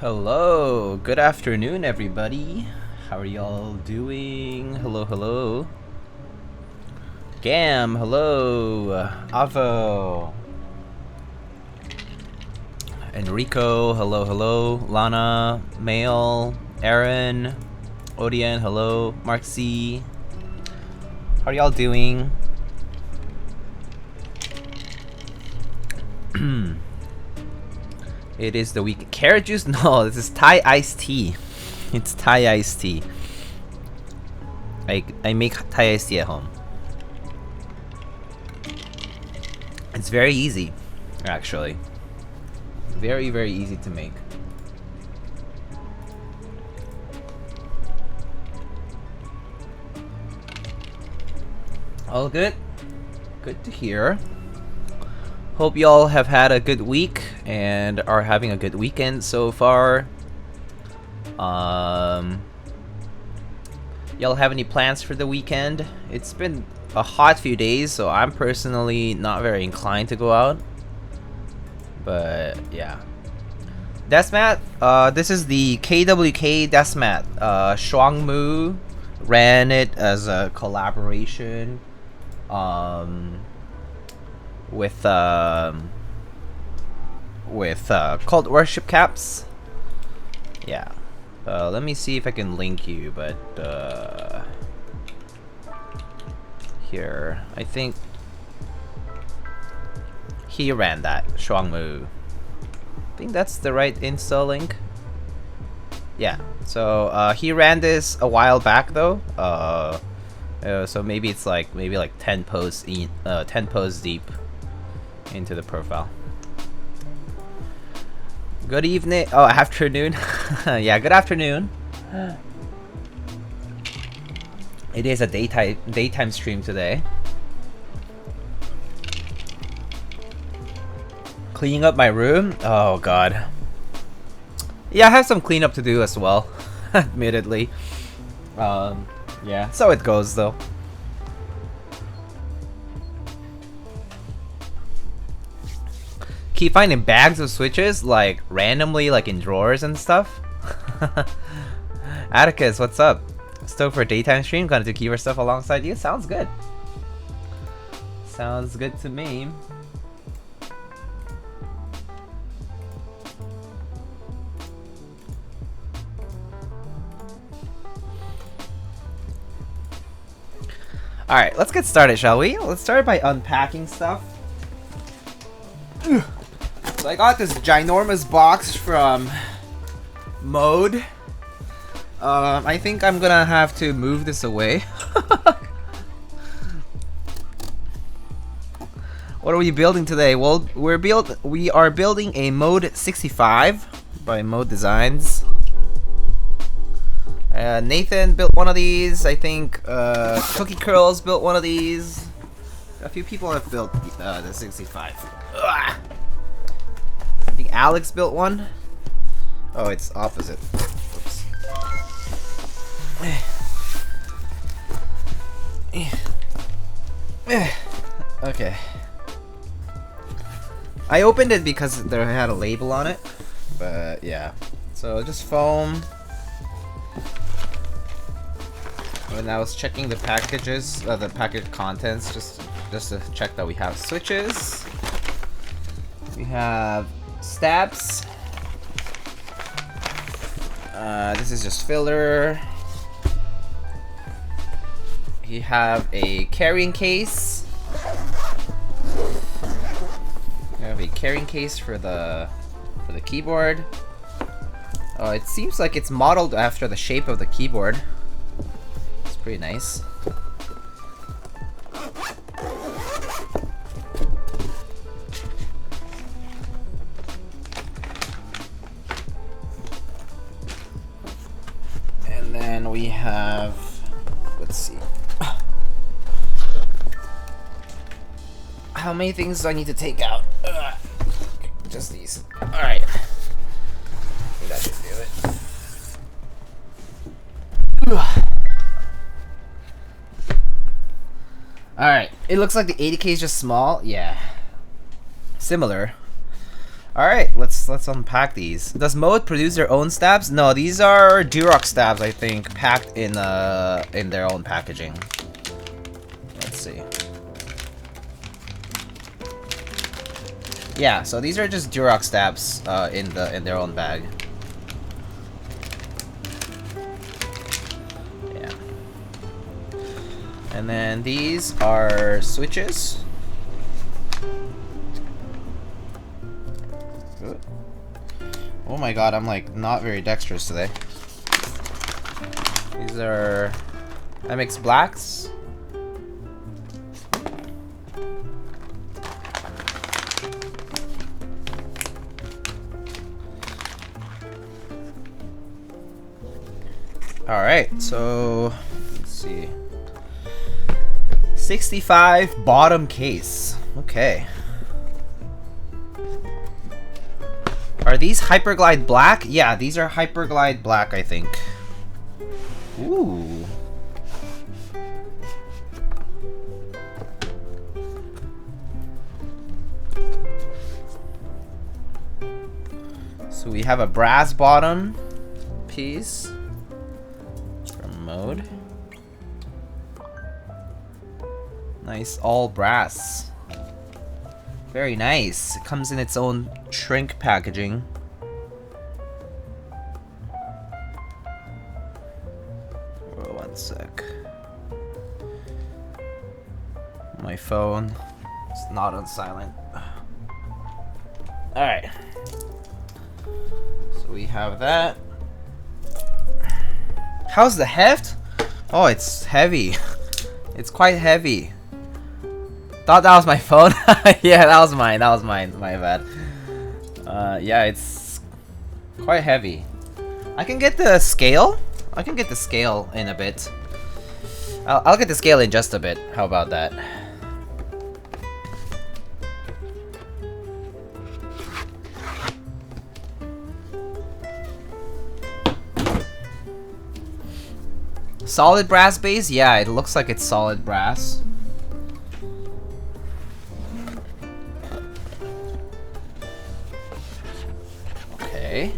Hello, good afternoon everybody. How are y'all doing? Hello, hello. Gam, hello. Avo. Enrico, hello, hello. Lana, Mail, Aaron, Odian, hello. Mark C. How are y'all doing? It is the week. Carrot juice? No, this is Thai iced tea. It's Thai iced tea. I make Thai iced tea at home. It's very easy, actually. Very, very easy to make. All good? Good to hear. Hope y'all have had a good week and are having a good weekend so far. Y'all have any plans for the weekend? It's been a hot few days, so I'm personally not very inclined to go out. But yeah. Deathmat, this is the KWK Deathmat. Shuangmu ran it as a collaboration. With cult worship caps. Yeah. Let me see if I can link you, but here I think he ran that Shuangmu. I think that's the right install link. Yeah. So he ran this a while back though. So maybe it's like 10 posts 10 posts deep into the profile. Good evening. Oh, afternoon. Yeah, good afternoon. It is a daytime stream today. Cleaning up my room. Oh god. Yeah, I have some cleanup to do as well. Admittedly. Yeah, so it goes though. Keep finding bags of switches, like randomly, like in drawers and stuff. Atticus, what's up? Stoked for a daytime stream, gonna do keyword stuff alongside you? Sounds good. Sounds good to me. Alright, let's get started, shall we? Let's start by unpacking stuff. So I got this ginormous box from Mode. I think I'm gonna have to move this away. What are we building today? Well, we are building a Mode 65 by Mode Designs. Nathan built one of these. I think Cookie Curls built one of these. A few people have built the 65. Ugh. I think Alex built one. Oh, it's opposite. Oops. Okay. I opened it because there had a label on it. But yeah. So just foam. When I was checking the packages, the package contents, just to check that we have switches. We have stabs. This is just filler. You have a carrying case. You have a carrying case for the keyboard. It seems like it's modeled after the shape of the keyboard. It's pretty nice. And then we have, let's see. How many things do I need to take out? Just these. Alright. I think that should do it. Alright. It looks like the 80K is just small. Yeah. Similar. Alright, let's unpack these. Does Mode produce their own stabs? No, these are Durock stabs, I think, packed in their own packaging. Let's see. Yeah, so these are just Durock stabs in their own bag. Yeah. And then these are switches. Oh my god, I'm like not very dexterous today. These are MX Blacks. Alright, so let's see. 65 bottom case. Okay. Are these Hyperglide black? Yeah, these are Hyperglide black, I think. Ooh. So we have a brass bottom piece from Mode. Nice, all brass. Very nice. It comes in its own shrink packaging. Oh, one sec. My phone is not on silent. Alright. So we have that. How's the heft? Oh, it's heavy. It's quite heavy. Thought that was my phone. Yeah, that was mine. My bad. Yeah, it's quite heavy. I can get the scale. I can get the scale in a bit. I'll get the scale in just a bit. How about that? Solid brass base? Yeah, it looks like it's solid brass. Okay.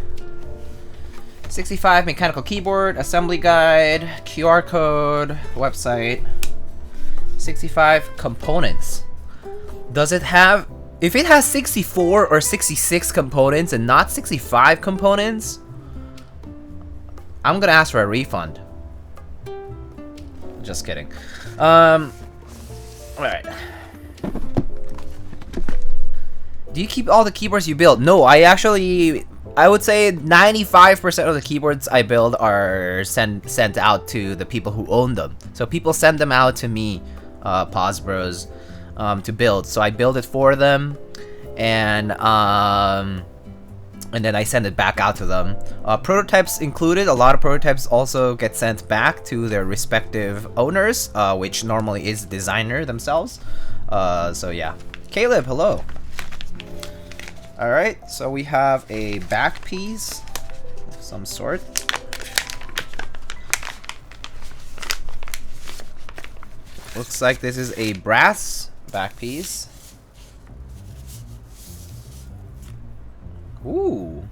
65 mechanical keyboard, assembly guide, QR code, website. 65 components. Does it have... If it has 64 or 66 components and not 65 components, I'm gonna ask for a refund. Just kidding. Alright. Do you keep all the keyboards you build? No, I would say 95% of the keyboards I build are sent out to the people who own them. So people send them out to me, Pause Bros, to build. So I build it for them, and then I send it back out to them. Prototypes included. A lot of prototypes also get sent back to their respective owners, which normally is the designer themselves. So yeah. Caleb, hello. Alright, so we have a back piece of some sort. Looks like this is a brass back piece. Ooh.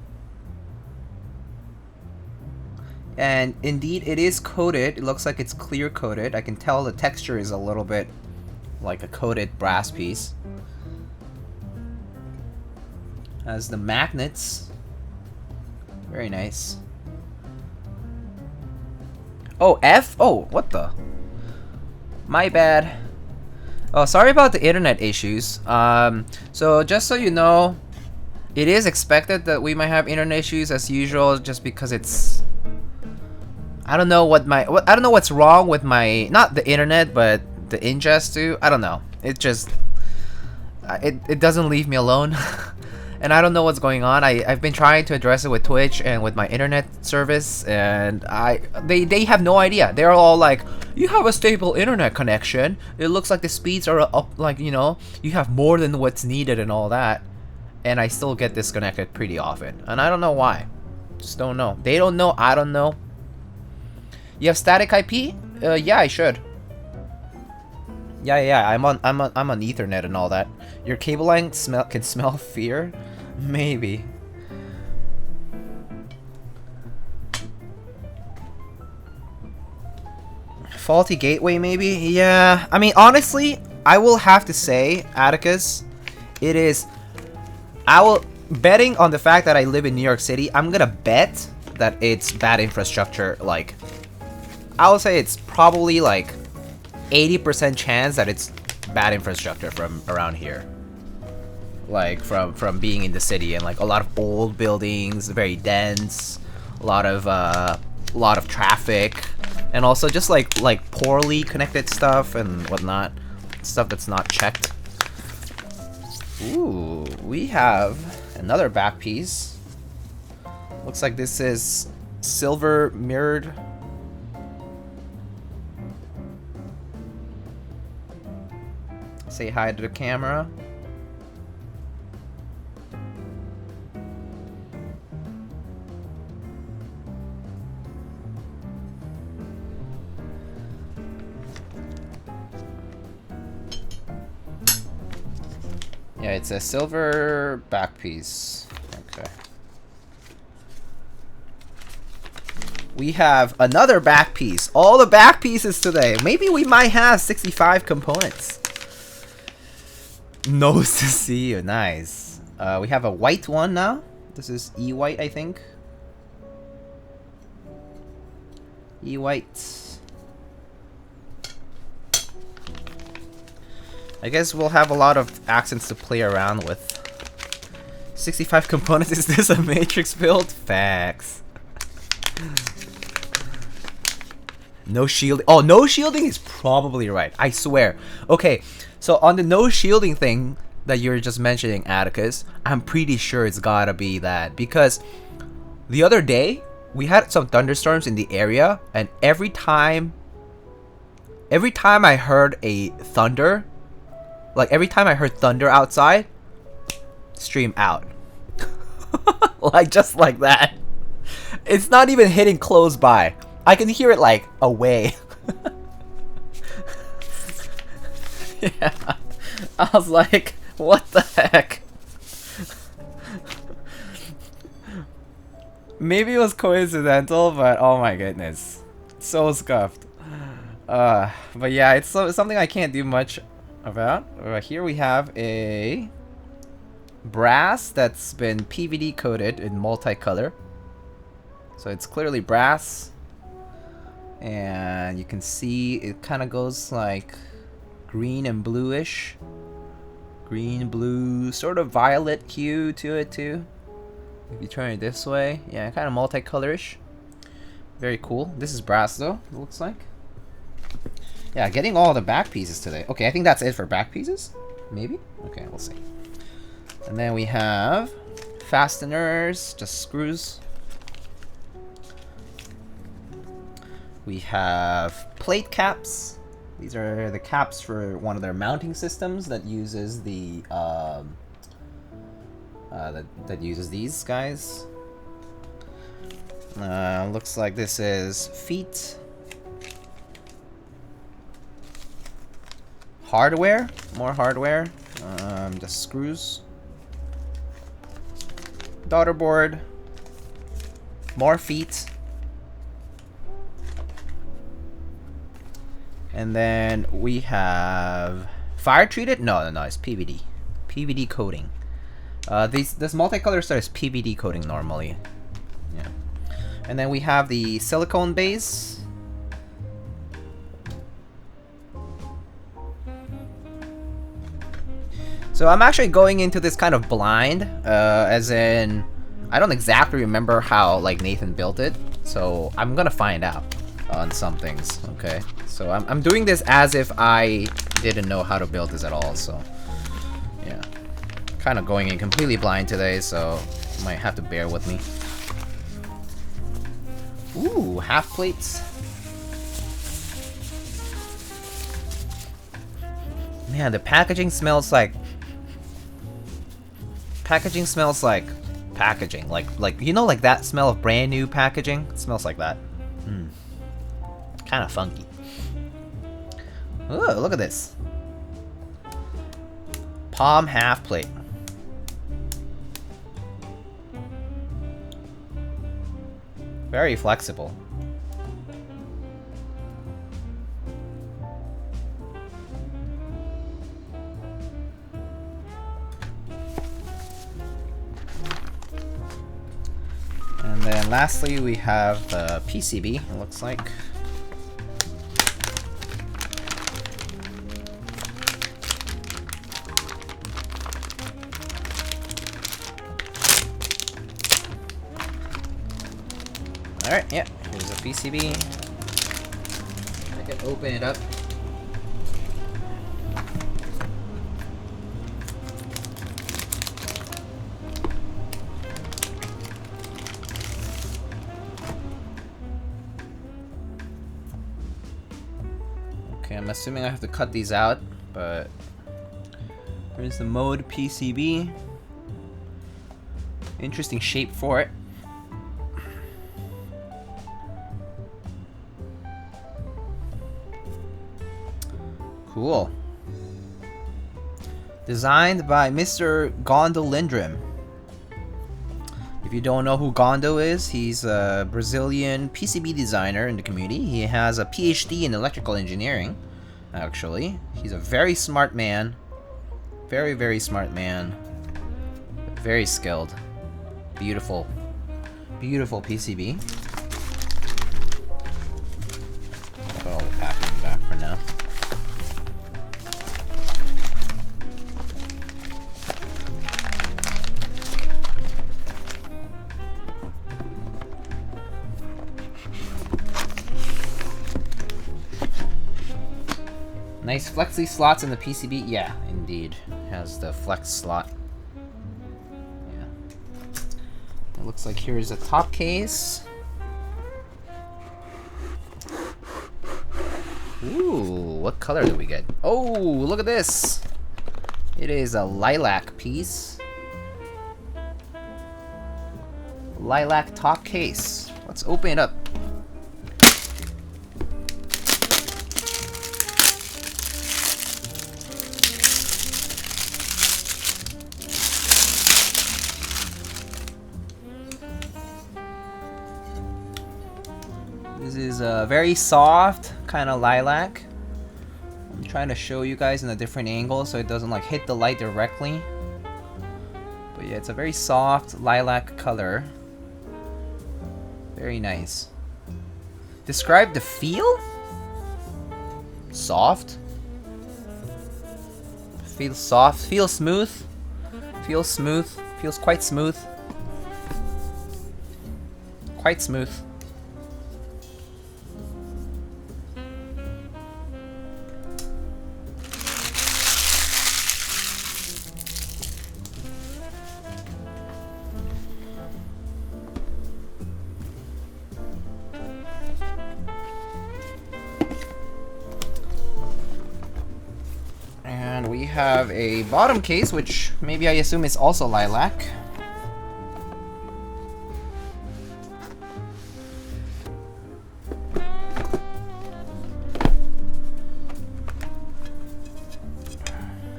And indeed it is coated. It looks like it's clear coated. I can tell the texture is a little bit like a coated brass piece. Has the magnets. Very nice. Oh, F? Oh, what the? My bad. Oh, sorry about the internet issues. So just so you know, it is expected that we might have internet issues as usual, just because it's... I don't know I don't know what's wrong with my... Not the internet, but the ingest too. I don't know. It just... It doesn't leave me alone. And I don't know what's going on. I've been trying to address it with Twitch and with my internet service, and they have no idea. They're all like, you have a stable internet connection. It looks like the speeds are up, like, you know, you have more than what's needed and all that. And I still get disconnected pretty often. And I don't know why. Just don't know. They don't know, I don't know. You have static IP? Yeah, I should. Yeah, I'm on Ethernet and all that. Your cable line can smell fear. Maybe. Faulty gateway, maybe? Yeah. I mean, honestly, I will have to say, Atticus, it is... betting on the fact that I live in New York City, I'm gonna bet that it's bad infrastructure. Like, I would say it's probably like 80% chance that it's bad infrastructure from around here. Like, from being in the city, and like a lot of old buildings, very dense, a lot of traffic, and also just like poorly connected stuff and whatnot, stuff that's not checked. Ooh, we have another back piece. Looks like this is silver mirrored. Say hi to the camera. Yeah, it's a silver back piece. Okay. We have another back piece. All the back pieces today. Maybe we might have 65 components. Nose to see you. Nice. We have a white one now. This is E-white, I think. E-white. I guess we'll have a lot of accents to play around with. 65 components. Is this a matrix build? Facts. No shielding. Oh, no shielding is probably right. I swear. Okay, so on the no shielding thing that you're just mentioning, Atticus, I'm pretty sure it's gotta be that. Because the other day, we had some thunderstorms in the area, and every time I heard a thunder, like every time I heard thunder outside, stream out. Like just like that. It's not even hitting close by. I can hear it like away. Yeah. I was like, what the heck? Maybe it was coincidental, but oh my goodness. So scuffed. But yeah, it's something I can't do much about. Here we have a brass that's been PVD coated in multicolor. So it's clearly brass. And you can see it kind of goes like green and bluish. Green, blue, sort of violet hue to it too. If you turn it this way, yeah, kind of multicolorish. Very cool. This is brass though, it looks like. Yeah, getting all the back pieces today. Okay, I think that's it for back pieces. Maybe? Okay, we'll see. And then we have fasteners, just screws. We have plate caps. These are the caps for one of their mounting systems that uses the that uses these guys. Looks like this is feet. Hardware, more hardware. Just screws. Daughter board. More feet. And then we have fire treated. No, it's PVD. PVD coating. This multicolor stuff is PVD coating normally. Yeah. And then we have the silicone base. So I'm actually going into this kind of blind, as in I don't exactly remember how like Nathan built it, so I'm gonna find out on some things. Okay, so I'm doing this as if I didn't know how to build this at all. So yeah, kind of going in completely blind today, so you might have to bear with me. Ooh, half plates. Man, the packaging smells like. Packaging smells like packaging, like you know, like that smell of brand new packaging. It smells like that. Kind of funky. Ooh, look at this. Palm half plate. Very flexible. And then lastly, we have the PCB, it looks like. Alright, yeah, here's a PCB. I can open it up. Okay, I'm assuming I have to cut these out, but here's the mode PCB. Interesting shape for it. Cool. Designed by Mr. Gondo Lindrum. If you don't know who Gondo is, he's a Brazilian PCB designer in the community. He has a PhD in electrical engineering, actually. He's a very smart man. Very, very smart man. Very skilled. Beautiful. Beautiful PCB. Put all the packaging back for now. Nice flexi slots in the PCB. Yeah, indeed. Has the flex slot. Yeah. It looks like here's the top case. Ooh, what color did we get? Oh, look at this. It is a lilac piece. Lilac top case. Let's open it up. This is a very soft kind of lilac. I'm trying to show you guys in a different angle so it doesn't like hit the light directly. But yeah, it's a very soft lilac color. Very nice. Describe the feel? Soft. Feels soft. Feels smooth. Feels smooth. Feels quite smooth. Quite smooth. And we have a bottom case, which maybe I assume is also lilac.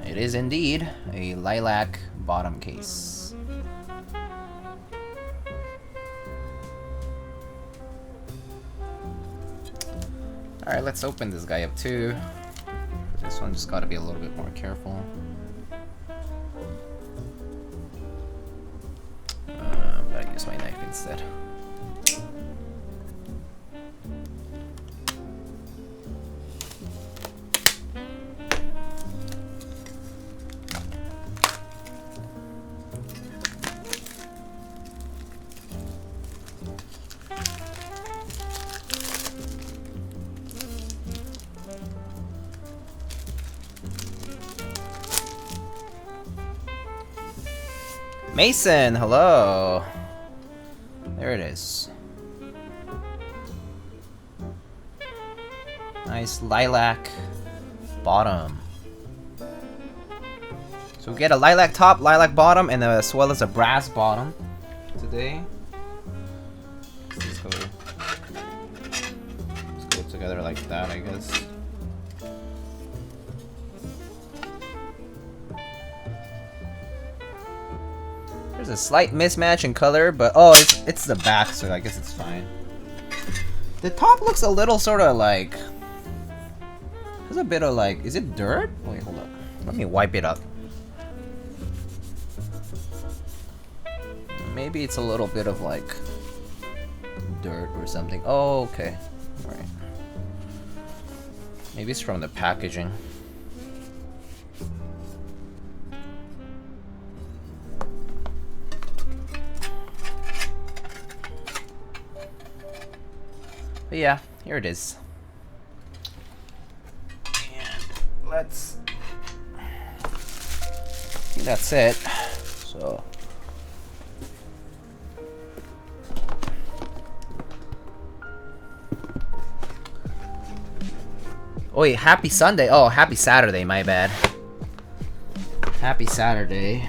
It is indeed a lilac bottom case. Alright, let's open this guy up too. This one just gotta be a little bit more careful. Gotta use my knife instead. Mason, hello. There it is. Nice lilac bottom. So we get a lilac top, lilac bottom, and as well as a brass bottom today. Let's go together like that, I guess. There's a slight mismatch in color, but oh, it's the back, so I guess it's fine. The top looks a little sort of like... There's a bit of like... Is it dirt? Wait, hold up. Let me wipe it up. Maybe it's a little bit of like... dirt or something. Oh, okay. Alright. Maybe it's from the packaging. But yeah, here it is. And let's... I think that's it. So... Oh wait, happy Sunday. Oh, happy Saturday, my bad. Happy Saturday.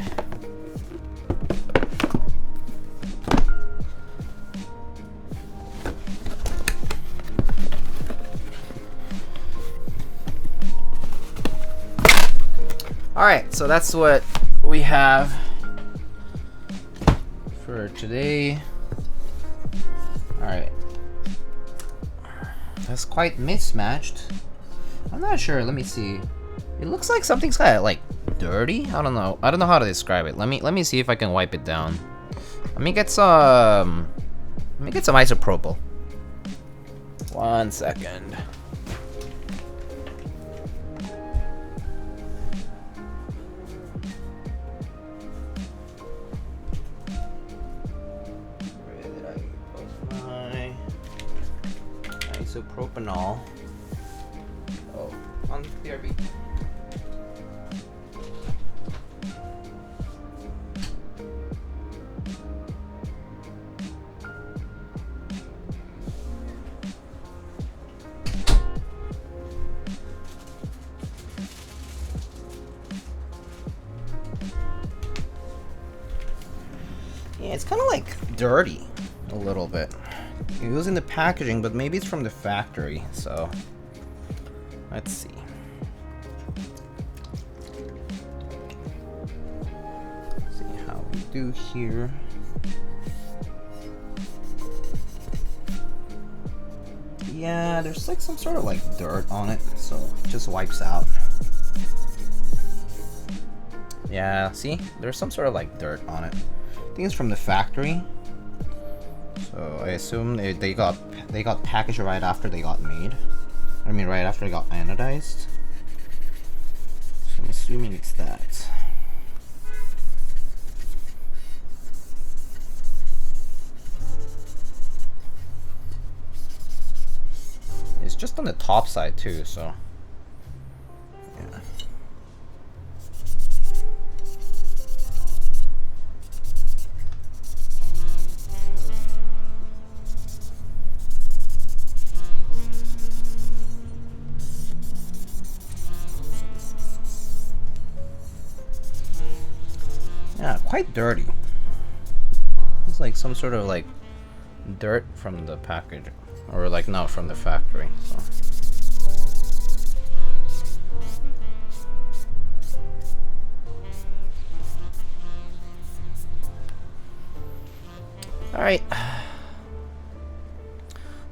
Alright, so that's what we have for today. Alright. That's quite mismatched. I'm not sure, let me see. It looks like something's kind of like dirty. I don't know. I don't know how to describe it. Let me see if I can wipe it down. Let me get some isopropyl. 1 second. Isopropanol. Oh, on BRB. Yeah, it's kind of like dirty a little bit. It was in the packaging, but maybe it's from the factory, so let's see. Let's see how we do here. Yeah, there's like some sort of like dirt on it, so it just wipes out. Yeah, see? There's some sort of like dirt on it. I think it's from the factory. So I assume they got packaged right after they got made. I mean, right after they got anodized. So I'm assuming it's that. It's just on the top side too, so yeah. Yeah, quite dirty. It's like some sort of like dirt from the package, or like not from the factory. So. All right.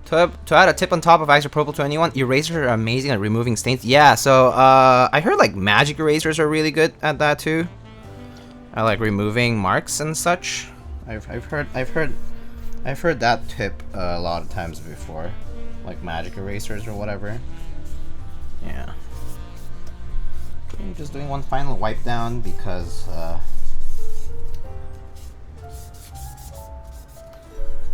To add a tip on top of isopropyl to anyone, erasers are amazing at removing stains. Yeah, so I heard like magic erasers are really good at that too. I like removing marks and such. I've heard that tip a lot of times before, like magic erasers or whatever. Yeah. I'm just doing one final wipe down because.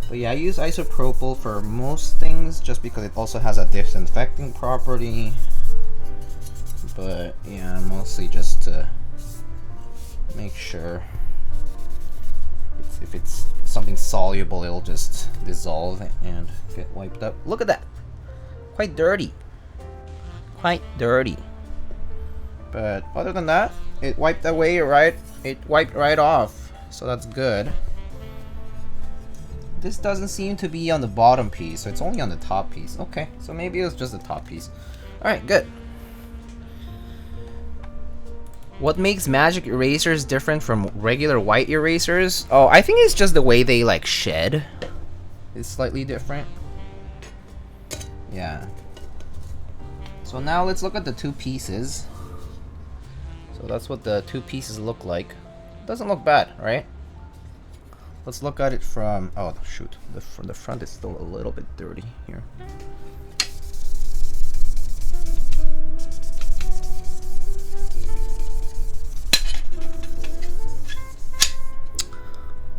But yeah, I use isopropyl for most things just because it also has a disinfecting property. But yeah, mostly just to make sure if it's something soluble, it'll just dissolve and get wiped up. Look at that, quite dirty, quite dirty. But other than that, it wiped away right. It wiped right off, so that's good. This doesn't seem to be on the bottom piece, so it's only on the top piece. Okay, so maybe it was just the top piece. All right, good. What makes magic erasers different from regular white erasers? Oh, I think it's just the way they like shed is slightly different. Yeah. So now let's look at the two pieces. So that's what the two pieces look like. Doesn't look bad, right? Let's look at it from, oh shoot, from the front is still a little bit dirty here.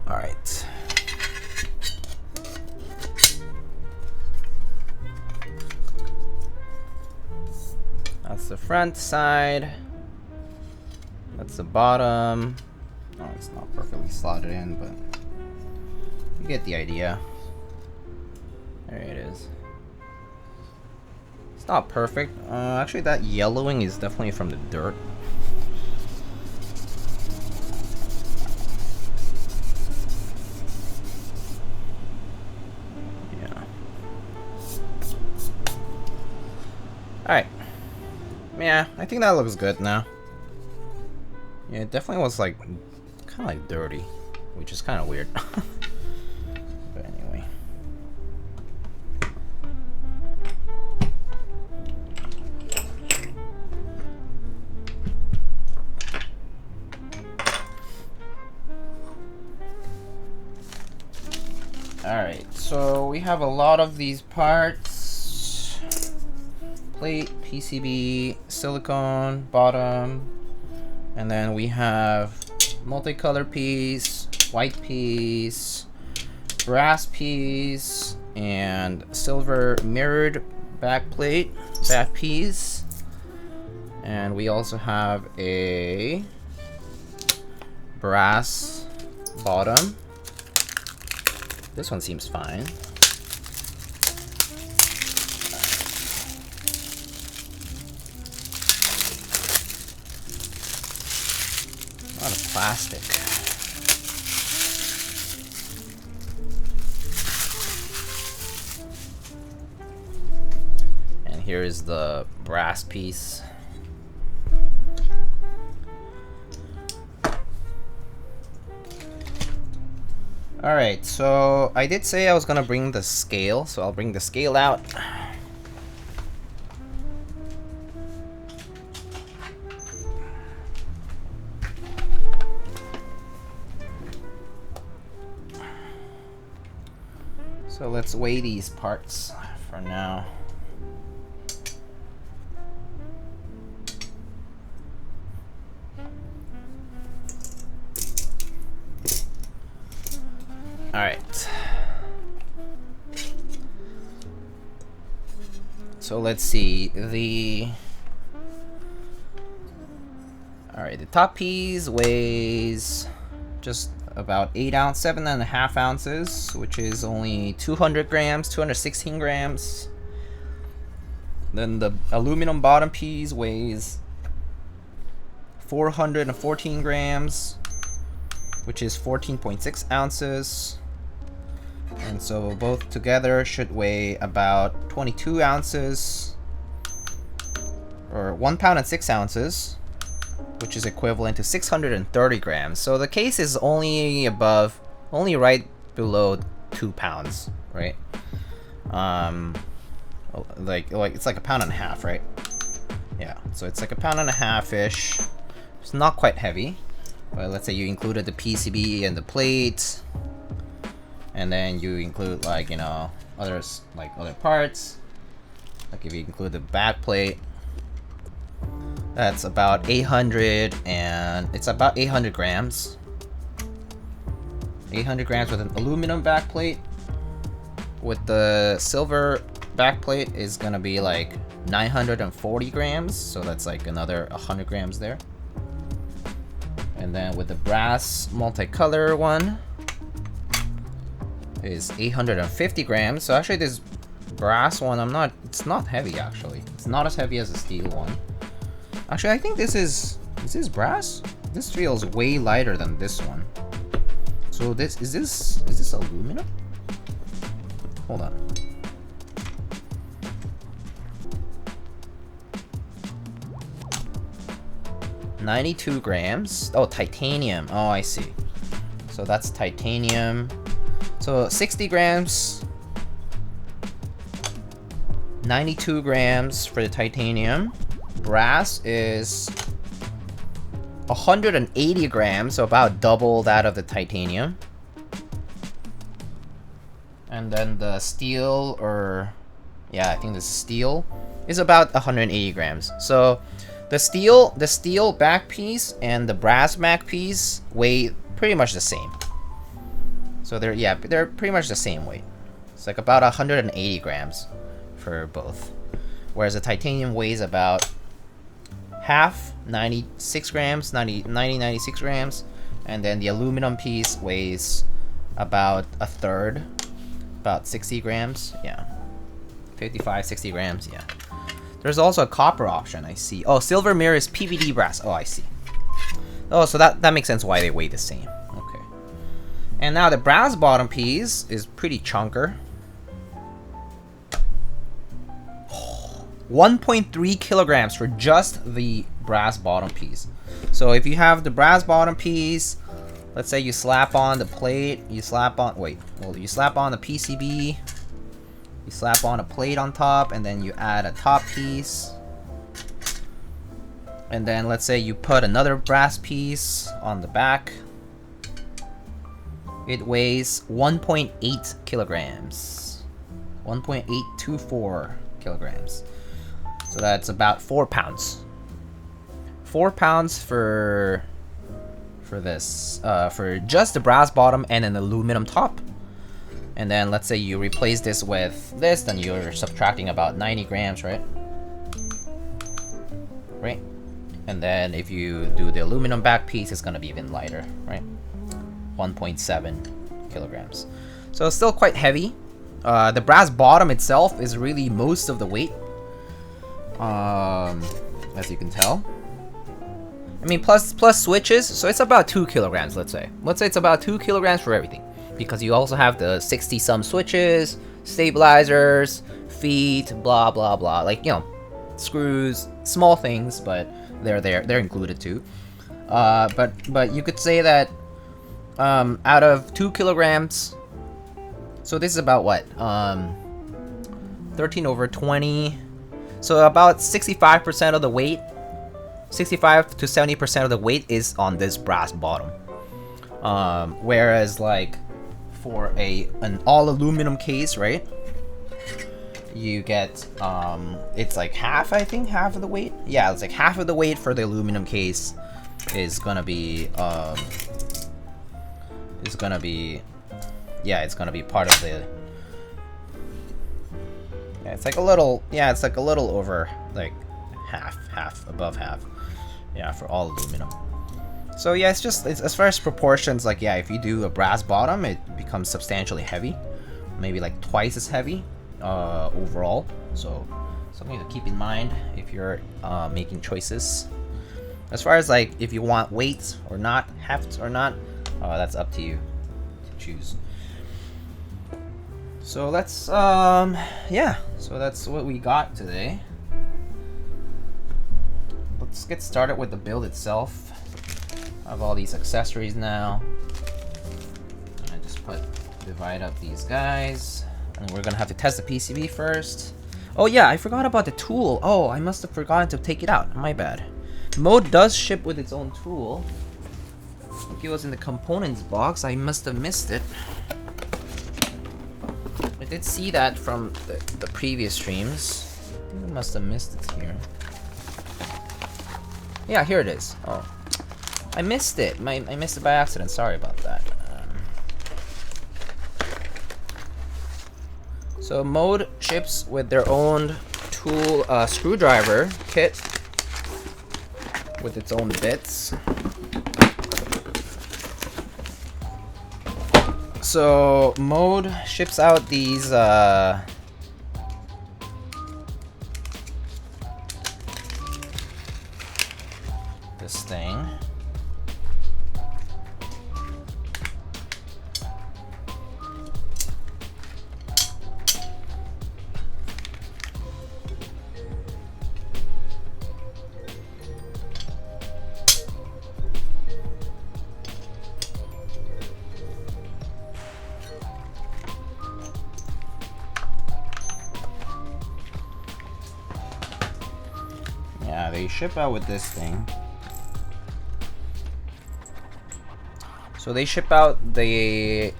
All right. That's the front side. That's the bottom. Oh, it's not perfectly slotted in, but you get the idea. There it is. It's not perfect. Actually, that yellowing is definitely from the dirt. Yeah. Alright. Yeah, I think that looks good now. Yeah, it definitely was like kind of like dirty, which is kind of weird. But anyway. Alright, so we have a lot of these parts. Plate, PCB, silicone, bottom. And then we have multicolor piece, white piece, brass piece, and silver mirrored back plate, back piece. And we also have a brass bottom. This one seems fine. A lot of plastic. And here is the brass piece. Alright, so I did say I was gonna bring the scale, so I'll bring the scale out. So let's weigh these parts for now. All right. So let's see the. All right, the top piece weighs just about 8 ounces, 7.5 ounces, which is only 200 grams, 216 grams. Then the aluminum bottom piece weighs 414 grams, which is 14.6 ounces. And so both together should weigh about 22 ounces, or 1 pound and 6 ounces. Which is equivalent to 630 grams. So the case is only right below 2 pounds, right? Like it's like 1.5 pounds, right? Yeah, so it's like 1.5 pounds-ish. It's not quite heavy, but let's say you included the PCB and the plate, and then you include like, you know, other parts. Like if you include the back plate. That's about 800, and it's about 800 grams. 800 grams with an aluminum backplate. With the silver backplate is gonna be like 940 grams, so that's like another 100 grams there. And then with the brass multicolor one is 850 grams. So actually this brass one, it's not heavy actually. It's not as heavy as the steel one. Actually, I think this is brass? This feels way lighter than this one. So is this aluminum? Hold on. $92 grams. Oh, titanium. Oh, I see. So that's titanium. So 60 grams. 92 grams for the titanium. Brass is 180 grams, so about double that of the titanium. And then the steel, or yeah, I think the steel is about 180 grams. So the steel back piece and the brass back piece weigh pretty much the same. So they're pretty much the same weight. It's like about 180 grams for both. Whereas the titanium weighs about half, 96 grams, 96 grams. And then the aluminum piece weighs about a third, about 60 grams. Yeah, 55, 60 grams, yeah. There's also a copper option, I see. Oh, silver mirror is PVD brass. Oh, I see. Oh, so that makes sense why they weigh the same. Okay. And now the brass bottom piece is pretty chunker. 1.3 kilograms for just the brass bottom piece. So if you have the brass bottom piece, let's say you slap on the plate, you slap on the PCB, you slap on a plate on top, and then you add a top piece. And then let's say you put another brass piece on the back. It weighs 1.8 kilograms. 1.824 kilograms. So that's about 4 pounds. 4 pounds for this, for just the brass bottom and an aluminum top. And then let's say you replace this with this, then you're subtracting about 90 grams, right? Right? And then if you do the aluminum back piece, it's gonna be even lighter, right? 1.7 kilograms. So it's still quite heavy. The brass bottom itself is really most of the weight. As you can tell. I mean, plus switches, so it's about 2 kilograms, let's say. Let's say it's about 2 kilograms for everything. Because you also have the 60-some switches, stabilizers, feet, blah, blah, blah. Like, you know, screws, small things, but they're included too. But you could say that out of 2 kilograms, so this is about what? 13 over 20. So about 65% of the weight, 65 to 70% of the weight is on this brass bottom. Whereas like for an all aluminum case, right? You get it's like half, I think, half of the weight. Yeah, it's like half of the weight for the aluminum case is gonna be it's gonna be part of the. Yeah, it's like a little. Yeah, it's like a little over like half, above half. Yeah, for all aluminum. So yeah, it's as far as proportions, like yeah, if you do a brass bottom, it becomes substantially heavy, maybe like twice as heavy overall. So something to keep in mind if you're making choices. As far as like if you want weight or not, heft or not, that's up to you to choose. So let's yeah, so that's what we got today. Let's get started with the build itself. I have all these accessories now. I just divide up these guys, and we're gonna have to test the PCB first. Oh yeah, I forgot about the tool. Oh, I must have forgotten to take it out. My bad. Mode does ship with its own tool. I think it was in the components box. I must have missed it. I did see that from the previous streams. I must have missed it here. Yeah, here it is. Oh, I missed it. I missed it by accident. Sorry about that. So Mode ships with their own tool screwdriver kit with its own bits. So Mode ships out these this thing. yeah, they ship out with this thing. So they ship out a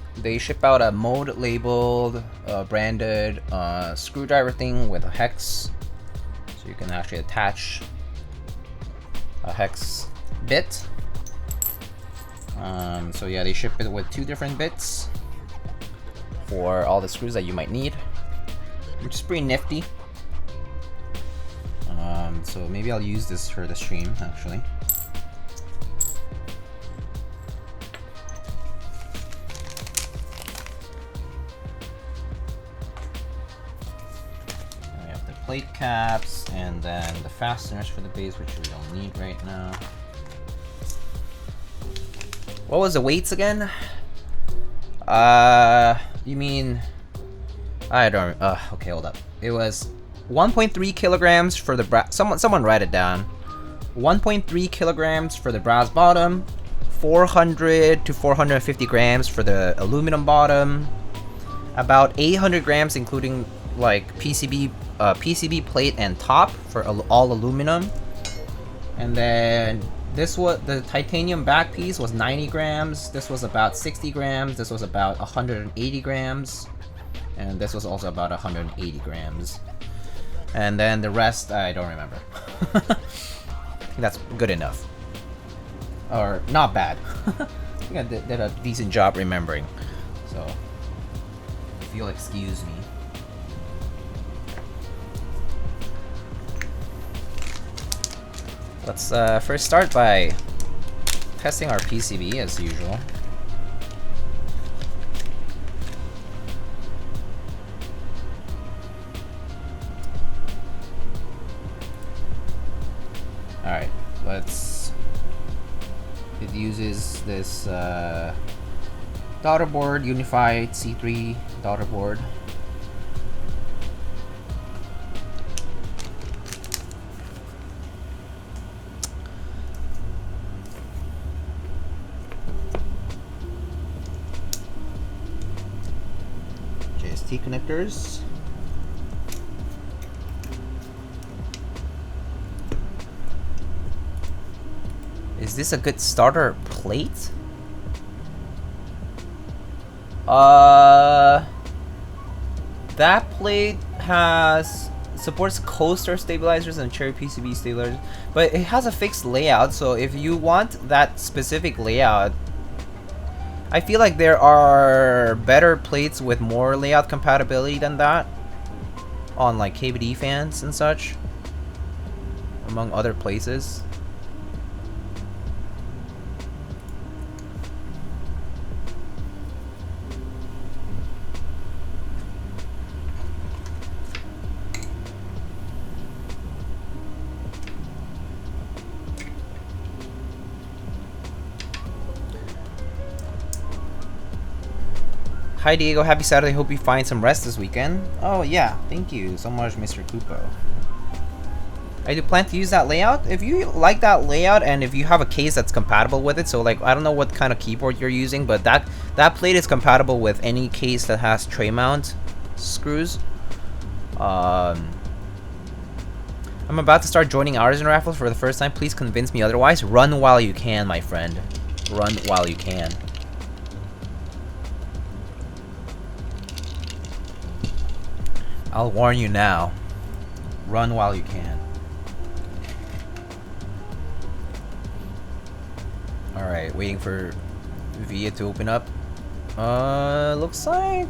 mode labeled, branded screwdriver thing with a hex, so you can actually attach a hex bit. So yeah, they ship it with 2 different bits for all the screws that you might need, which is pretty nifty. So maybe I'll use this for the stream actually. Plate caps, and then the fasteners for the base, which we don't need right now. What was the weights again? You mean... I don't... okay, hold up. It was 1.3 kilograms for the someone write it down. 1.3 kilograms for the brass bottom, 400 to 450 grams for the aluminum bottom, about 800 grams including like PCB plate and top for all aluminum. And then this was the titanium back piece was 90 grams. This was about 60 grams. This was about 180 grams. And this was also about 180 grams. And then the rest, I don't remember. I think that's good enough. Or not bad. I think I did a decent job remembering. So, if you'll excuse me. Let's first start by testing our PCB as usual. Alright, it uses this daughter board, unified C3 daughter board. JST connectors. Is this a good starter plate? That plate supports coaster stabilizers and cherry PCB stabilizers, but it has a fixed layout, so if you want that specific layout, I feel like there are better plates with more layout compatibility than that on like KBD fans and such, among other places. Hi Diego, happy Saturday. Hope you find some rest this weekend. Oh yeah, thank you so much, Mr. Kupo. I do plan to use that layout. If you like that layout and if you have a case that's compatible with it, so like I don't know what kind of keyboard you're using, but that plate is compatible with any case that has tray mount screws. I'm about to start joining Artisan Raffles for the first time. Please convince me otherwise. Run while you can, my friend. Run while you can. I'll warn you now. Run while you can. Alright, waiting for VIA to open up. Looks like...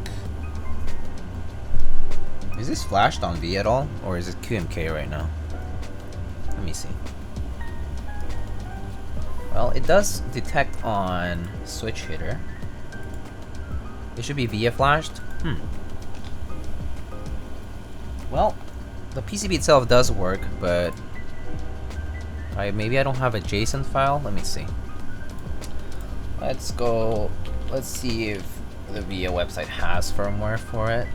Is this flashed on VIA at all? Or is it QMK right now? Let me see. Well, it does detect on switch hitter. It should be VIA flashed. Well, the PCB itself does work, but maybe I don't have a JSON file. Let me see. Let's see if the VIA website has firmware for it.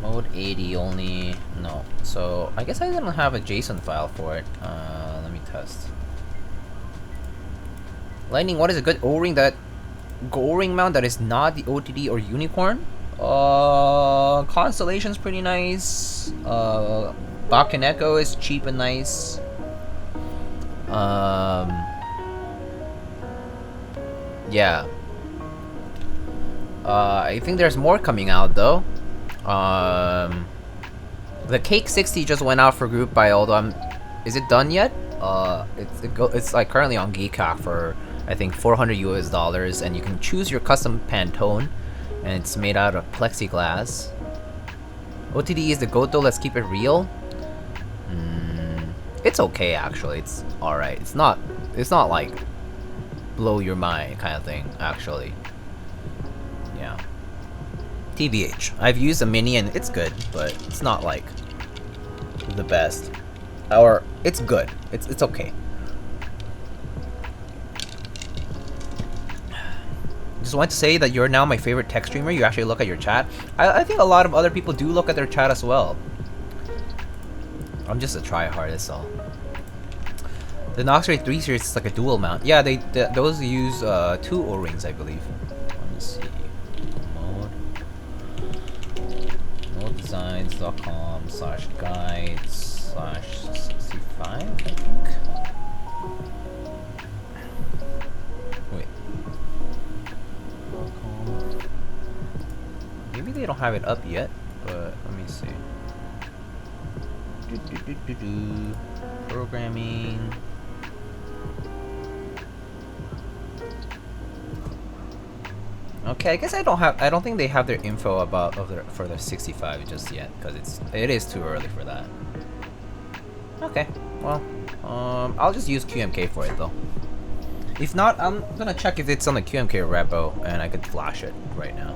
Mode 80 only, no. So I guess I don't have a JSON file for it. Let me test. Lightning, what is a good O-ring mount that is not the OTD or Unicorn? Constellation's pretty nice. Bakaneko is cheap and nice. Yeah. I think there's more coming out though. The Cake 60 just went out for group buy, although is it done yet? It's like currently on Keycaps for I think $400 and you can choose your custom Pantone, and it's made out of plexiglass. OTD is the goat though. Let's keep it real. It's okay actually. It's all right. It's not like blow your mind kind of thing actually. Yeah. TBH. I've used a mini and it's good, but it's not like the best. Or it's good. It's okay. Just want to say that you're now my favorite tech streamer. You actually look at your chat. I think a lot of other people do look at their chat as well. I'm just a tryhard, that's all. The Nox Ray 3 series is like a dual mount. Yeah, those use 2 O-rings, I believe. Let me see. Modedesigns.com/guides/SixtyFive, I think. Wait. Maybe they don't have it up yet, but let me see. Programming. Okay, I guess I don't think they have their info for their 65 just yet, because it is too early for that. Okay, well, I'll just use QMK for it though. If not, I'm gonna check if it's on the QMK repo and I could flash it right now.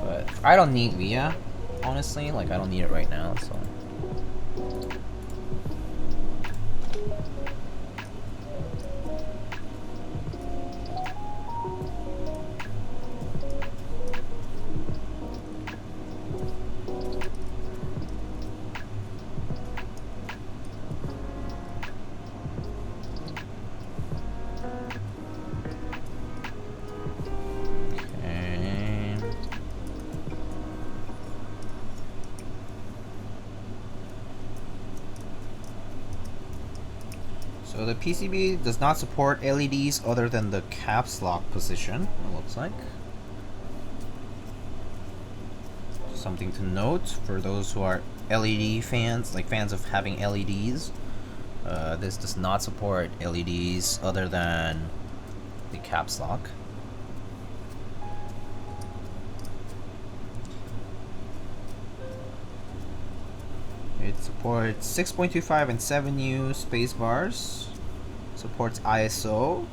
But I don't need VIA, honestly. Like I don't need it right now, so. So the PCB does not support LEDs other than the caps lock position, it looks like. Something to note for those who are LED fans, like fans of having LEDs. This does not support LEDs other than the caps lock. It supports 6.25 and 7U space bars. Supports ISO.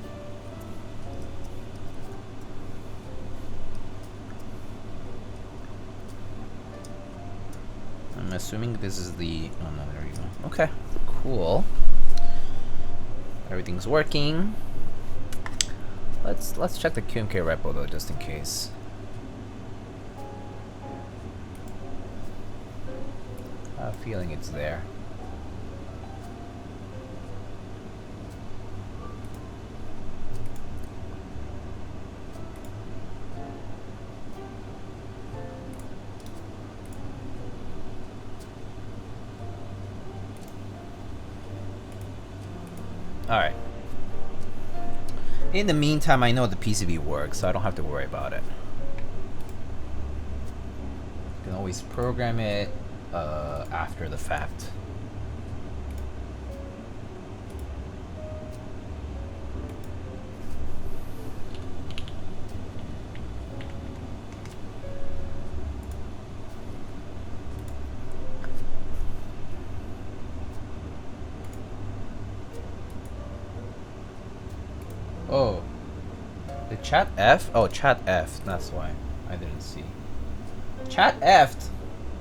I'm assuming this is the. Oh no, there you go. Okay, cool. Everything's working. Let's check the QMK repo though, just in case. I have a feeling it's there. Alright. In the meantime, I know the PCB works, so I don't have to worry about it. You can always program it after the fact. Oh, the chat F? Oh, chat F. That's why I didn't see. Chat F'd,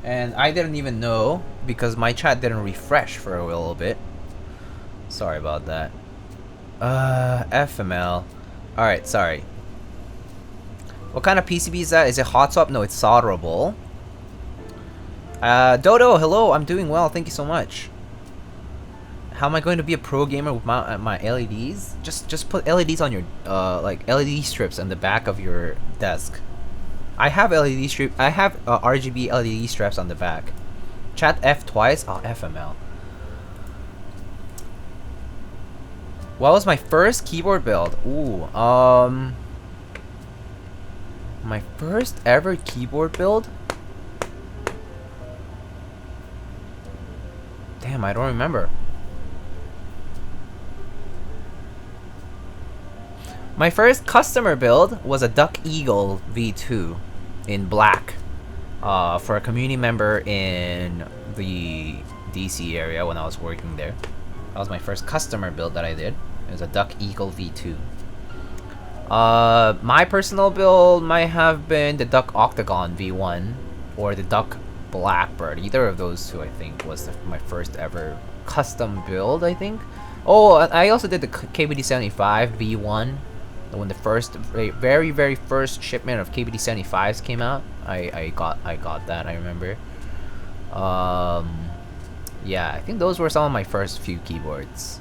and I didn't even know because my chat didn't refresh for a little bit. Sorry about that. FML. Alright, sorry. What kind of PCB is that? Is it hot swap? No, it's solderable. Dodo, hello. I'm doing well. Thank you so much. How am I going to be a pro gamer with my LEDs? Just put LEDs on your like LED strips on the back of your desk. I have LED strip. I have RGB LED straps on the back. Chat F twice? Oh, FML. What was my first keyboard build? Ooh, my first ever keyboard build? Damn, I don't remember. My first customer build was a Duck Eagle V2 in black for a community member in the DC area when I was working there. That was my first customer build that I did. It was a Duck Eagle V2. My personal build might have been the Duck Octagon V1 or the Duck Blackbird. Either of those two, I think, was my first ever custom build, I think. Oh, I also did the KBD75 V1. When the very first shipment of KBD75s came out, I got that, I remember. Yeah, I think those were some of my first few keyboards.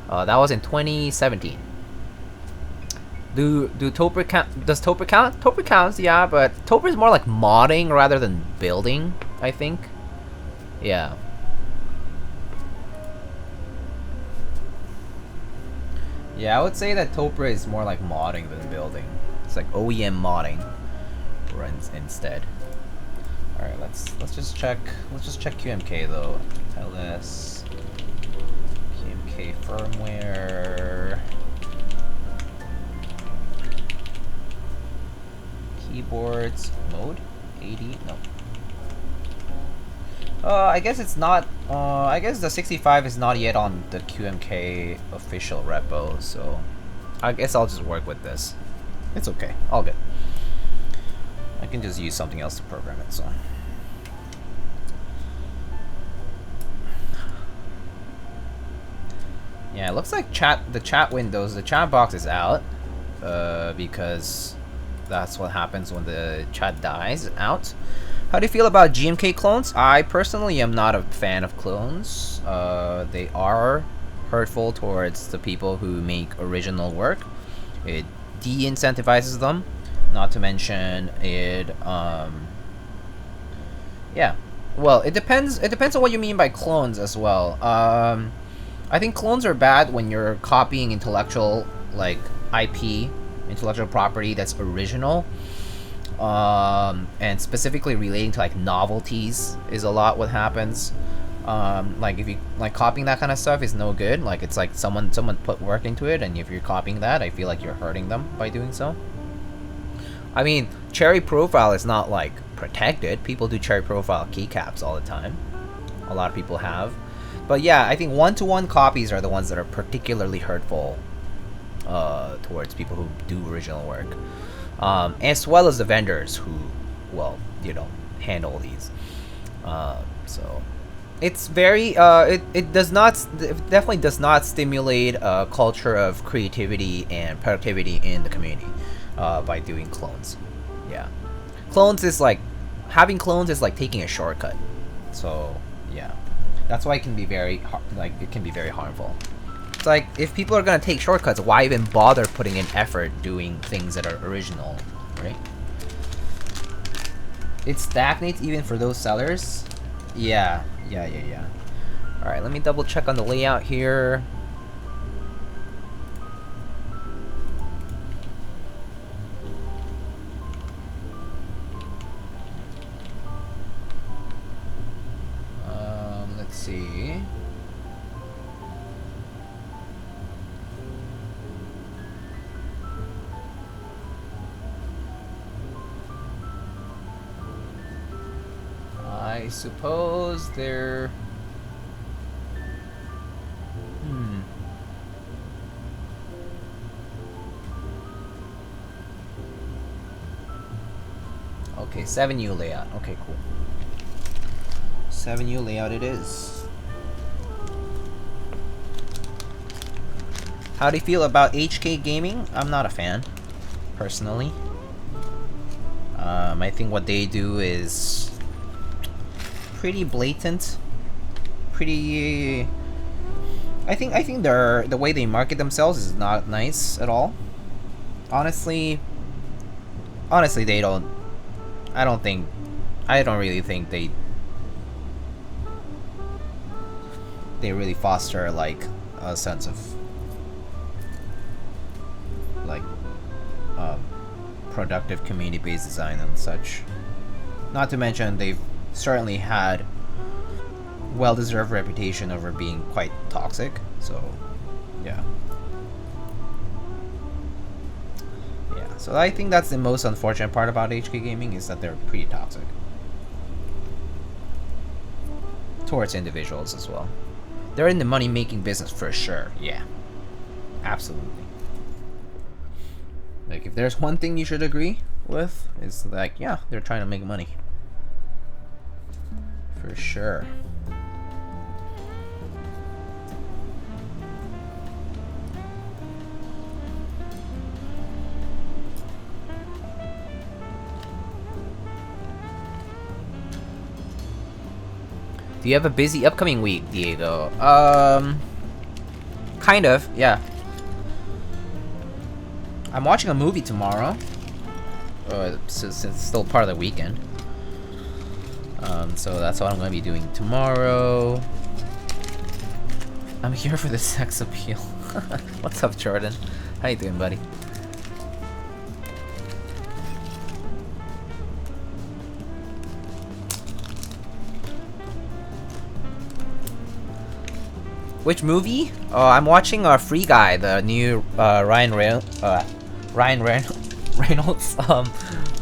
That was in 2017. Do Toper count? Does Toper count? Toper counts, yeah, but Toper is more like modding rather than building, I think. Yeah. Yeah, I would say that Toper is more like modding than building. It's like OEM modding runs instead. All right, let's just check. Let's just check QMK though. LS QMK firmware. Keyboards mode 80. No. I guess it's not. I guess the 65 is not yet on the QMK official repo, so I guess I'll just work with this. It's okay. All good. I can just use something else to program it. So. Yeah, it looks like the chat windows, the chat box is out, because that's what happens when the chat dies out. How do you feel about GMK clones? I personally am not a fan of clones. They are hurtful towards the people who make original work. It de-incentivizes them. Not to mention it. Yeah. Well, it depends. It depends on what you mean by clones as well. I think clones are bad when you're copying intellectual, like IP, intellectual property that's original. And specifically relating to like novelties is a lot what happens. Like if you like copying that kind of stuff is no good. Like it's like someone put work into it, and if you're copying that, I feel like you're hurting them by doing so. I mean, cherry profile is not like protected. People do cherry profile keycaps all the time. A lot of people have. But yeah, I think one-to-one copies are the ones that are particularly hurtful towards people who do original work. As well as the vendors who, well, you know, handle these. So it's very, it definitely does not stimulate a culture of creativity and productivity in the community by doing clones. Yeah. Clones is like, having clones is like taking a shortcut. So, yeah. That's why it can be very, it can be very harmful. It's like, if people are gonna take shortcuts, why even bother putting in effort doing things that are original, right? It stagnates even for those sellers? Yeah. Alright, let me double check on the layout here. Let's see. I suppose they're... Okay, 7U layout. Okay, cool. 7U layout it is. How do you feel about HK Gaming? I'm not a fan, personally. I think what they do is pretty blatant. Pretty... I think the way they market themselves is not nice at all. Honestly, they don't... I don't really think they they really foster like a sense of like productive community-based design and such. Not to mention they've certainly had well-deserved reputation over being quite toxic, so yeah. So I think that's the most unfortunate part about HK Gaming, is that they're pretty toxic towards individuals as well. They're in the money-making business for sure. Yeah, absolutely. Like, if there's one thing you should agree with, is like, yeah, they're trying to make money for sure. Do you have a busy upcoming week, Diego? Kind of, yeah. I'm watching a movie tomorrow. Since it's still part of the weekend. So that's what I'm going to be doing tomorrow. I'm here for the sex appeal. What's up, Jordan? How you doing, buddy? Which movie? Oh, I'm watching Free Guy, the new Ryan Reynolds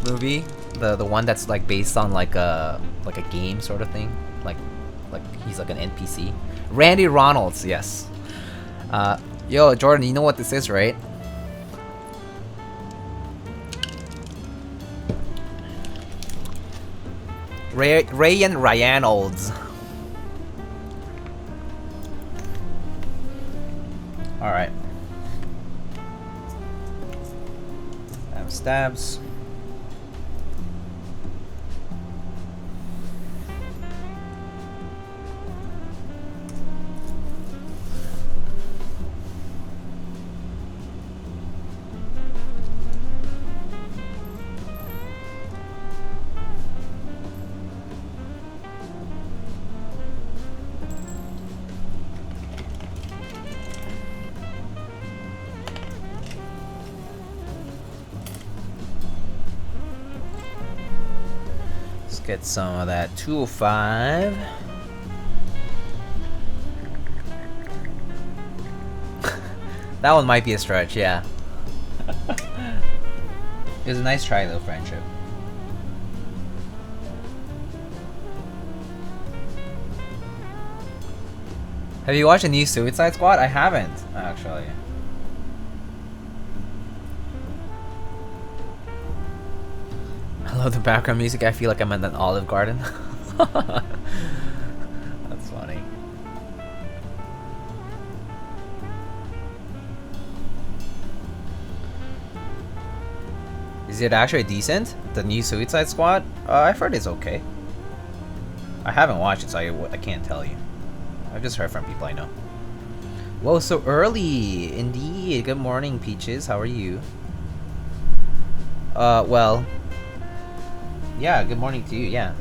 movie. The one that's like based on like a game sort of thing. Like he's like an NPC. Randy Ronalds, yes. Yo, Jordan, you know what this is, right? Ryan Reynolds. Alright. Stabs. Get some of that 205. That one might be a stretch, yeah. It was a nice try though, friendship. Have you watched the new Suicide Squad? I haven't, actually. I love the background music. I feel like I'm in an Olive Garden. That's funny. Is it actually decent? The new Suicide Squad? I've heard it's okay. I haven't watched it, so I can't tell you. I've just heard from people I know. Whoa, so early! Indeed. Good morning, Peaches. How are you? Well... Yeah, good morning to you, yeah.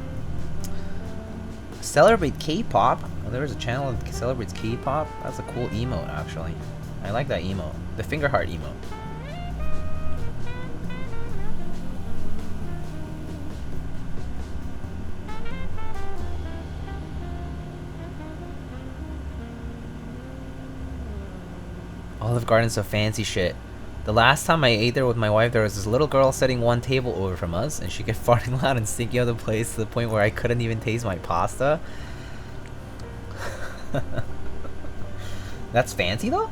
Celebrate K-pop? Oh, there was a channel that celebrates K-pop? That's a cool emote, actually. I like that emote. The finger heart emote. Olive Garden's so fancy shit. The last time I ate there with my wife, there was this little girl sitting one table over from us, and she kept farting loud and stinking out the place to the point where I couldn't even taste my pasta. That's fancy though?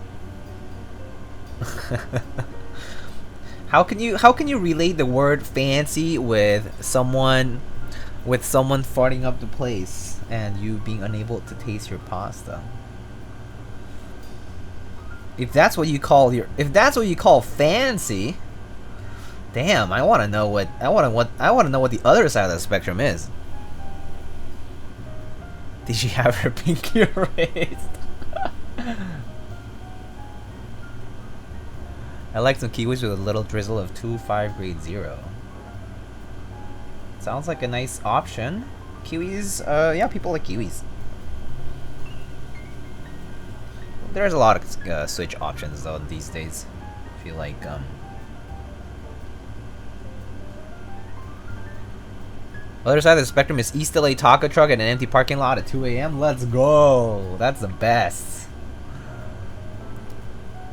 How can you relate the word fancy with someone farting up the place and you being unable to taste your pasta? If that's what you call fancy, damn, I want to know what the other side of the spectrum is. Did she have her pinky raised? I like some kiwis with a little drizzle of 2-5 grade 0. Sounds like a nice option. Kiwis, yeah, people like kiwis. there's a lot of Switch options though these days. I feel like other side of the spectrum is East LA taco truck and an empty parking lot at 2 a.m. Let's go. That's the best.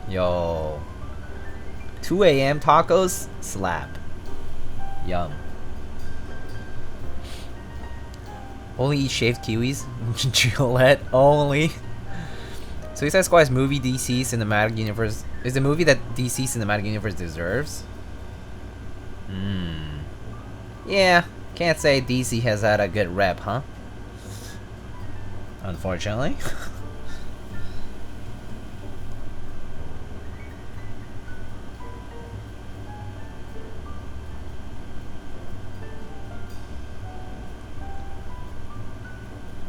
Yo. 2 a.m. tacos slap. Yum. Only eat shaved kiwis. Gillette only. Suicide Squad is movie DC Cinematic Universe. Is the movie that DC Cinematic Universe deserves? Yeah. Can't say DC has had a good rep, huh? Unfortunately.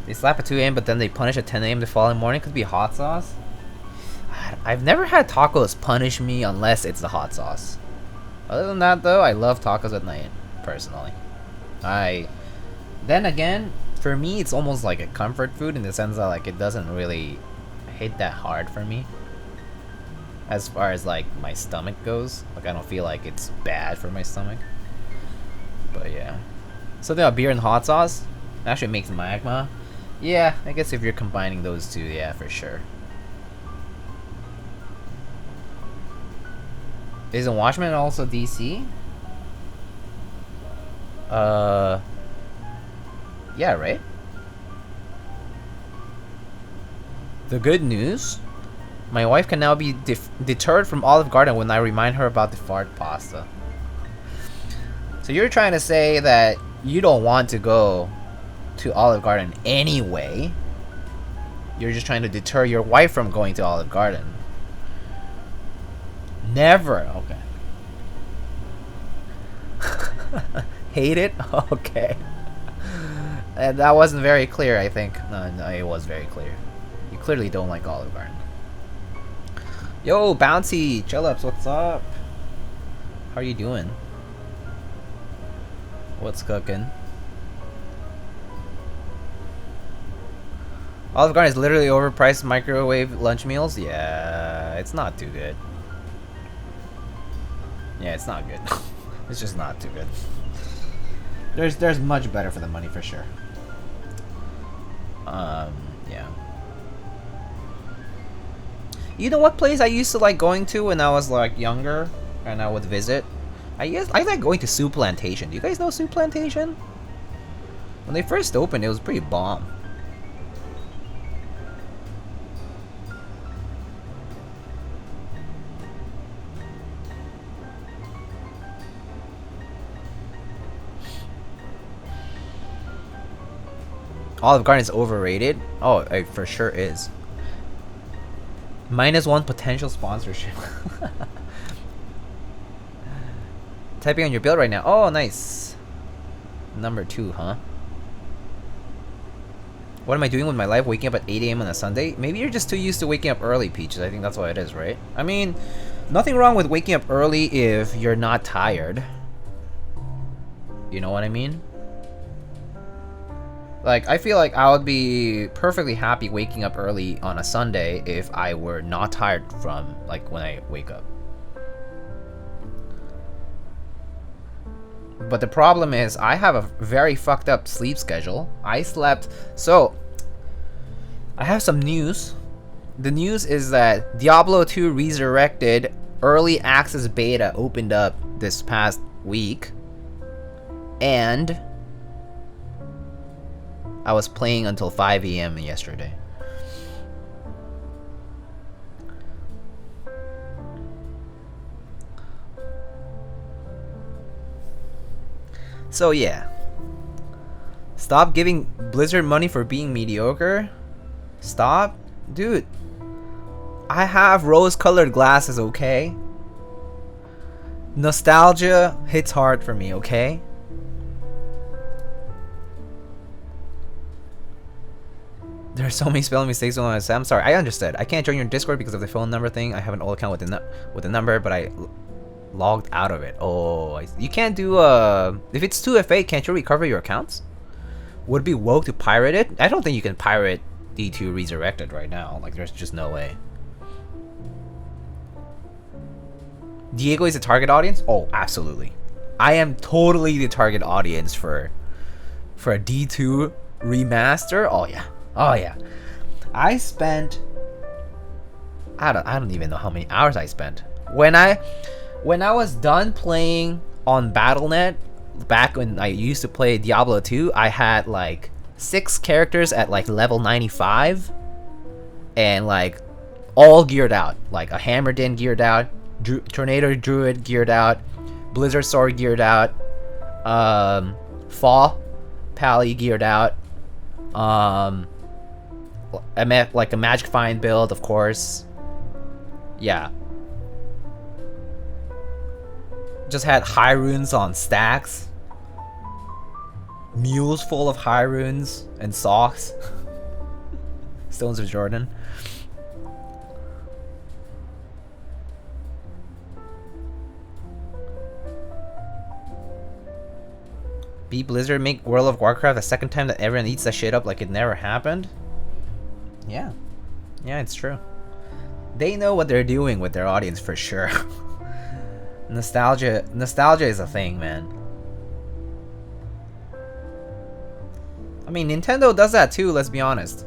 They slap at 2 a.m. but then they punish at 10 a.m. the following morning. Could be hot sauce. I've never had tacos punish me unless it's the hot sauce. Other than that though, I love tacos at night, personally. Then again, for me it's almost like a comfort food in the sense that like it doesn't really hit that hard for me. As far as like my stomach goes. Like I don't feel like it's bad for my stomach. But yeah. Something about beer and hot sauce actually makes magma. Yeah, I guess if you're combining those two, yeah, for sure. Isn't Watchmen also DC? Yeah, right? The good news? My wife can now be deterred from Olive Garden when I remind her about the fart pasta. So you're trying to say that you don't want to go to Olive Garden anyway. You're just trying to deter your wife from going to Olive Garden. Never. Okay. Hate it? Okay. And that wasn't very clear, I think. No, it was very clear. You clearly don't like Olive Garden. Yo, Bouncy! Chillups, what's up? How are you doing? What's cooking? Olive Garden is literally overpriced microwave lunch meals? Yeah, it's not too good. Yeah, it's not good. It's just not too good. There's much better for the money for sure. Yeah. You know what place I used to like going to when I was like younger and I would visit? I like going to Soup Plantation. Do you guys know Soup Plantation? When they first opened, it was pretty bomb. Olive Garden is overrated? Oh, it for sure is. -1 potential sponsorship. Typing on your bill right now. Oh, nice. Number 2, huh? What am I doing with my life? Waking up at 8 a.m. on a Sunday? Maybe you're just too used to waking up early, Peaches. I think that's what it is, right? I mean, nothing wrong with waking up early if you're not tired. You know what I mean? Like, I feel like I would be perfectly happy waking up early on a Sunday if I were not tired from, like, when I wake up. But the problem is, I have a very fucked up sleep schedule. I slept... So, I have some news. The news is that Diablo 2 Resurrected Early Access Beta opened up this past week. And... I was playing until 5 a.m. yesterday. So yeah. Stop giving Blizzard money for being mediocre. Stop. Dude. I have rose-colored glasses, okay? Nostalgia hits hard for me, okay? There are so many spelling mistakes on my Sam. I'm sorry, I understood. I can't join your Discord because of the phone number thing. I have an old account with the number, but I logged out of it. Oh, you can't do if it's 2FA, can't you recover your accounts? Would it be woke to pirate it? I don't think you can pirate D2 Resurrected right now. Like, there's just no way. Diego is a target audience? Oh, absolutely. I am totally the target audience for a D2 remaster. Oh yeah. Oh yeah. I spent I don't even know how many hours I spent. When I was done playing on Battle.net, back when I used to play Diablo 2, I had like 6 characters at like level 95 and like all geared out. Like a Hammerdin geared out, Tornado Druid geared out, Blizzard Sword geared out, Fall Pally geared out, I met like a Magic Find build, of course. Yeah. Just had high runes on stacks. Mules full of high runes and socks. Stones of Jordan. Beat Blizzard, make World of Warcraft the second time that everyone eats that shit up like it never happened. Yeah. Yeah, it's true. They know what they're doing with their audience for sure. Nostalgia is a thing, man. I mean, Nintendo does that too, let's be honest.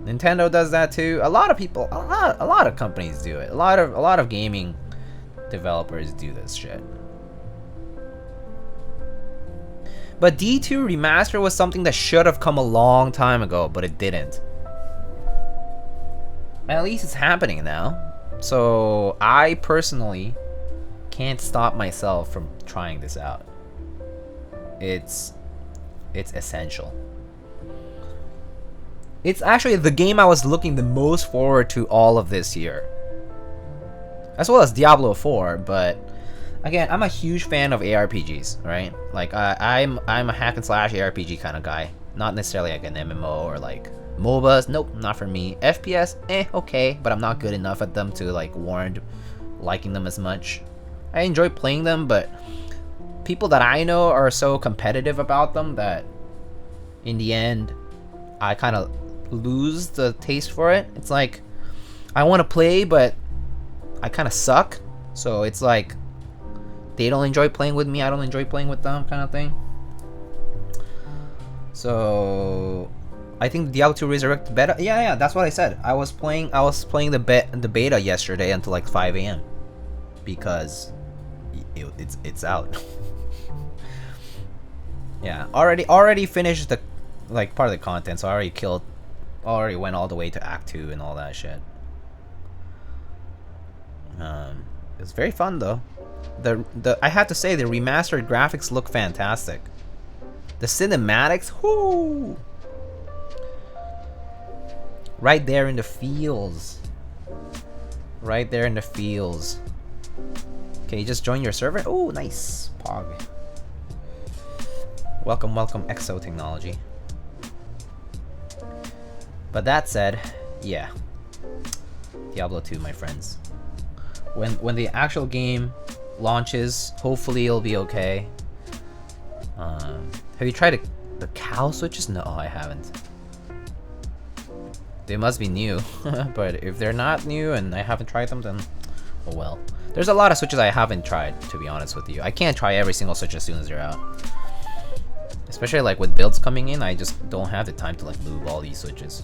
Nintendo does that too. A lot of people, a lot of companies do it. A lot of gaming developers do this shit. But D2 Remaster was something that should have come a long time ago, but it didn't. And at least it's happening now. So I personally can't stop myself from trying this out. It's essential. It's actually the game I was looking the most forward to all of this year. As well as Diablo 4, but again, I'm a huge fan of ARPGs, right? Like I'm a hack and slash ARPG kind of guy, not necessarily like an MMO or like MOBAs. Nope, not for me. FPS, okay, but I'm not good enough at them to like warrant liking them as much. I enjoy playing them, but people that I know are so competitive about them that in the end, I kind of lose the taste for it. It's like I want to play, but I kind of suck. So it's like they don't enjoy playing with me, I don't enjoy playing with them, kind of thing. So I think Diablo 2 Resurrect beta. Yeah, that's what I said. I was playing the beta yesterday until like 5 a.m. because it's out. Yeah, already finished the like part of the content, so I already went all the way to Act 2 and all that shit. It's very fun though. I have to say the remastered graphics look fantastic. The cinematics, whoo! Right there in the feels. Right there in the feels. Can you just join your server? Oh, nice. Pog. Welcome, Exo Technology. But that said, yeah. Diablo 2, my friends. When the actual game launches, hopefully it'll be okay. Have you tried the cow switches? No, I haven't. They must be new, but if they're not new and I haven't tried them, then oh well. There's a lot of switches I haven't tried, to be honest with you. I can't try every single switch as soon as they're out. Especially like with builds coming in, I just don't have the time to like lube all these switches.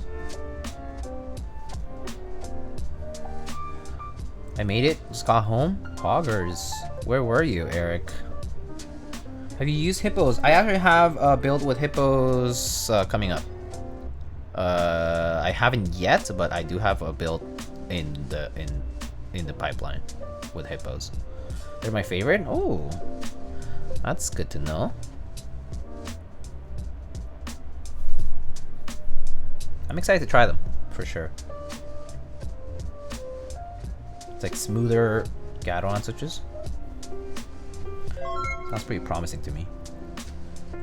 I made it, just got home. Poggers, where were you, Eric? Have you used hippos? I actually have a build with hippos coming up. I haven't yet, but I do have a build in the pipeline with hippos. They're my favorite. Oh, that's good to know. I'm excited to try them for sure. It's like smoother Gateron switches. Sounds pretty promising to me.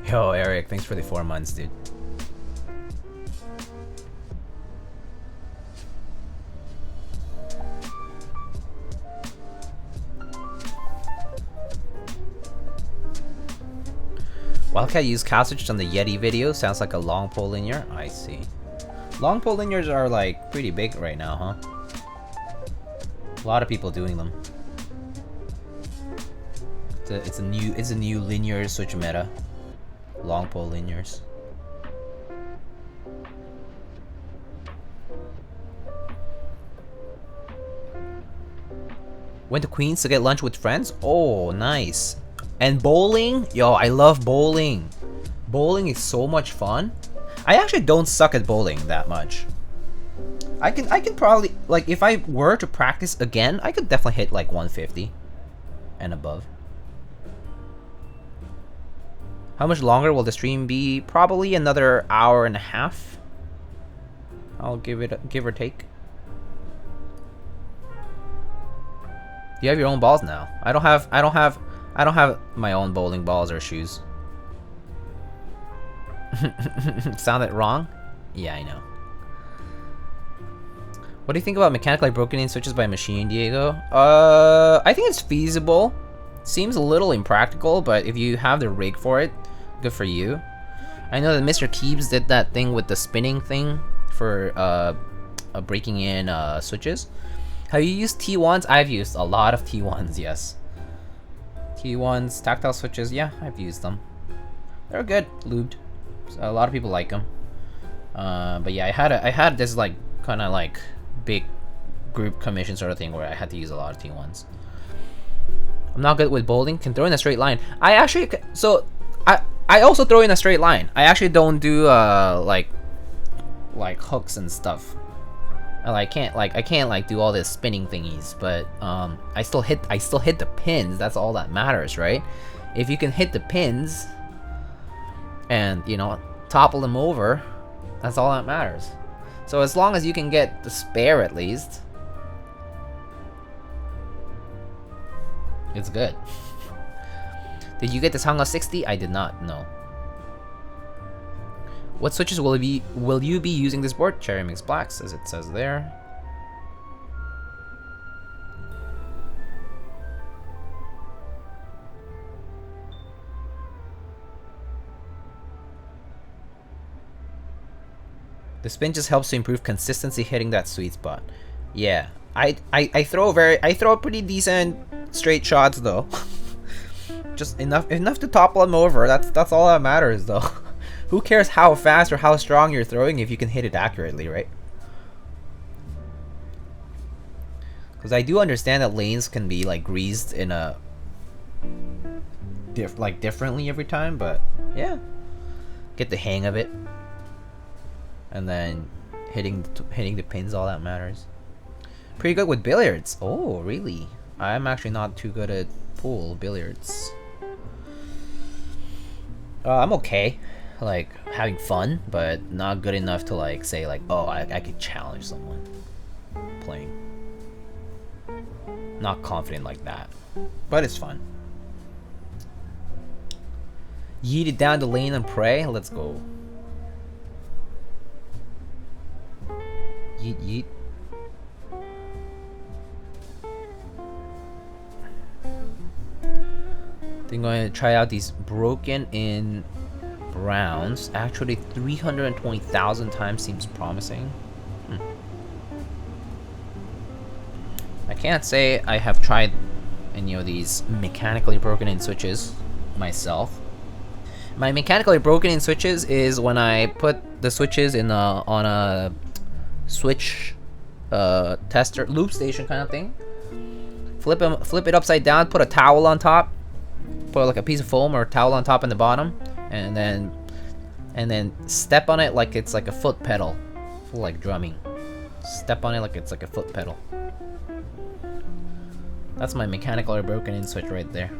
Yo, Eric, thanks for the 4 months, dude. Wildcat used cow switches on the Yeti video. Sounds like a long pole linear. I see. Long pole linears are like pretty big right now, huh? A lot of people doing them. It's a new linear switch meta. Long pole linears. Went to Queens to get lunch with friends. Oh, nice. And bowling? Yo, I love bowling. Bowling is so much fun. I actually don't suck at bowling that much. I can probably, like, if I were to practice again, I could definitely hit like 150 and above. How much longer will the stream be? Probably another hour and a half. I'll give or take. You have your own balls now. I don't have my own bowling balls or shoes. Sounded wrong? Yeah, I know. What do you think about mechanically broken in switches by machine, Diego? I think it's feasible. Seems a little impractical, but if you have the rig for it, good for you. I know that Mr. Keebs did that thing with the spinning thing for breaking in switches. Have you used T1s? I've used a lot of T1s, yes. T1s, tactile switches, yeah, I've used them. They're good, lubed. So a lot of people like them. But yeah, I had this like kind of like big group commission sort of thing where I had to use a lot of T1s. I'm not good with bowling. Can throw in a straight line. I actually I also throw in a straight line. I actually don't do like hooks and stuff. I can't do all this spinning thingies, but I still hit the pins. That's all that matters, right? If you can hit the pins and, you know, topple them over, that's all that matters. So as long as you can get the spare at least, it's good. Did you get this Hana 60? I did not, no. What switches will you be using this board? Cherry Mix Blacks, as it says there. The spin just helps to improve consistency hitting that sweet spot. Yeah, I throw pretty decent straight shots though. Just enough to topple them over. That's all that matters though. Who cares how fast or how strong you're throwing if you can hit it accurately, right? Because I do understand that lanes can be like greased in a differently every time, but yeah, get the hang of it. And then hitting the pins, all that matters. Pretty good with billiards. Oh, really? I'm actually not too good at pool billiards. I'm okay, like having fun, but not good enough to like say like, oh, I could challenge someone playing. Not confident like that, but it's fun. Yeet it down the lane and pray. Let's go. Yeet yeet. I think I'm going to try out these broken in browns. Actually 320,000 times seems promising. I can't say I have tried any of these mechanically broken in switches myself. My mechanically broken in switches is when I put the switches in on a switch tester loop station kind of thing. Flip it upside down, put a towel on top, put like a piece of foam or a towel on top and the bottom, and then step on it like it's like a foot pedal, like drumming. Step on it like it's like a foot pedal. That's my mechanically broken in switch right there.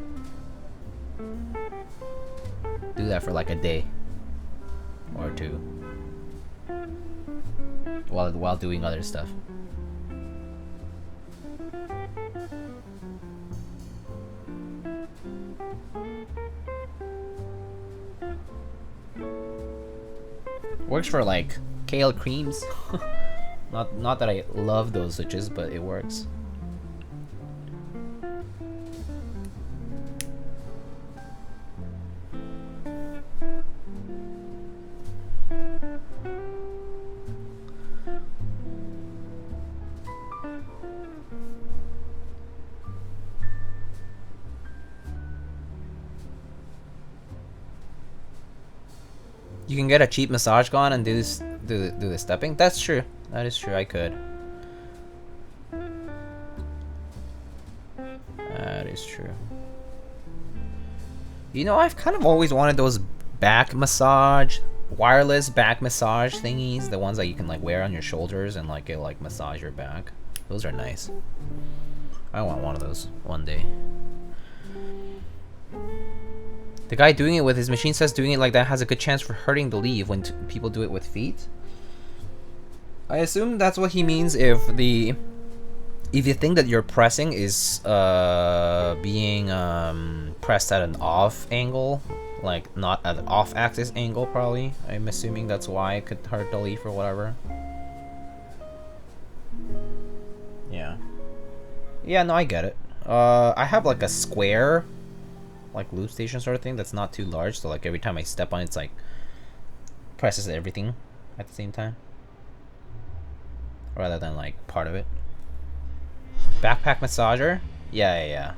Do that for like a day or two while doing other stuff. Works for like kale creams. not that I love those switches, but it works. can get a cheap massage gun and do this, do the stepping. That's true. That is true. I could. That is true. You know, I've kind of always wanted those back massage, wireless back massage thingies, the ones that you can like wear on your shoulders and like it like massage your back. Those are nice. I want one of those one day. The guy doing it with his machine says doing it like that has a good chance for hurting the leaf when people do it with feet. I assume that's what he means if the thing that you're pressing is being pressed at an off angle, like not at an off axis angle probably. I'm assuming that's why it could hurt the leaf or whatever. Yeah. Yeah, no, I get it. I have like a square like lube station sort of thing that's not too large, so like every time I step on it, it's like presses everything at the same time rather than like part of it. Backpack massager? Yeah.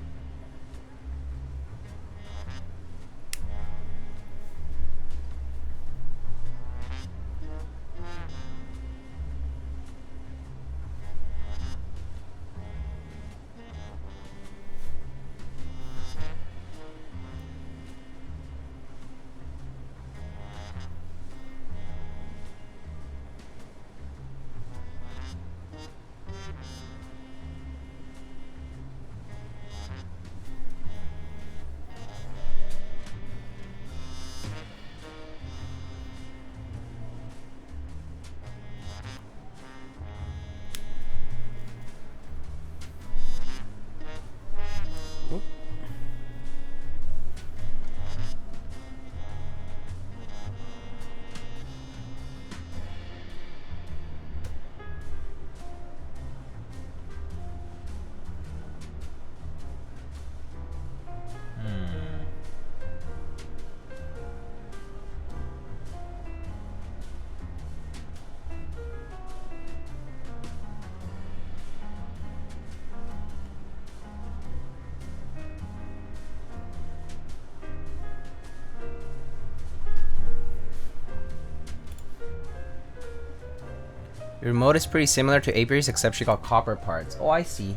Your remote is pretty similar to Apiary's except she got copper parts. Oh, I see.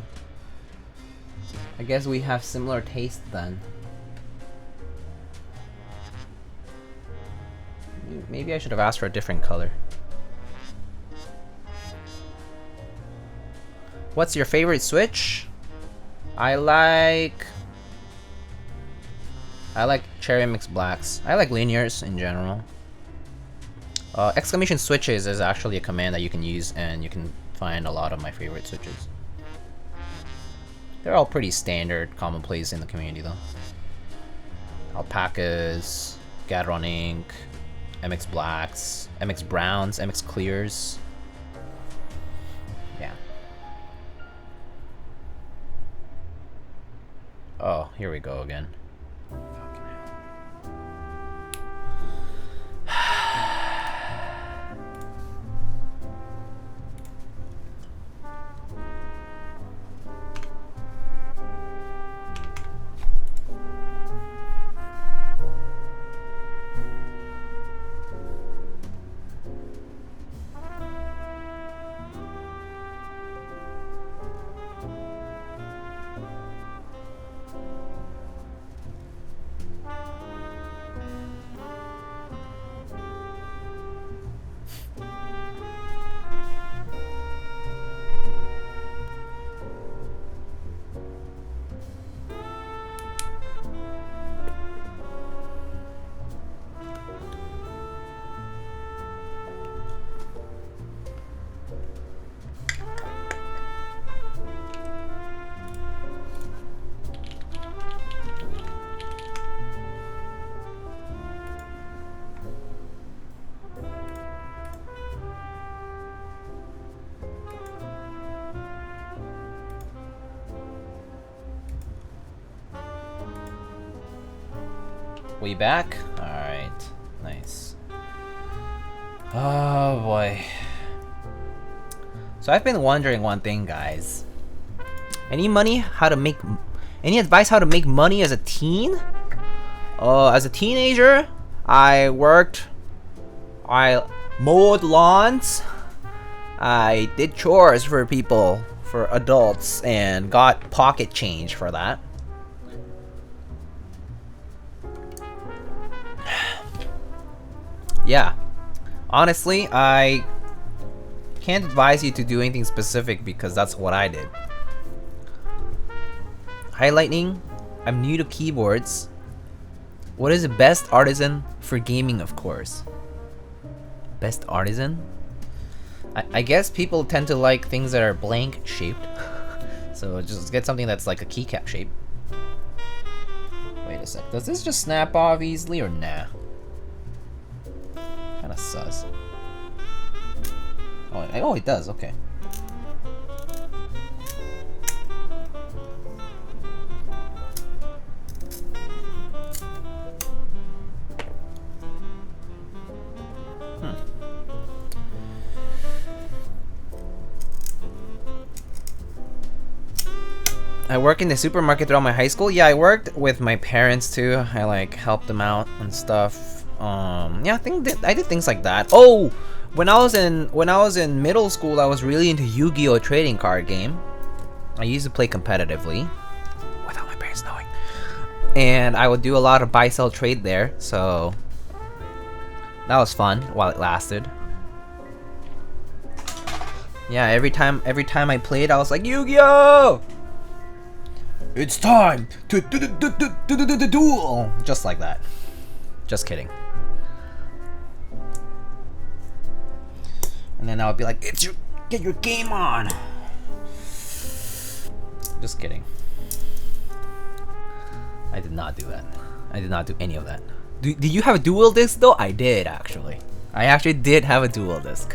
I guess we have similar taste then. Maybe I should have asked for a different color. What's your favorite Switch? I like cherry mix blacks. I like linears in general. Exclamation switches is actually a command that you can use, and you can find a lot of my favorite switches. They're all pretty standard, commonplace in the community though. Alpacas, Gateron ink, MX blacks, MX browns, MX clears. Yeah. Oh, here we go again. We back? Alright. Nice. Oh boy. So I've been wondering one thing, guys. Any advice how to make money as a teen? As a teenager, I worked I mowed lawns. I did chores for people, for adults, and got pocket change for that. Yeah. Honestly, I can't advise you to do anything specific because that's what I did. Hi Lightning, I'm new to keyboards. What is the best artisan for gaming, of course? Best artisan? I guess people tend to like things that are blank shaped. So just get something that's like a keycap shape. Wait a sec, does this just snap off easily or nah? Kinda sus. Oh, it does, okay. I work in the supermarket throughout my high school. Yeah, I worked with my parents too. I like helped them out and stuff. Yeah, I did things like that. Oh, when I was in middle school, I was really into Yu-Gi-Oh! Trading card game. I used to play competitively without my parents knowing, and I would do a lot of buy sell trade there. So that was fun while it lasted. Yeah, every time I played, I was like, Yu-Gi-Oh! It's time to duel! Just like that. Just kidding. And then I would be like, get your game on! Just kidding. I did not do that. I did not do any of that. Did you have a dual disc though? I did actually. I actually did have a dual disc.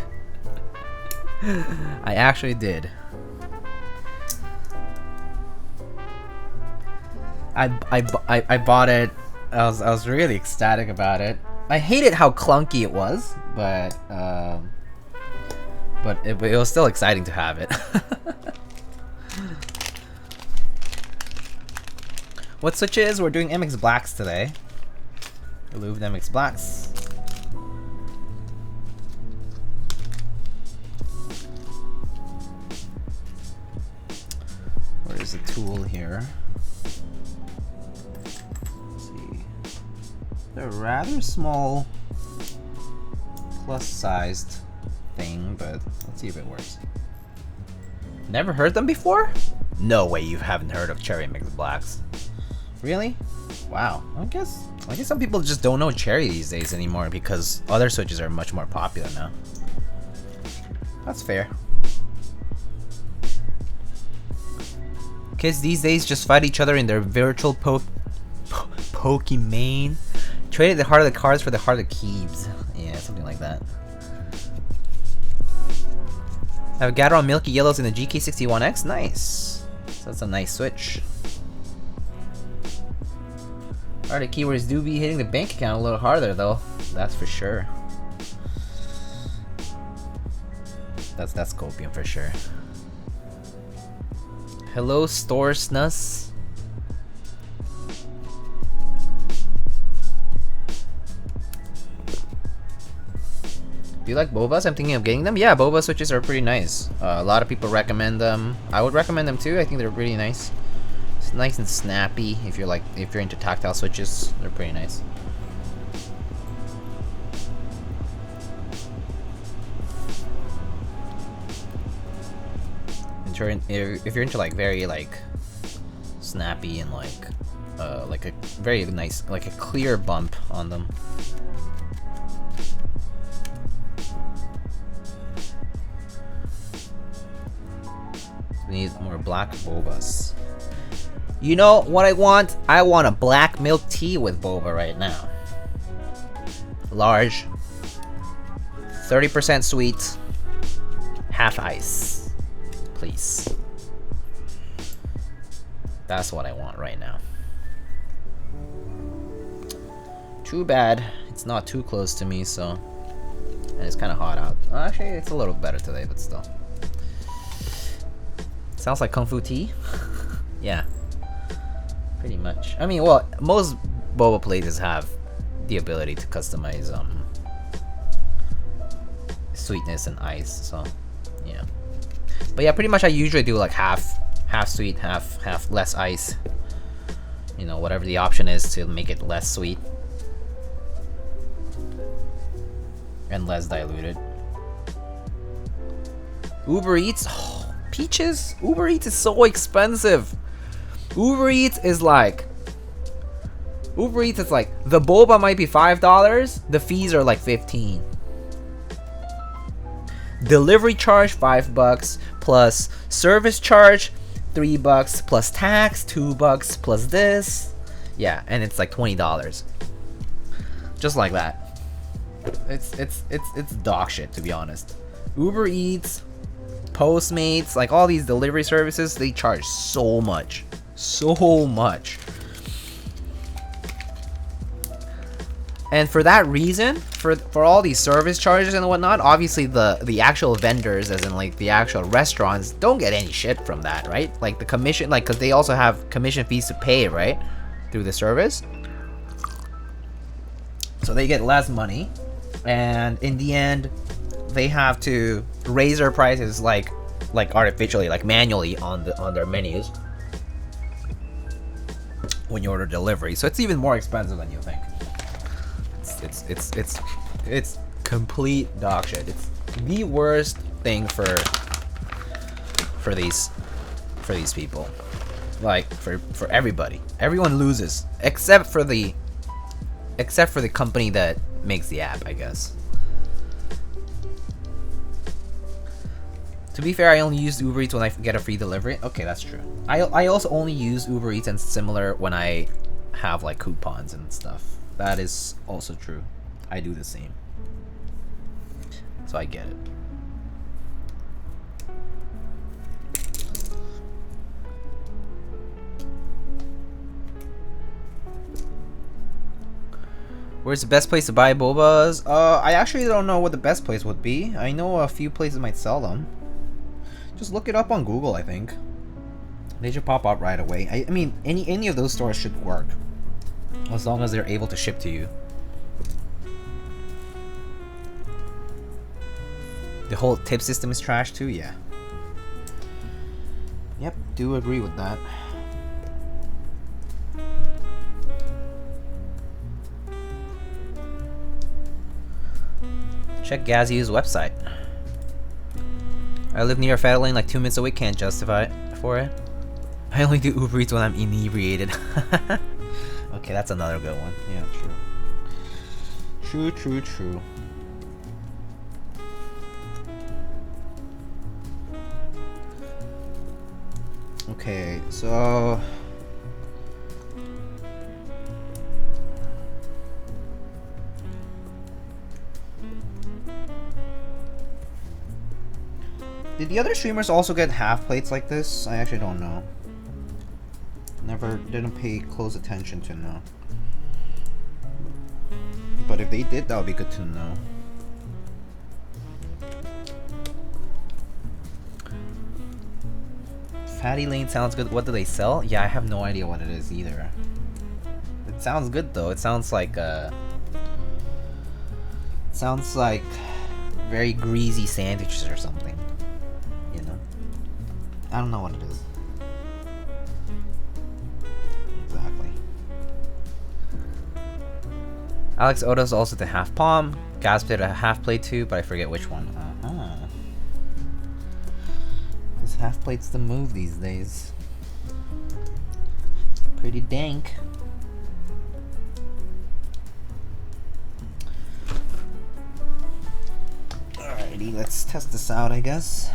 I actually did. I bought it. I was really ecstatic about it. I hated how clunky it was, but it was still exciting to have it. What switches? We're doing MX Blacks today. Lubed MX Blacks. Where is the tool here? A rather small plus-sized thing, but let's see if it works. Never heard them before? No way you haven't heard of Cherry MX Blacks. Really? Wow. I guess some people just don't know Cherry these days anymore because other switches are much more popular now. That's fair. Kids these days just fight each other in their virtual Pokemon. Traded the heart of the cards for the heart of the keys. Yeah, something like that. I have a Gator on Milky Yellows in the GK61X. Nice. So that's a nice switch. Alright, the keywords do be hitting the bank account a little harder though. That's for sure. That's copium for sure. Hello, Store Snus. Do you like Bobas? I'm thinking of getting them. Yeah, Boba switches are pretty nice. A lot of people recommend them. I would recommend them too. I think they're pretty nice. It's nice and snappy. If you're into tactile switches, they're pretty nice. If you're into like very like snappy and like a very nice, like a clear bump on them. We need more black bobas. You know what I want? I want a black milk tea with boba right now. Large. 30% sweet. Half ice. Please. That's what I want right now. Too bad it's not too close to me, so. And it's kind of hot out. Actually, it's a little better today, but still. Sounds like Kung Fu tea. Yeah. Pretty much. I mean, well, most boba places have the ability to customize sweetness and ice. So yeah, but yeah, pretty much I usually do like half sweet, half less ice. You know, whatever the option is to make it less sweet and less diluted. Uber Eats, oh, peaches. Uber Eats is so expensive. Uber Eats is like the boba might be $5, the fees are like $15. Delivery charge $5 plus service charge $3 plus tax $2 plus this. Yeah, and it's like $20. Just like that. It's dog shit, to be honest. Uber Eats, Postmates, like all these delivery services, they charge so much. So much. And for that reason, for all these service charges and whatnot, obviously the actual vendors, as in like the actual restaurants, don't get any shit from that, right? Like the commission, like, because they also have commission fees to pay, right, through the service. So they get less money, and in the end, they have to raise their prices like artificially, like manually on their menus when you order delivery. So it's even more expensive than you think. It's complete dog shit. It's the worst thing for these people. Like for everybody. Everyone loses except for the company that makes the app, I guess. To be fair, I only use Uber Eats when I get a free delivery. Okay, that's true. I also only use Uber Eats and similar when I have like coupons and stuff. That is also true. I do the same. So I get it. Where's the best place to buy bobas? I actually don't know what the best place would be. I know a few places might sell them. Just look it up on Google, I think. They should pop up right away. I mean, any of those stores should work. As long as they're able to ship to you. The whole tip system is trash too? Yeah. Yep, do agree with that. Check Gazzy's website. I live near a Fat Lane like 2 minutes away, can't justify it for it. I only do Uber Eats when I'm inebriated. Okay, that's another good one. Yeah, true. Okay, so did the other streamers also get half plates like this? I actually don't know. Didn't pay close attention to know. But if they did, that would be good to know. Fatty Lane sounds good. What do they sell? Yeah, I have no idea what it is either. It sounds good though. It sounds like very greasy sandwiches or something. You know? I don't know what it is. Exactly. Alex Odo's also the half palm. Gaz did a half plate too, but I forget which one. This half plate's the move these days. Pretty dank. Alrighty, let's test this out, I guess.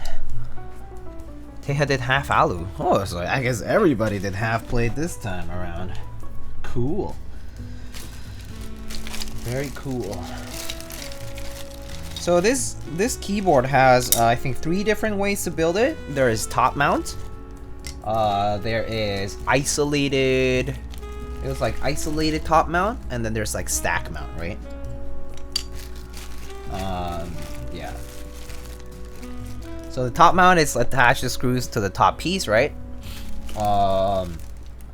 Teja did half alu. Oh, so I guess everybody did half plate this time around. Cool. Very cool. So this keyboard has I think 3 different ways to build it. There is top mount. There is isolated. It was like isolated top mount, and then there's like stack mount, right? Yeah. So the top mount is attached the screws to the top piece, right?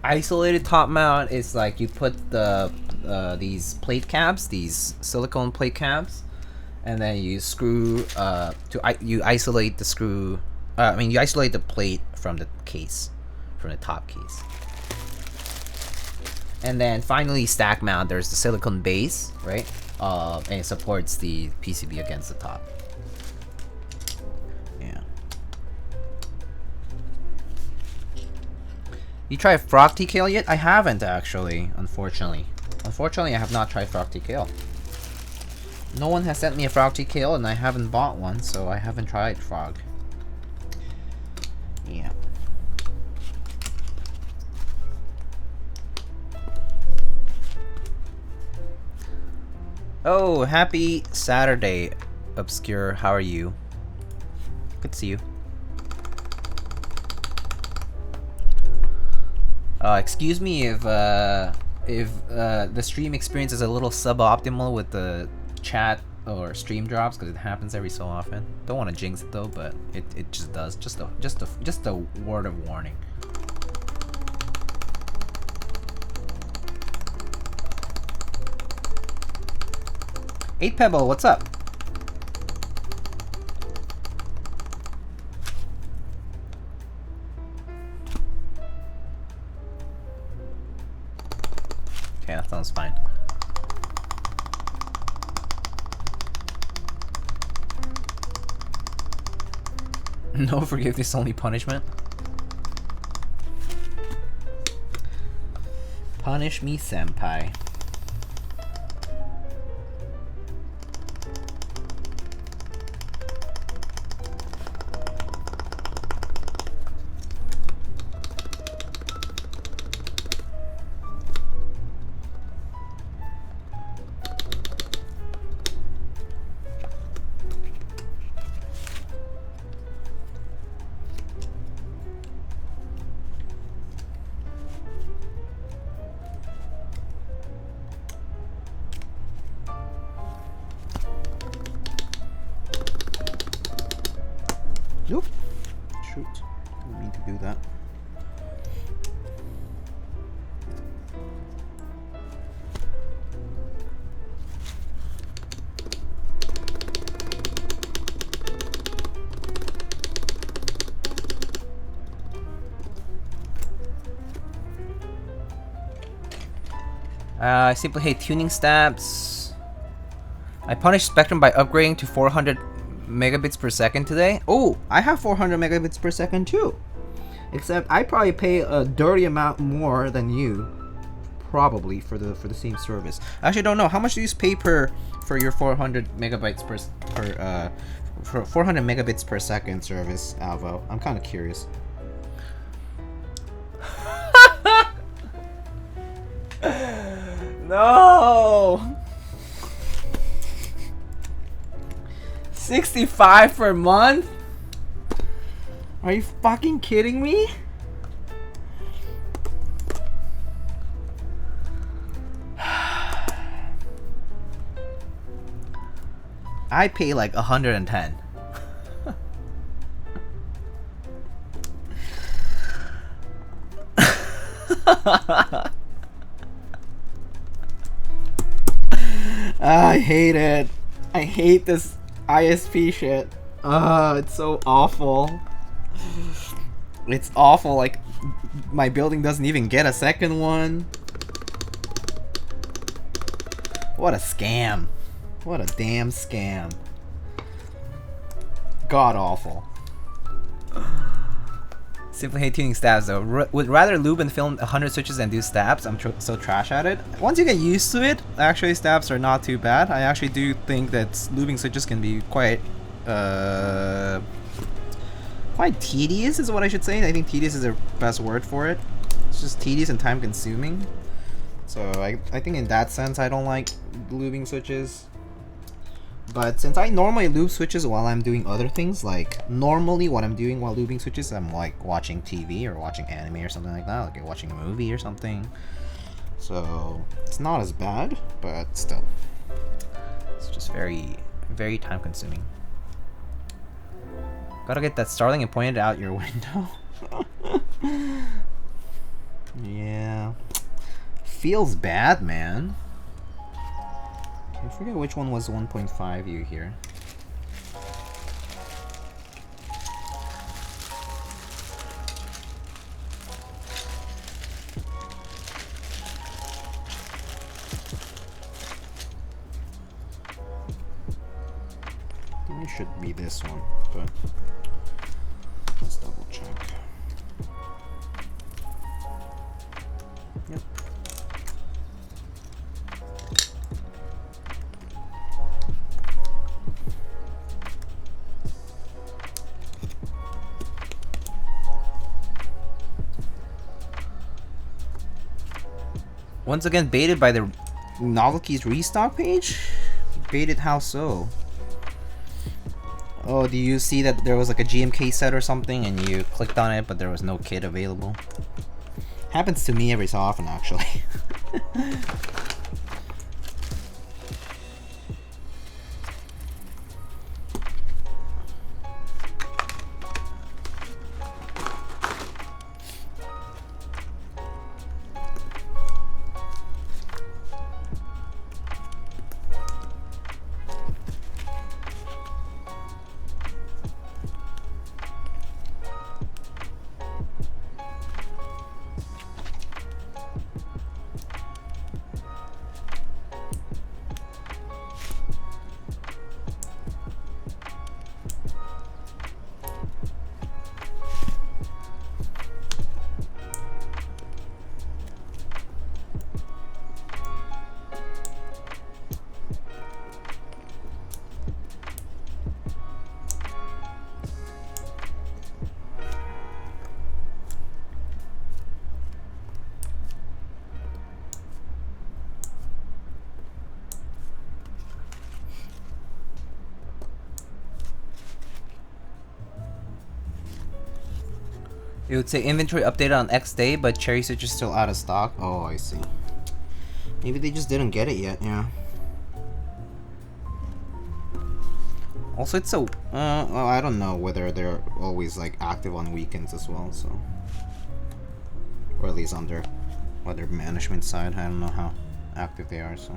Isolated top mount is like you put the these plate caps, these silicone plate caps, and then you screw you isolate the screw. You isolate the plate from the case, from the top case. And then finally, stack mount. There's the silicone base, right? And it supports the PCB against the top. Yeah. You tried frog TKL yet? I haven't actually, unfortunately. Unfortunately, I have not tried frog TKL. No one has sent me a frog TKL and I haven't bought one, so I haven't tried frog. Yeah. Oh, happy Saturday, Obscure. How are you? Good to see you. Excuse me if the stream experience is a little suboptimal with the chat or stream drops, because it happens every so often. Don't want to jinx it though, but it just does. Just a word of warning. Eight Pebble, what's up? Okay, that sounds fine. No forgiveness, only punishment. Punish me, senpai. Nope. Shoot. Didn't mean to do that. I simply hate tuning stabs. I punished Spectrum by upgrading to 400 megabits per second today. Oh, I have 400 megabits per second too. Except I probably pay a dirty amount more than you, probably for the same service. I actually don't know how much do you pay for your 400 megabytes for 400 megabits per second service, Alvo. I'm kind of curious. No. 65 per month? Are you fucking kidding me? I pay like 110. I hate it. I hate this ISP shit. It's so awful. It's awful. Like, my building doesn't even get a second one. What a scam. What a damn scam. God awful. Simply hate tuning stabs though. Would rather lube and film 100 switches than do stabs. I'm so trash at it. Once you get used to it, actually stabs are not too bad. I actually do think that lubing switches can be quite tedious is what I should say. I think tedious is the best word for it. It's just tedious and time consuming. So I think in that sense I don't like lubing switches. But since I normally lube switches while I'm doing other things, like normally what I'm doing while lubing switches, I'm like watching TV or watching anime or something like that, like watching a movie or something. So it's not as bad, but still, it's just very, very time consuming. Gotta get that Starlink and point it out your window. Yeah, feels bad, man. I forget which one was 1.5U here. It should be this one, but let's double check. Yep. Once again, baited by the Novelties restock page? Baited how so? Oh, do you see that there was like a GMK set or something and you clicked on it but there was no kit available? Happens to me every so often, actually. It would say inventory updated on X day, but Cherry Switch is still out of stock. Oh, I see. Maybe they just didn't get it yet, yeah. Also, it's so... well, I don't know whether they're always, like, active on weekends as well, so... Or at least on their management side. I don't know how active they are, so...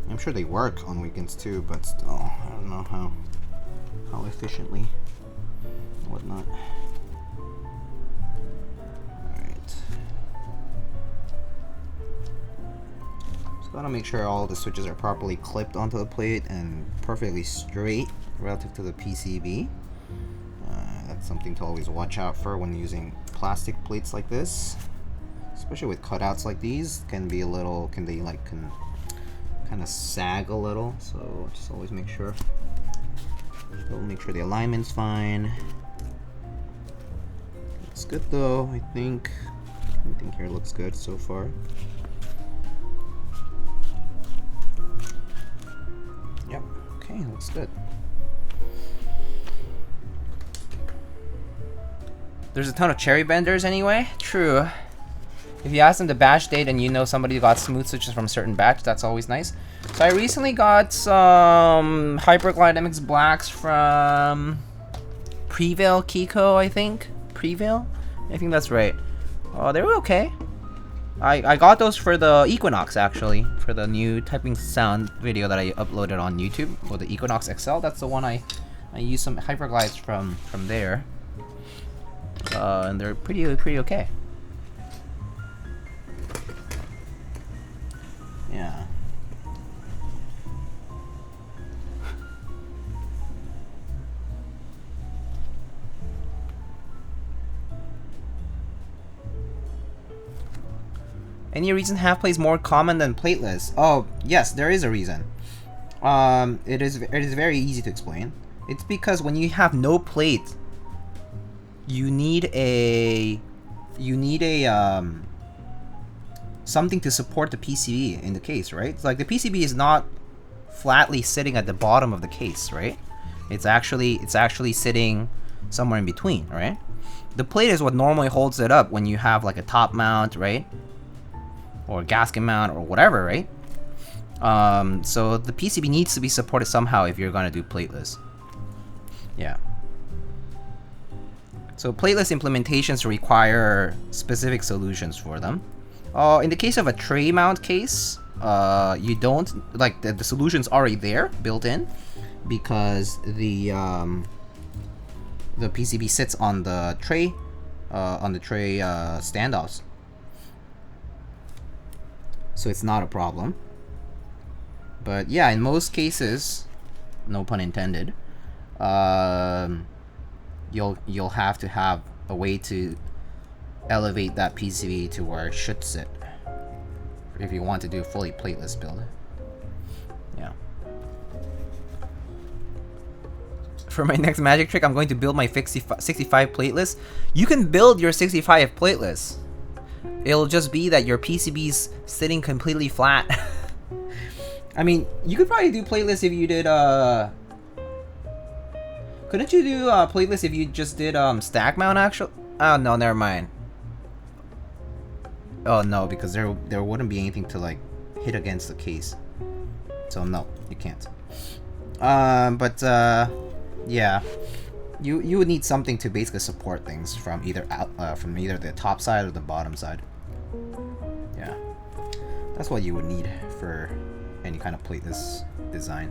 I'm sure they work on weekends too, but still, I don't know how efficiently and whatnot. Gotta make sure all the switches are properly clipped onto the plate and perfectly straight relative to the PCB. That's something to always watch out for when using plastic plates like this, especially with cutouts like these. Can be a little, can kind of sag a little, so just always make sure. Still make sure the alignment's fine. Looks good though, I think. Everything here looks good so far. Yep, okay, looks good. There's a ton of cherry benders anyway. True. If you ask them the batch date and you know somebody got smooth switches from a certain batch, that's always nice. So I recently got some Hyperglide MX Blacks from Prevail Keyco, I think. Prevail? I think that's right. They were okay. I got those for the Equinox, actually, for the new typing sound video that I uploaded on YouTube, for the Equinox XL. That's the one I used some Hyperglides from there, and they're pretty okay. Yeah. Any reason half play is more common than plateless? Oh, yes, there is a reason. It is very easy to explain. It's because when you have no plate, you need something to support the PCB in the case, right? It's like the PCB is not flatly sitting at the bottom of the case, right? It's actually sitting somewhere in between, right? The plate is what normally holds it up when you have like a top mount, right? Or gasket mount or whatever, right? So the PCB needs to be supported somehow if you're gonna do plateless. Yeah. So plateless implementations require specific solutions for them. In the case of a tray mount case, you don't like the solution's already there, built in, because the PCB sits on the tray standoffs, so it's not a problem. But yeah, in most cases, no pun intended, you'll have to have a way to elevate that PCB to where it should sit if you want to do a fully plateless build. Yeah. For my next magic trick, I'm going to build my 65 plateless. You can build your 65 plateless. It'll just be that your PCB's sitting completely flat. I mean, you could probably do plateless if you did couldn't you do plateless if you just did stack mount actually? Oh no, never mind. Oh no, because there wouldn't be anything to like hit against the case. So no, you can't. Yeah, you would need something to basically support things from either the top side or the bottom side. Yeah, that's what you would need for any kind of plateless design.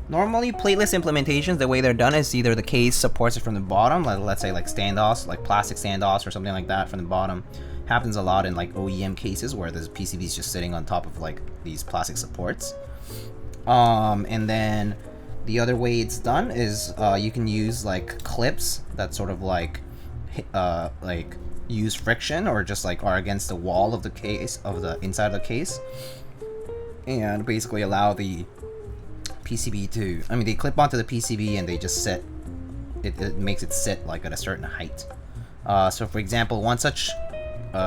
Normally, plateless implementations, the way they're done is either the case supports it from the bottom, like let's say like standoffs, like plastic standoffs or something like that from the bottom. Happens a lot in like OEM cases where the PCB is just sitting on top of like these plastic supports. And then the other way it's done is you can use like clips that sort of like use friction or just like are against the wall of the case, of the inside of the case, and basically allow the PCB to, I mean, they clip onto the PCB and they just sit. It makes it sit like at a certain height. So for example, one such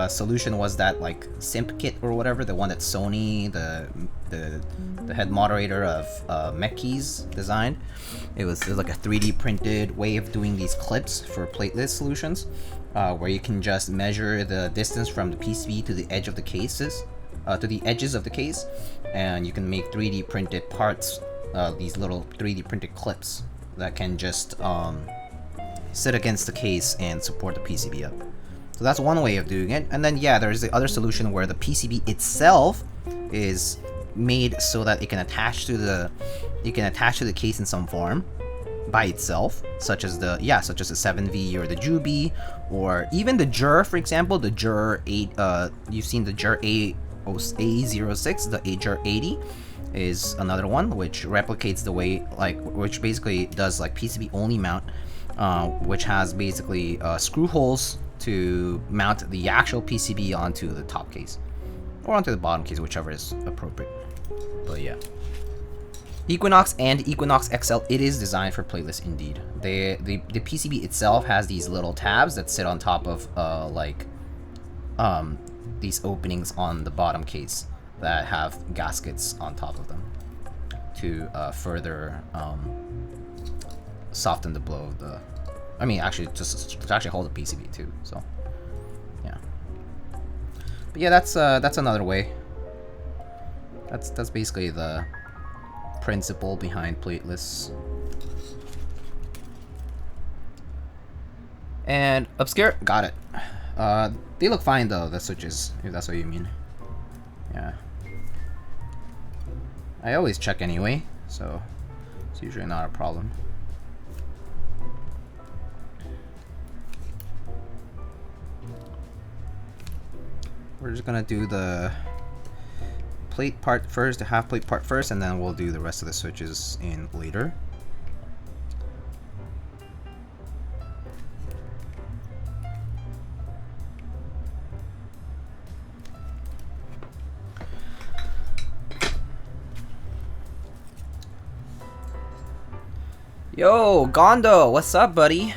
solution was that like simp kit or whatever, the one that Sony, the head moderator of Mech Keys designed. It was like a 3D printed way of doing these clips for plateless solutions, where you can just measure the distance from the PCB to the edge of the cases, to the edges of the case, and you can make 3D printed parts. These little 3D printed clips that can just sit against the case and support the PCB up. So that's one way of doing it. And then yeah, there's the other solution where the PCB itself is made so that it can attach to the case in some form by itself, such as the 7V or the Juby, or even the Jur, for example, the Jur 8. You've seen the Jur A06, the Jur 80. Is another one which replicates the way, which basically does like PCB only mount, which has basically screw holes to mount the actual PCB onto the top case or onto the bottom case, whichever is appropriate. But yeah, Equinox and Equinox XL, it is designed for plateless indeed. The PCB itself has these little tabs that sit on top of these openings on the bottom case that have gaskets on top of them to further soften the blow of the, I mean, actually just to actually hold the PCB too. So yeah, but yeah, that's another way. That's basically the principle behind plateless. And obscure, got it. They look fine though, the switches, if that's what you mean. Yeah. I always check anyway, so it's usually not a problem. We're just gonna do the plate part first, the half plate part first, and then we'll do the rest of the switches in later. Yo, Gondo, what's up, buddy?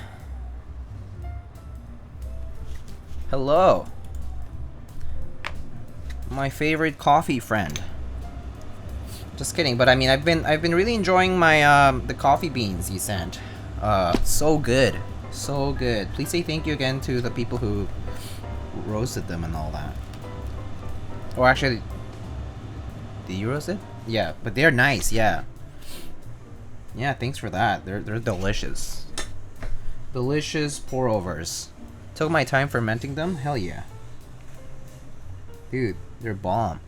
Hello. My favorite coffee friend. Just kidding, but I mean, I've been really enjoying my the coffee beans you sent. So good, so good. Please say thank you again to the people who roasted them and all that. Or actually, did you roast it? Yeah, but they're nice. Yeah. Yeah, thanks for that. They're delicious. Delicious pour overs. Took my time fermenting them. Hell yeah. Dude, they're bomb.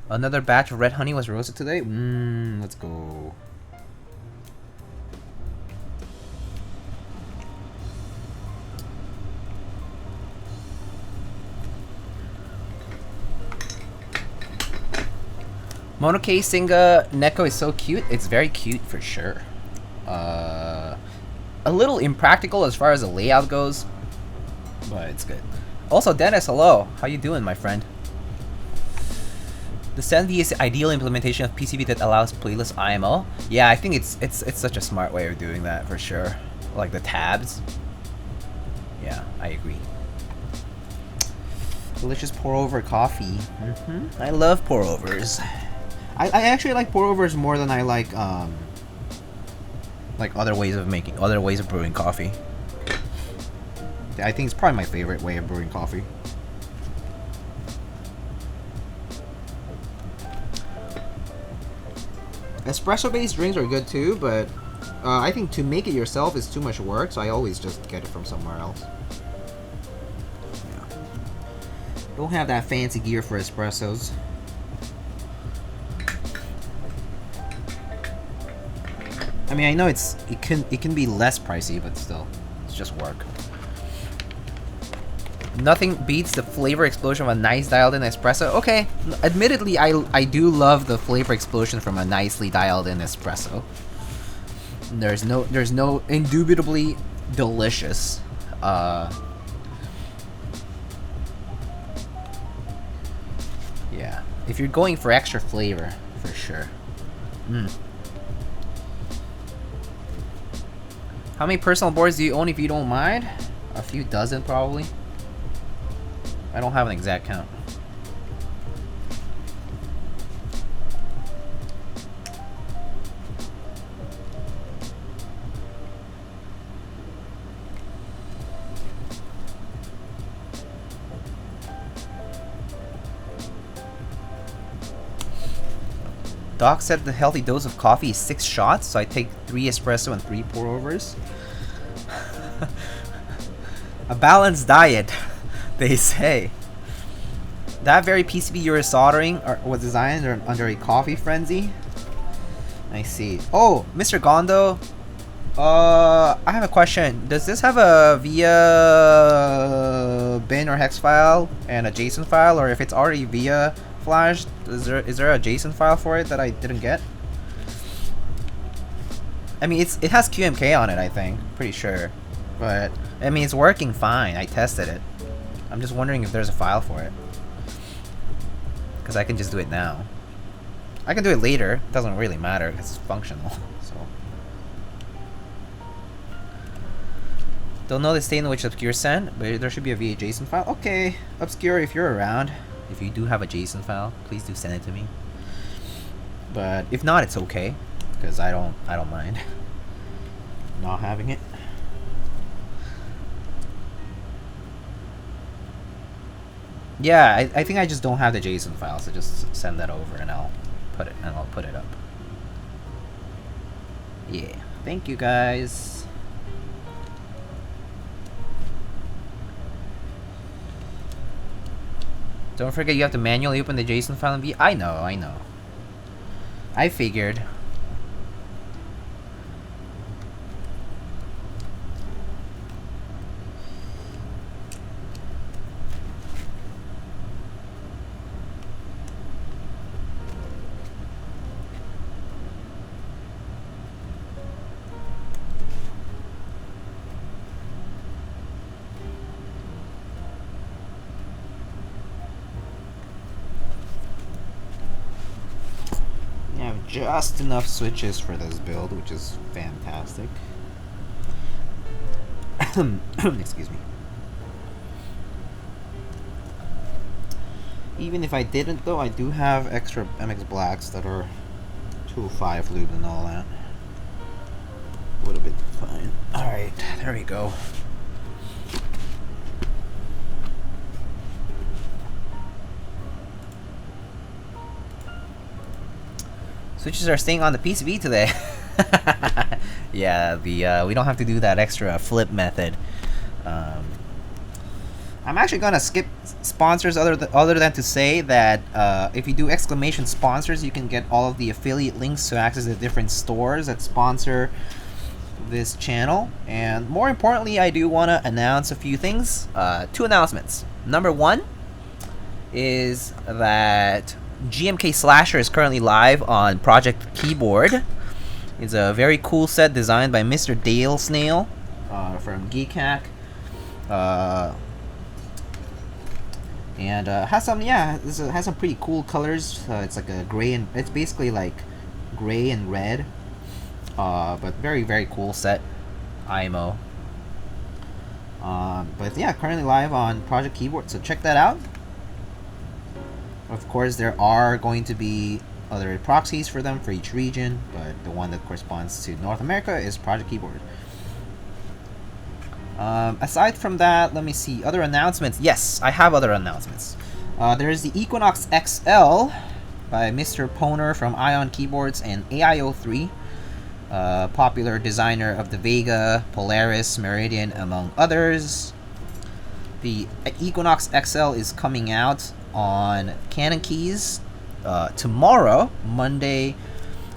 Another batch of red honey was roasted today? Let's go. Monoke Singa Neko is so cute. It's very cute for sure. A little impractical as far as the layout goes, but it's good. Also, Dennis, hello. How you doing, my friend? The SendV is the ideal implementation of PCB that allows playlist IMO. Yeah, I think it's such a smart way of doing that for sure. Like the tabs. Yeah, I agree. Delicious pour over coffee. I love pour overs. I actually like pour overs more than I like other ways of brewing coffee. I think it's probably my favorite way of brewing coffee. Espresso-based drinks are good too, but I think to make it yourself is too much work, so I always just get it from somewhere else. Yeah. Don't have that fancy gear for espressos. I mean, I know it can be less pricey, but still, it's just work. Nothing beats the flavor explosion of a nice dialed-in espresso. Okay, admittedly, I do love the flavor explosion from a nicely dialed-in espresso. There's no indubitably delicious. Yeah, if you're going for extra flavor, for sure. How many personal boards do you own if you don't mind? A few dozen, probably. I don't have an exact count. Doc said the healthy dose of coffee is 6 shots, so I take 3 espresso and 3 pour-overs. A balanced diet, they say. That very PCB you were soldering was designed under a coffee frenzy? I see. Oh, Mr. Gondo, I have a question. Does this have a via bin or hex file and a JSON file, or if it's already via Flash, is there a JSON file for it that I didn't get? I mean, it has QMK on it, I think. Pretty sure. But, I mean, it's working fine. I tested it. I'm just wondering if there's a file for it. Because I can just do it now. I can do it later. It doesn't really matter. It's functional. So. Don't know the state in which Obscure sent, but there should be a via JSON file. Okay, Obscure, if you're around. If you do have a JSON file, please do send it to me. But if not, it's okay, because I don't mind not having it. Yeah, I think I just don't have the JSON file, so just send that over and I'll put it up. Yeah, thank you guys. Don't forget you have to manually open the JSON file and I know. I figured. Just enough switches for this build, which is fantastic. Excuse me. Even if I didn't, though, I do have extra MX Blacks that are 205 lube and all that. Would have been fine. Alright, there we go. Switches are staying on the PCB today. Yeah, we don't have to do that extra flip method. I'm actually gonna skip sponsors other than to say that if you do exclamation sponsors, you can get all of the affiliate links to access the different stores that sponsor this channel. And more importantly, I do want to announce a few things. 2 announcements. Number 1 is that GMK Slasher is currently live on Project Keyboard. It's a very cool set designed by Mr. Dale Snail from Keycaps. And has some has some pretty cool colors. It's like a gray and it's basically like gray and red, but very cool set, IMO. But yeah, currently live on Project Keyboard, so check that out. Of course, there are going to be other proxies for them for each region, but the one that corresponds to North America is Project Keyboard. Aside from that, let me see. Other announcements. Yes, I have other announcements. There is the Equinox XL by Mr. Poner from Ion Keyboards and AIO3, popular designer of the Vega, Polaris, Meridian, among others. The Equinox XL is coming out on Canon Keys tomorrow, Monday,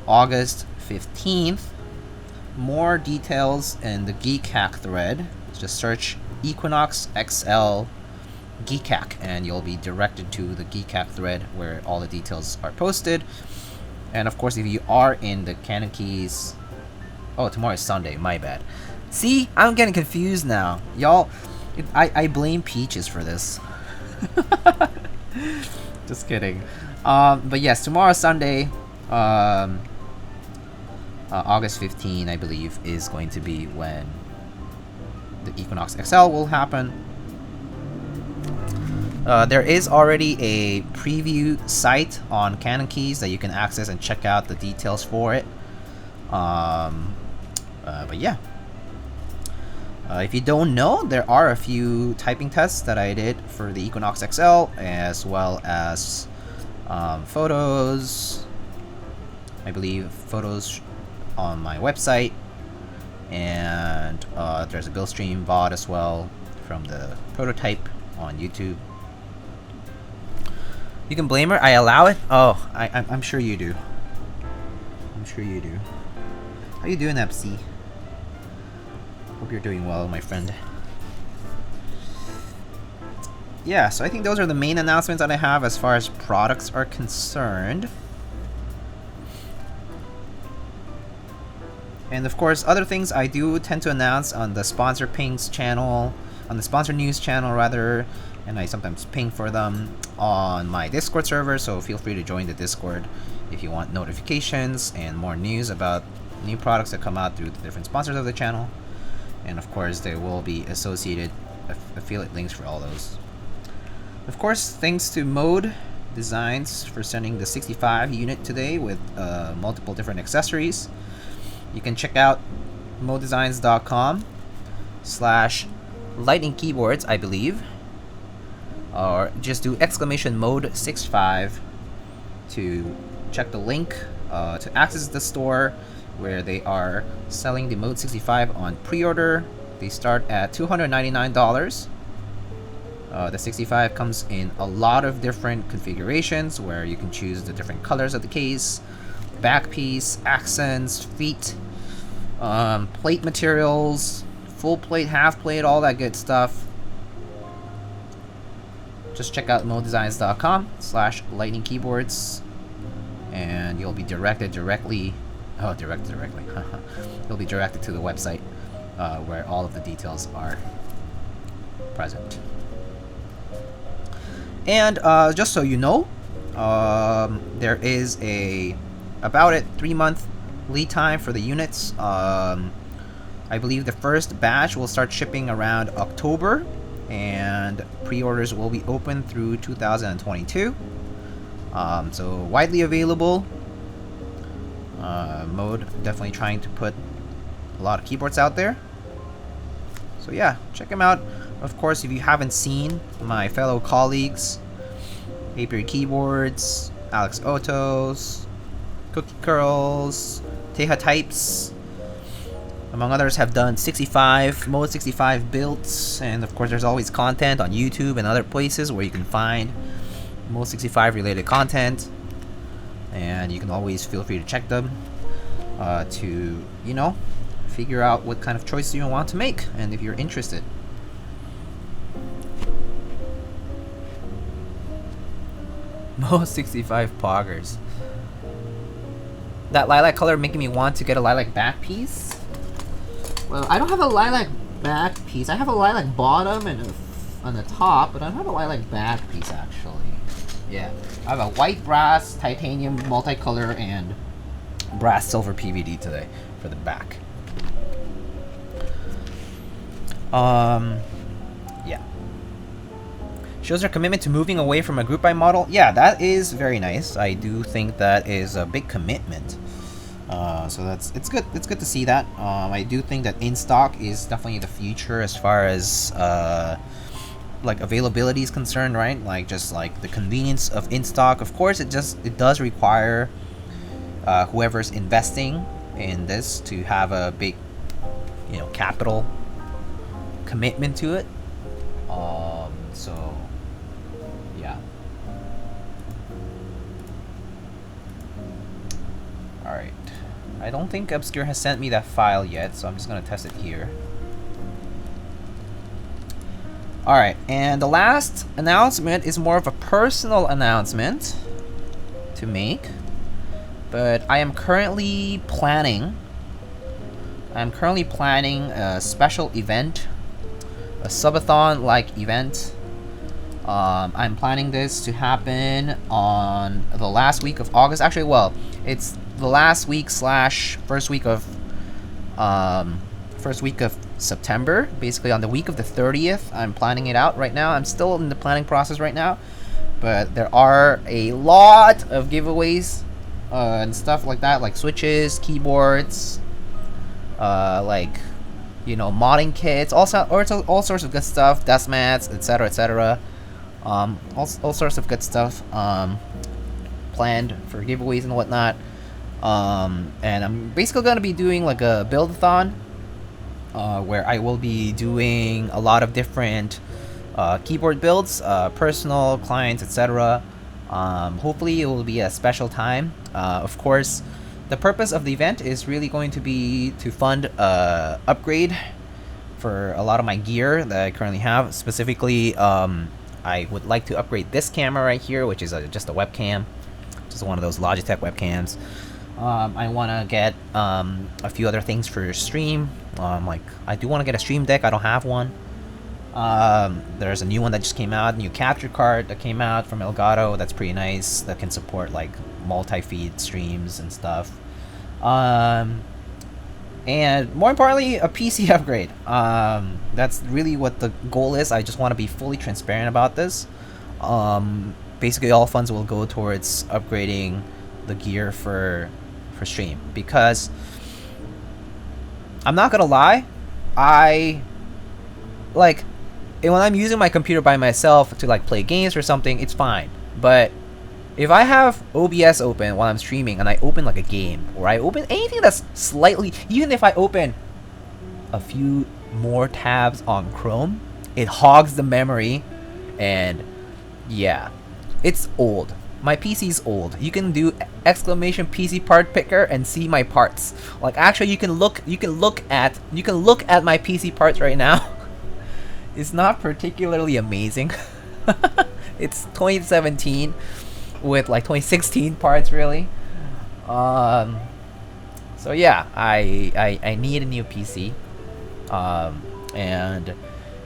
August 15th. More details in the Keycaps thread. Just search Equinox XL Keycaps and you'll be directed to the Keycaps thread where all the details are posted. And of course, if you are in the Canon Keys... Oh, tomorrow is Sunday, my bad. See, I'm getting confused now. Y'all, I blame Peaches for this. Just kidding. But yes, tomorrow Sunday, August 15, I believe, is going to be when the Equinox XL will happen. There is already a preview site on Canon Keys that you can access and check out the details for it. But yeah. If you don't know, there are a few typing tests that I did for the Equinox XL, as well as photos. I believe photos on my website. And there's a build stream VOD as well from the prototype on YouTube. You can blame her. I allow it. Oh, I'm sure you do. I'm sure you do. How you doing, Epsi? Hope you're doing well, my friend. Yeah, so I think those are the main announcements that I have as far as products are concerned. And of course, other things I do tend to announce on the sponsor pings channel, on the sponsor news channel rather, and I sometimes ping for them on my Discord server, so feel free to join the Discord if you want notifications and more news about new products that come out through the different sponsors of the channel. And of course, there will be associated affiliate links for all those. Of course, thanks to Mode Designs for sending the 65 unit today with multiple different accessories. You can check out modedesigns.com/lightning keyboards, I believe, or just do exclamation mode 65 to check the link to access the store where they are selling the Mode 65 on pre-order. They start at $299. The 65 comes in a lot of different configurations where you can choose the different colors of the case, back piece, accents, feet, plate materials, full plate, half plate, all that good stuff. Just check out modedesigns.com/lightning keyboards and you'll be directed directly. Oh, directly. You'll be directed to the website where all of the details are present. And just so you know, there is about a 3-month lead time for the units. I believe the first batch will start shipping around October, and pre-orders will be open through 2022. So widely available. Mode definitely trying to put a lot of keyboards out there. So yeah, check them out. Of course, if you haven't seen my fellow colleagues, Apiary Keyboards, Alex Otos, Cookie Curls, Teha Types, among others, have done 65 Mode 65 builds, and of course there's always content on YouTube and other places where you can find Mode 65 related content, and you can always feel free to check them to, you know, figure out what kind of choice you want to make, and if you're interested. Mode 65 poggers. That lilac color making me want to get a lilac back piece. Well, I don't have a lilac back piece. I have a lilac bottom and on the top, but I don't have a lilac back piece actually. Yeah, I have a white brass, titanium, multicolor, and brass silver PVD today for the back. Yeah. Shows their commitment to moving away from a group buy model. Yeah, that is very nice. I do think that is a big commitment. So it's good. It's good to see that. I do think that in stock is definitely the future as far as like availability is concerned, right? Like just like the convenience of in stock. Of course, it does require whoever's investing in this to have a big, you know, capital commitment to it. So yeah. All right. I don't think Obscure has sent me that file yet, so I'm just gonna test it here. Alright, and the last announcement is more of a personal announcement to make, but I am currently planning a special event, a subathon like event. I'm planning this to happen on the last week of August. Actually, well, it's the last week slash first week of September. Basically, on the week of the 30th, I'm planning it out right now. I'm still in the planning process right now, but there are a lot of giveaways and stuff like that, like switches, keyboards, like, you know, modding kits, all sorts of good stuff, desk mats, etc., etc. All sorts of good stuff planned for giveaways and whatnot. And I'm basically gonna be doing like a build-a-thon, where I will be doing a lot of different keyboard builds, personal, clients, etc. Hopefully it will be a special time. Of course, the purpose of the event is really going to be to fund upgrade for a lot of my gear that I currently have. Specifically, I would like to upgrade this camera right here, which is just a webcam, just one of those Logitech webcams. I want to get a few other things for stream. Like, I do want to get a stream deck. I don't have one. There's a new one that just came out, new capture card that came out from Elgato. That's pretty nice. That can support like multi-feed streams and stuff. And more importantly, a PC upgrade. That's really what the goal is. I just want to be fully transparent about this. Basically, all funds will go towards upgrading the gear for stream, because I'm not gonna lie, I like when I'm using my computer by myself to like play games or something, it's fine. But if I have OBS open while I'm streaming and I open like a game, or I open anything that's slightly, even if I open a few more tabs on Chrome, it hogs the memory. And yeah, it's old. My PC's old. You can do exclamation PC part picker and see my parts. Like, actually, you can look at my PC parts right now. It's not particularly amazing. It's 2017 with like 2016 parts, really. So yeah, I need a new PC. And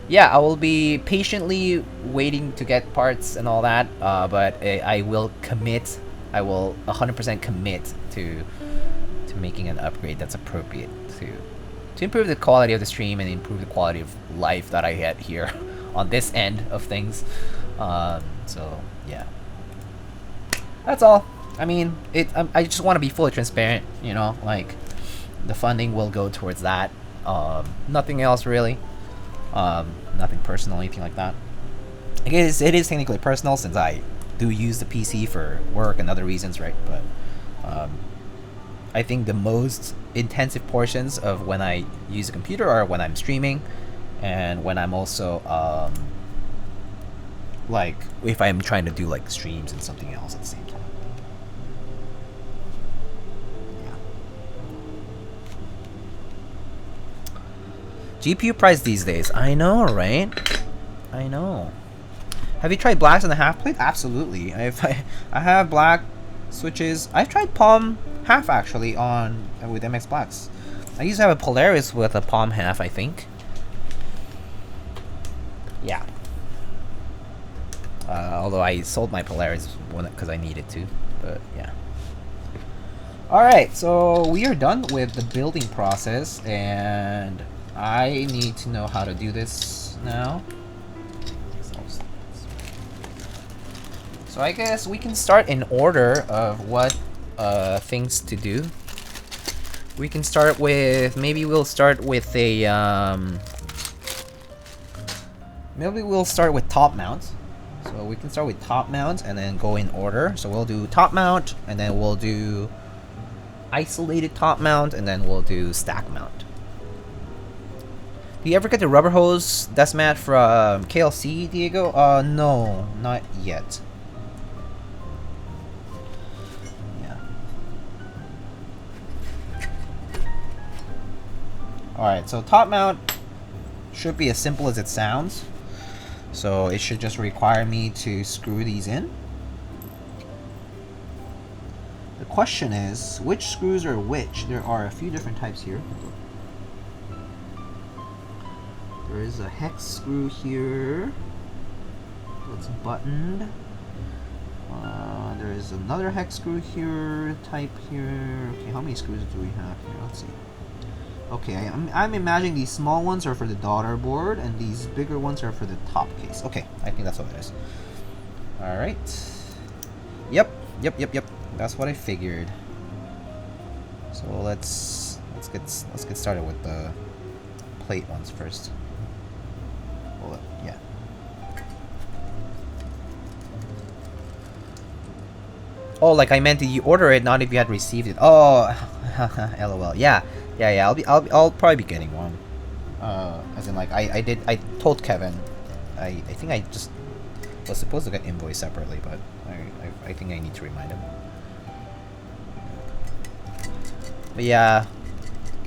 yeah, I will be patiently waiting to get parts and all that, but I will commit. I will 100% commit to making an upgrade that's appropriate to improve the quality of the stream and improve the quality of life that I get here on this end of things. So yeah, that's all. I mean, I just want to be fully transparent. You know, like the funding will go towards that. Nothing else really. Nothing personal, anything like that. I guess it is technically personal since I do use the PC for work and other reasons, right? But I think the most intensive portions of when I use a computer are when I'm streaming, and when I'm also like if I'm trying to do like streams and something else at the same time. Yeah. GPU price these days. I know, right? I know. Have you tried blacks on the half plate? Absolutely. I have black switches. I've tried Palm half actually on with MX blacks. I used to have a Polaris with a Palm half, I think. Yeah. Although I sold my Polaris because I needed to, but yeah. Alright, so we are done with the building process, and I need to know how to do this now. So I guess we can start in order of what things to do. We can start with, maybe we'll start with a, maybe we'll start with top mount. So we can start with top mount and then go in order. So we'll do top mount, and then we'll do isolated top mount, and then we'll do stack mount. Do you ever get the rubber hose dust mat from KLC, Diego? No, not yet. Alright, so top mount should be as simple as it sounds. So it should just require me to screw these in. The question is, which screws are which? There are a few different types here. There is a hex screw here that's buttoned. There is another hex screw here, type here. Okay, how many screws do we have here? Let's see. Okay, I'm imagining these small ones are for the daughter board, and these bigger ones are for the top case. Okay, I think that's what it is. All right. Yep. That's what I figured. So let's get started with the plate ones first. Well, yeah. Oh, like I meant, did you order it? Not if you had received it. Oh, lol. Yeah. I'll probably be getting one. As in, like, I told Kevin. I think I just was supposed to get invoiced separately, but I think I need to remind him. But yeah,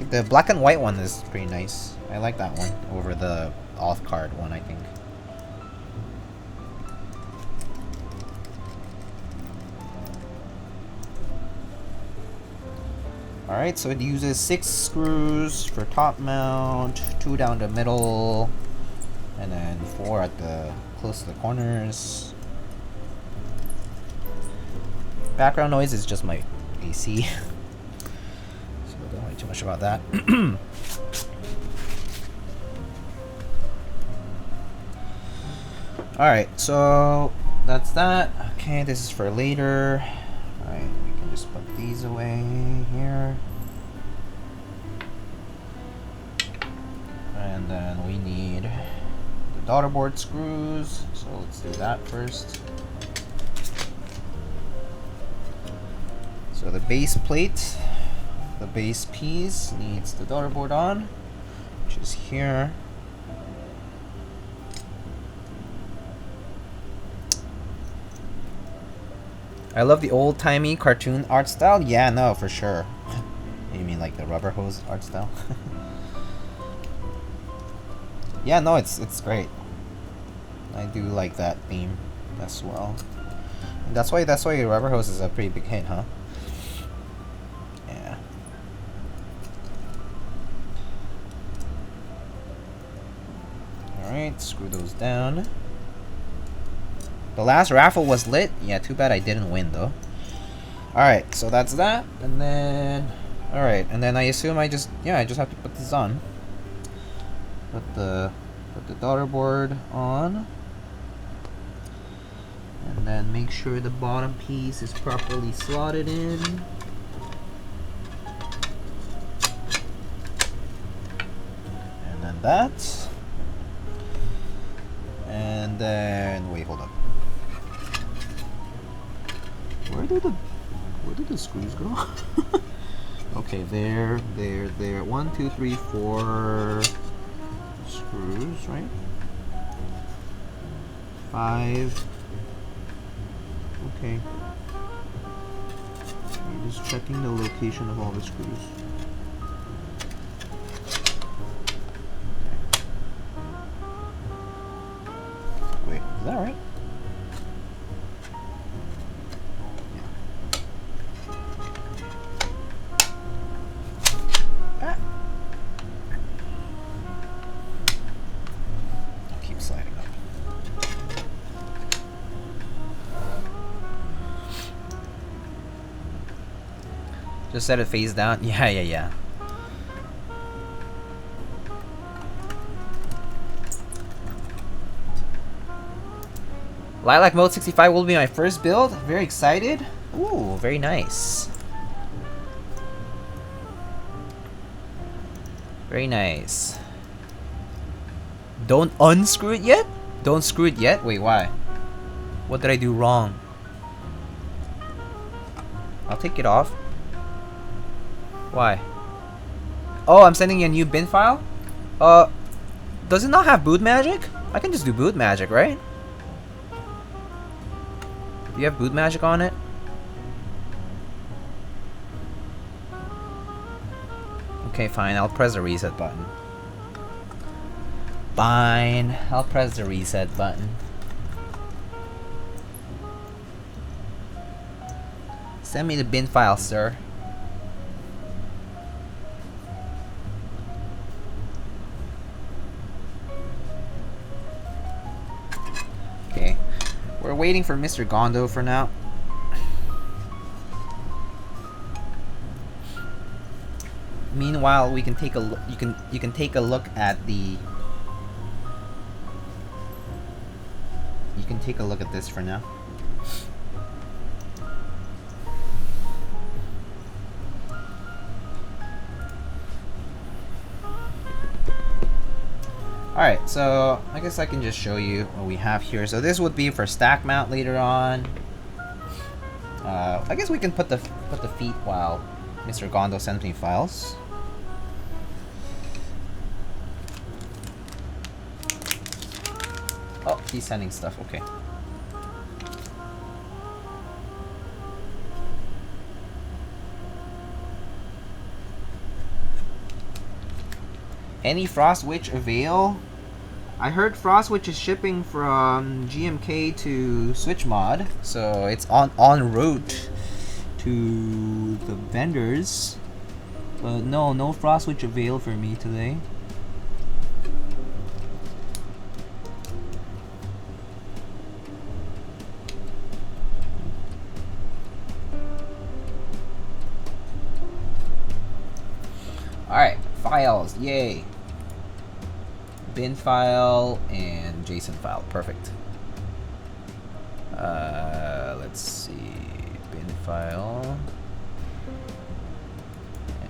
the black and white one is pretty nice. I like that one over the auth card one, I think. Alright, so it uses 6 screws for top mount, 2 down the middle, and then 4 at the close to the corners. Background noise is just my AC. So don't worry too much about that. Alright, so that's that. Okay, this is for later. Alright, we can just put these away here. And then we need the daughter board screws, so let's do that first. So the base plate, the base piece needs the daughter board on, which is here. I love the old-timey cartoon art style. Yeah, no, for sure. You mean like the rubber hose art style? Yeah, no, it's great. I do like that theme as well. And that's why rubber hose is a pretty big hit, huh? Yeah. All right, screw those down. The last raffle was lit. Yeah, too bad I didn't win though. Alright, so that's that. And then alright, and then I assume I just have to put this on. Put the daughter board on. And then make sure the bottom piece is properly slotted in. And then that. And then wait, hold up. Where did the screws go? Okay, there. 1, 2, 3, 4 screws, right? 5. Okay. I'm just checking the location of all the screws. Wait, is that right? Just set it face down. Yeah. Lilac Mode 65 will be my first build. Very excited. Ooh, very nice. Very nice. Don't unscrew it yet? Don't screw it yet? Wait, why? What did I do wrong? I'll take it off. Why? Oh, I'm sending you a new bin file? Does it not have boot magic? I can just do boot magic, right? Do you have boot magic on it? Okay, fine. I'll press the reset button. Fine. I'll press the reset button. Send me the bin file, sir. Okay. We're waiting for Mr. Gondo for now. Meanwhile, we can take a look. You can take a look at the. You can take a look at this for now. Alright, so I guess I can just show you what we have here. So this would be for stack mount later on. I guess we can put the feet while Mr. Gondo sends me files. Oh, he's sending stuff, okay. Any Frost Witch avail? I heard Frost Witch is shipping from GMK to Switch Mod, so it's en route to the vendors. But no Frost Witch avail for me today. Alright, files, yay. Bin file and JSON file, perfect. Let's see, bin file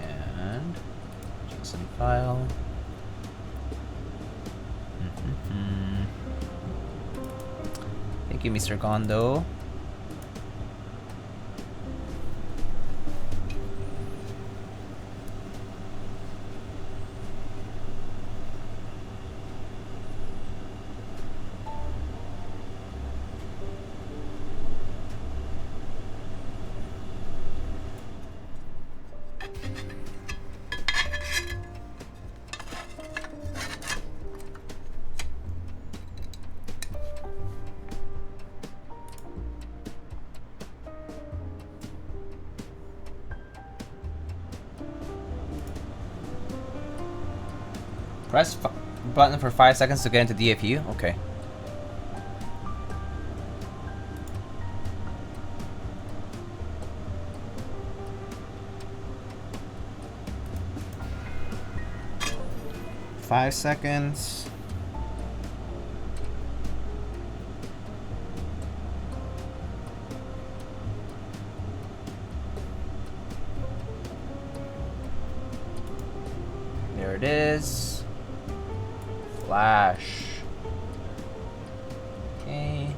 and JSON file. Thank you, Mr. Gondo. Press button for 5 seconds to get into DFU. Okay. Five seconds. There it is. Flash. Okay.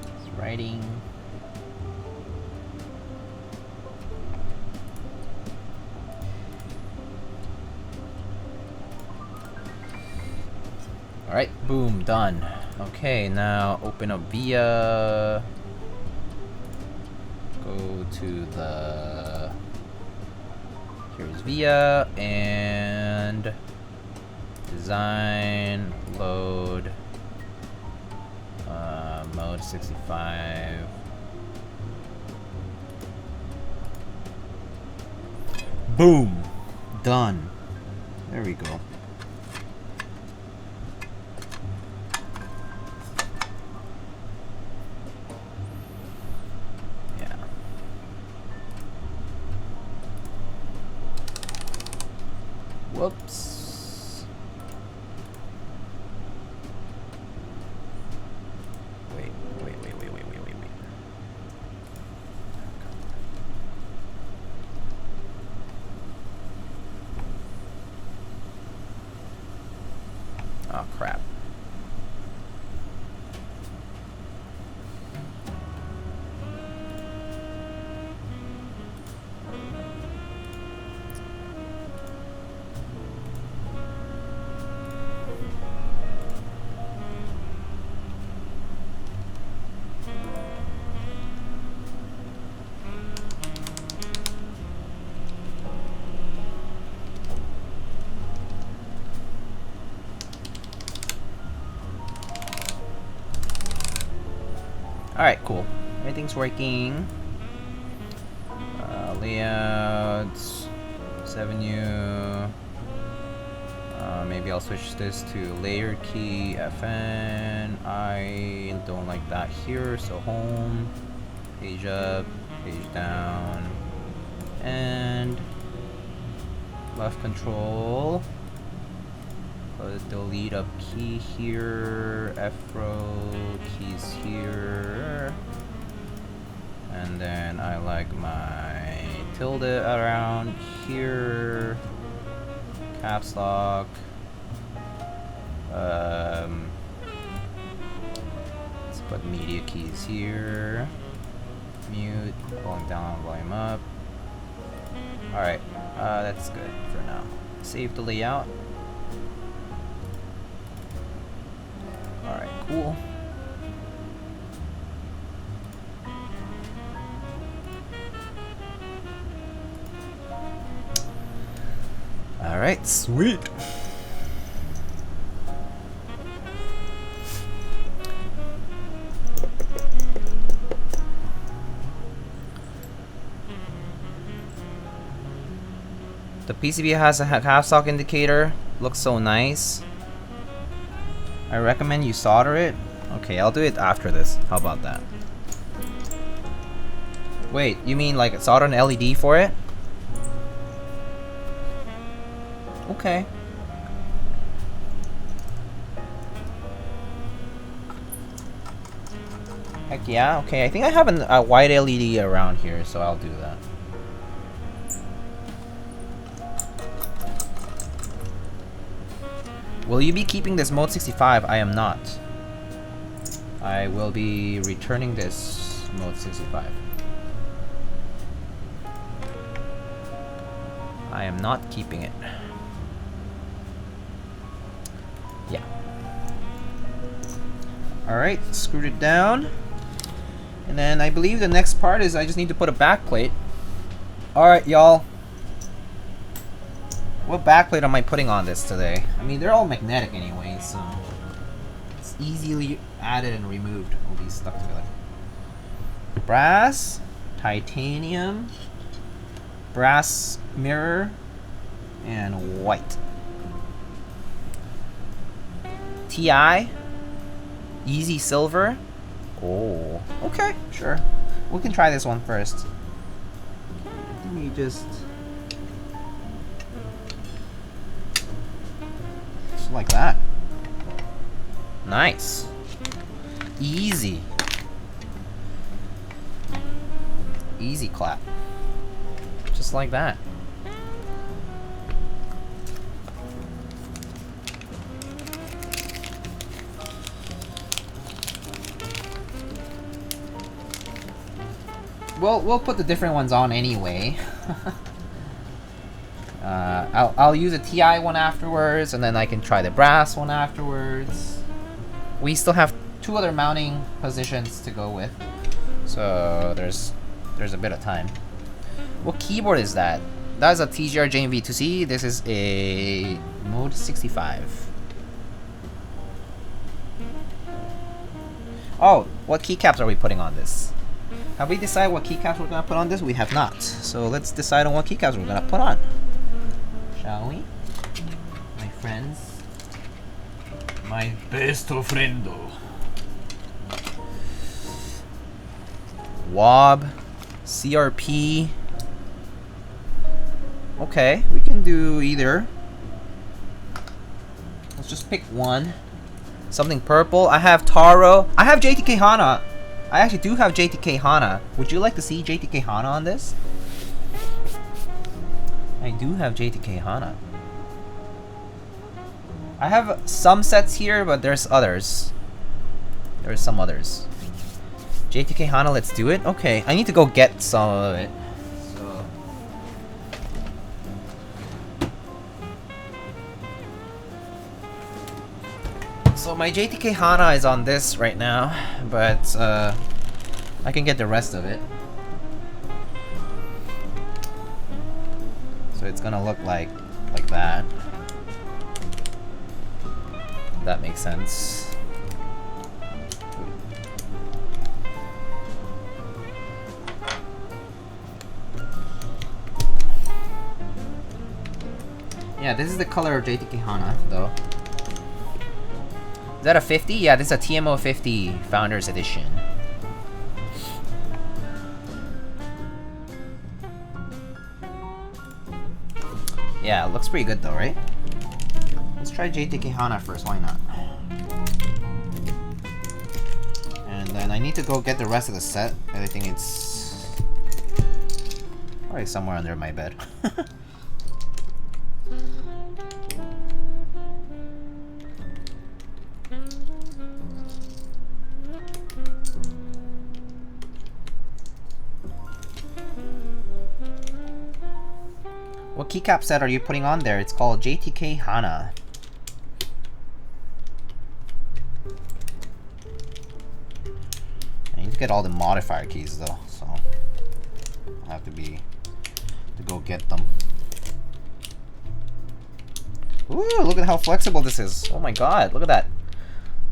It's writing. Alright, boom, done. Okay, now open up via. Go to the. Here's via and design, load, mode 65. Boom, done. There we go. Whoops. Wait. Oh, crap. Alright, cool. Everything's working. Layouts, 7U. Maybe I'll switch this to layer key FN. I don't like that here, so home, page up, page down, and left control. Put delete up key here, F-row keys here, and then I like my tilde around here, caps lock. Let's put media keys here, mute, volume down, volume up. Alright, that's good for now. Save the layout. Alright, cool. Alright, sweet. The PCB has a half-stock indicator. Looks so nice. I recommend you solder it. Okay, I'll do it after this. How about that? Wait, you mean like solder an LED for it? Okay. Heck yeah, okay. I think I have a white LED around here, so I'll do that. Will you be keeping this mode 65? I am not. I will be returning this mode 65. I am not keeping it. Yeah. Alright, screwed it down. And then I believe the next part is I just need to put a backplate. Alright, y'all. What backplate am I putting on this today? I mean, they're all magnetic anyway, so it's easily added and removed. All these stuck together. Brass, titanium, brass mirror, and white. TI, easy silver. Oh, okay, sure. We can try this one first. Let me just like that. Nice. Easy. Easy clap. Just like that. Well, we'll put the different ones on anyway. I'll use a TI one afterwards, and then I can try the brass one afterwards. We still have 2 other mounting positions to go with, so there's a bit of time. What keyboard is that? That is a TGR JMV2C. This is a Mode 65. Oh, what keycaps are we putting on this? Have we decided what keycaps we're gonna put on this? We have not. So let's decide on what keycaps we're gonna put on. Shall we? My friends. My best friendo. Wob. CRP. Okay, we can do either. Let's just pick one. Something purple. I have Taro. I have JTK Hana. I actually do have JTK Hana. Would you like to see JTK Hana on this? I do have JTK Hana. I have some sets here, but there's others. There's some others. JTK Hana, let's do it. Okay, I need to go get some of it. So my JTK Hana is on this right now, but I can get the rest of it. So it's gonna look like that. If that makes sense. Yeah, this is the color of JTK Hana, though. Is that a 50? Yeah, this is a TMO 50 Founders Edition. Yeah, it looks pretty good though, right? Let's try JTK Hana first, why not? And then I need to go get the rest of the set. I think it's probably somewhere under my bed. What keycap set are you putting on there? It's called JTK Hana. I need to get all the modifier keys though, so I'll have to go get them. Ooh, look at how flexible this is. Oh my god, look at that.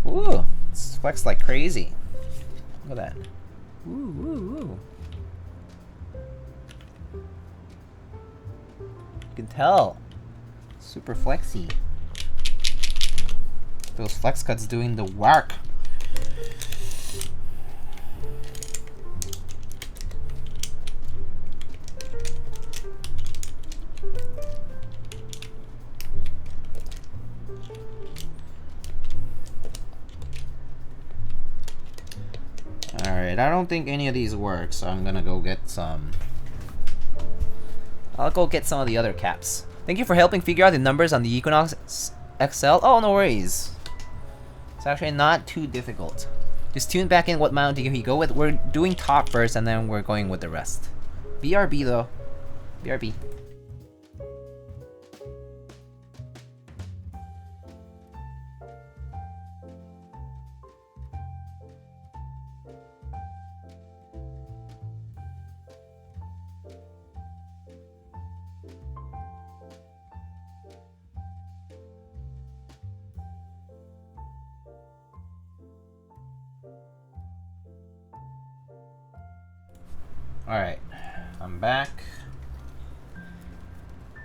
Ooh, it's flexed like crazy. Look at that. Ooh, ooh, ooh. You can tell. Super flexy. Those flex cuts doing the work. Alright, I don't think any of these work, so I'm gonna go get some. I'll go get some of the other caps. Thank you for helping figure out the numbers on the Equinox XL. Oh, no worries. It's actually not too difficult. Just tune back in what mount do you go with. We're doing top first, and then we're going with the rest. BRB though. BRB. Alright, I'm back.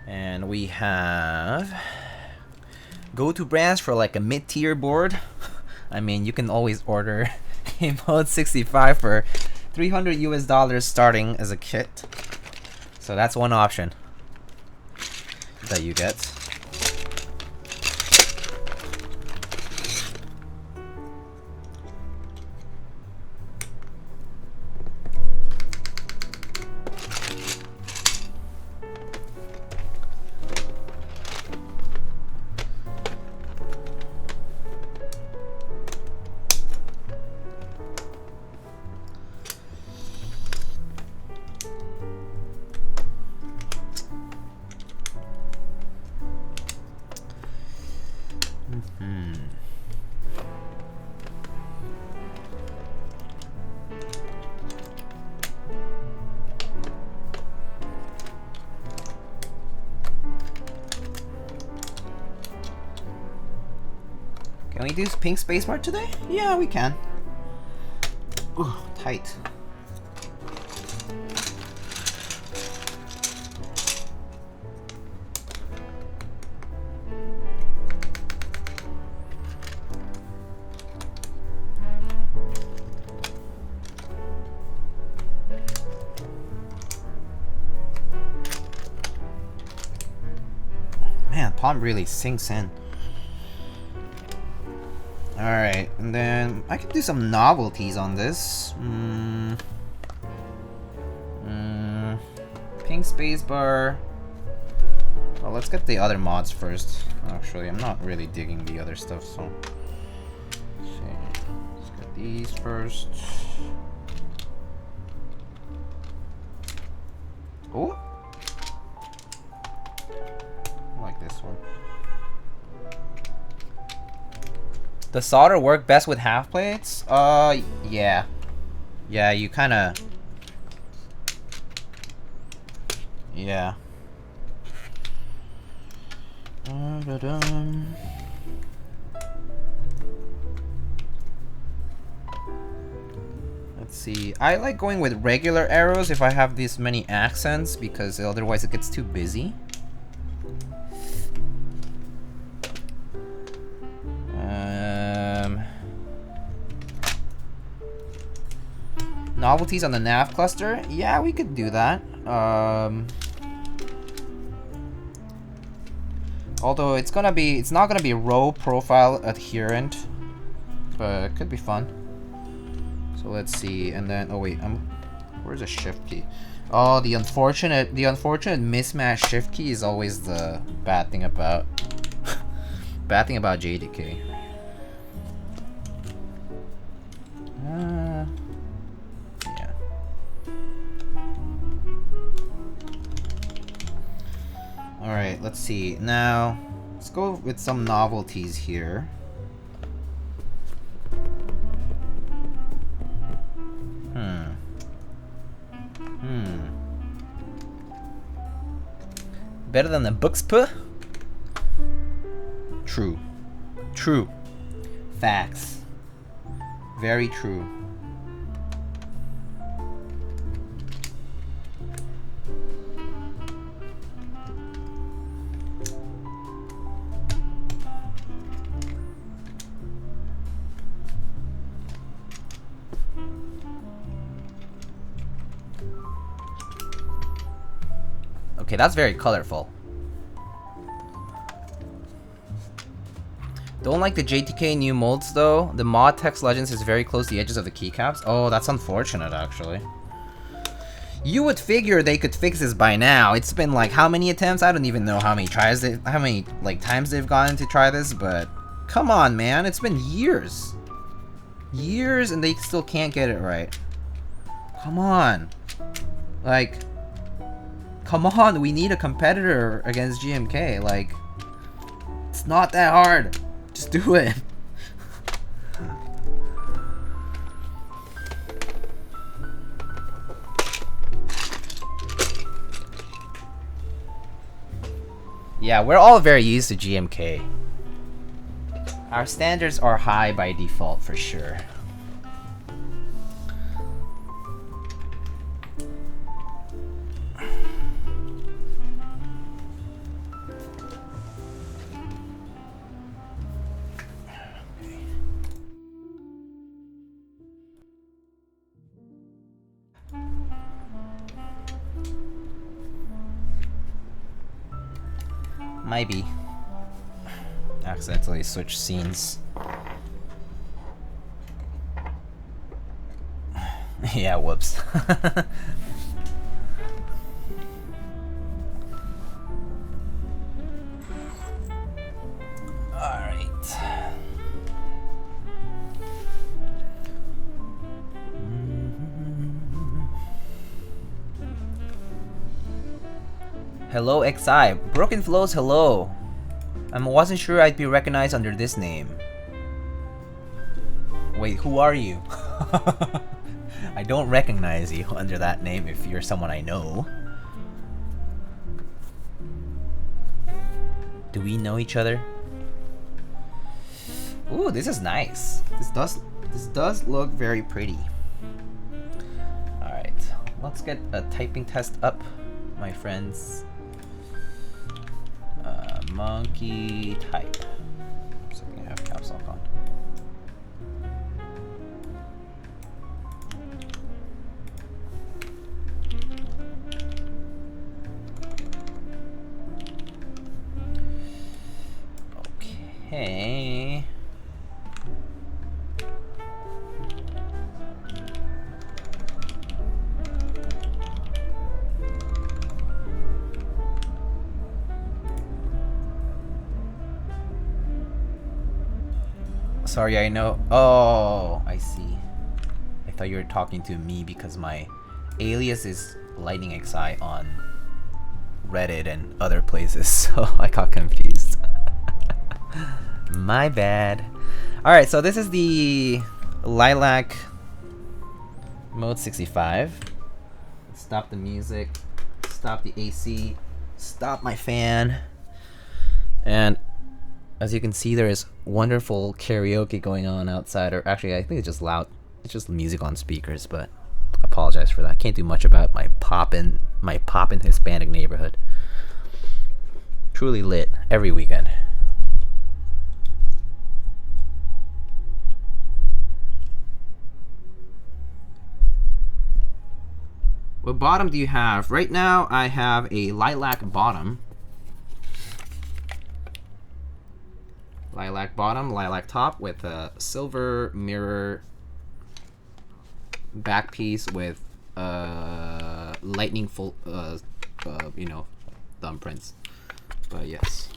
And we have go-to brands for like a mid-tier board. I mean, you can always order a Mode 65 for $300 US starting as a kit. So that's one option that you get. Can we do pink spacebar today? Yeah, we can. Ooh, tight. Man, palm really sinks in. Alright, and then I can do some novelties on this. Pink spacebar. Well, let's get the other mods first. Actually, I'm not really digging the other stuff, so. Let's see. Let's get these first. Oh! I like this one. Does solder work best with half plates? Yeah. Yeah, you kinda... Yeah. Let's see. I like going with regular arrows if I have this many accents, because otherwise it gets too busy. Novelties on the nav cluster? Yeah, we could do that. Although it's not gonna be row profile adherent, but it could be fun. So let's see, and then oh wait, where's the shift key? Oh, the unfortunate mismatched shift key is always the bad thing about JTK. Yeah. Alright, let's see. Now, let's go with some novelties here. Better than the books puh? True. True. Facts. Very true. Okay, that's very colorful. Don't like the JTK new molds though. The mod text legends is very close to the edges of the keycaps. Oh, that's unfortunate actually. You would figure they could fix this by now. It's been like how many attempts? I don't even know how many times they've gotten to try this, but come on, man. It's been years. Years and they still can't get it right. Come on. Like, come on, we need a competitor against GMK. Like, it's not that hard. Just do it. Yeah, we're all very used to GMK. Our standards are high by default for sure. Maybe. Accidentally switch scenes. Yeah, whoops. Alright. Hello XI. Broken Flows, hello. I wasn't sure I'd be recognized under this name. Wait, who are you? I don't recognize you under that name if you're someone I know. Do we know each other? Ooh, this is nice. This does look very pretty. All right, let's get a typing test up, my friends. Monkey type. So I have caps lock on. Okay. Sorry, I know. Oh, I see. I thought you were talking to me because my alias is Lightning XI on Reddit and other places, so I got confused. My bad. Alright, so this is the Lilac Mode 65. Stop the music, stop the AC, stop my fan. And as you can see, there is wonderful karaoke going on outside, or actually I think it's just loud. It's just music on speakers, but I apologize for that. Can't do much about my poppin' Hispanic neighborhood. Truly lit every weekend. What bottom do you have? Right now I have a lilac bottom. Lilac bottom, lilac top with a silver mirror back piece with lightning full, you know, thumbprints. But yes.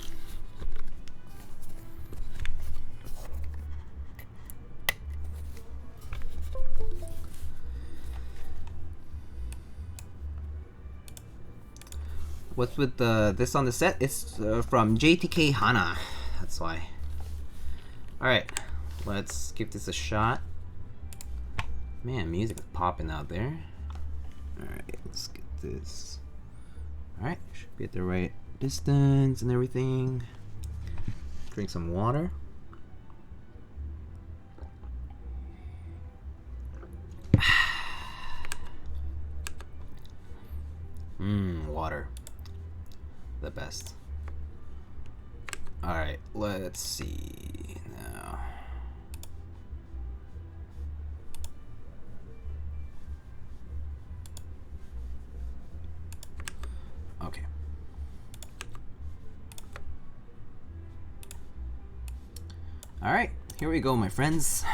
What's with this on the set? It's from JTK Hana. That's why. Alright, let's give this a shot. Man, music is popping out there. Alright, let's get this. Alright, should be at the right distance and everything. Drink some water. Water. The best. Alright, let's see now. Okay. Alright, here we go, my friends.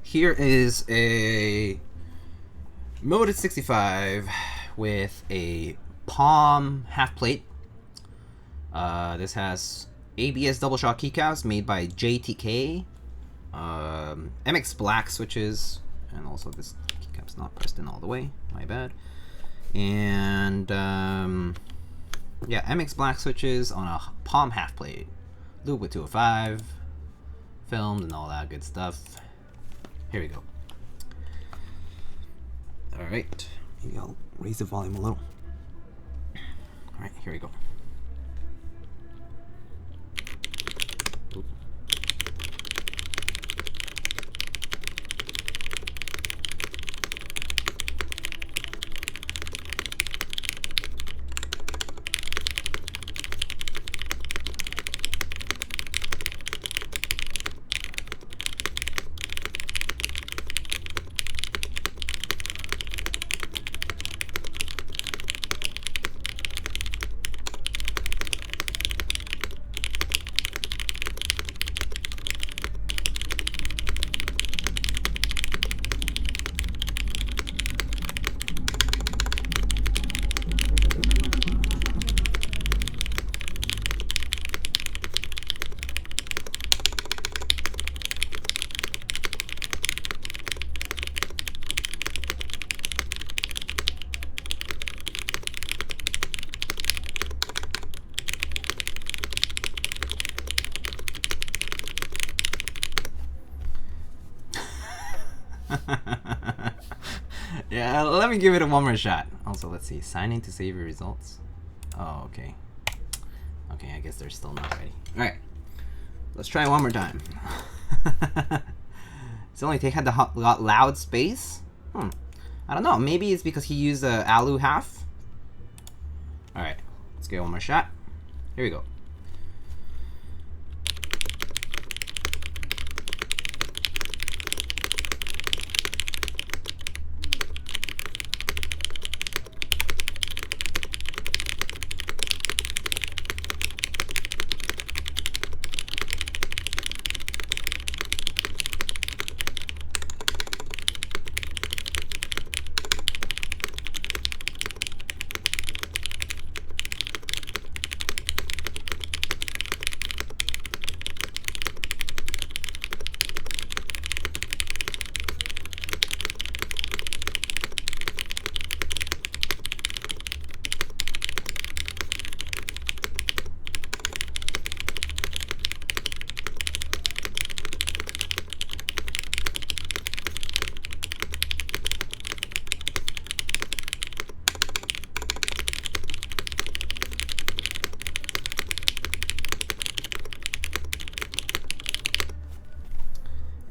Here is a Mode 65 with a Palm half plate. This has ABS double shot keycaps made by JTK. MX black switches, and also this keycap's not pressed in all the way. My bad. And yeah, MX black switches on a Palm half plate. Lube with 205, filmed and all that good stuff. Here we go. All right, maybe I'll raise the volume a little. All right, here we go. Oop. Yeah, let me give it one more shot. Also, let's see. Sign in to save your results. Oh, okay. Okay, I guess they're still not ready. All right, let's try one more time. It's only had the loud space. I don't know. Maybe it's because he used the alu half. All right, let's get one more shot. Here we go.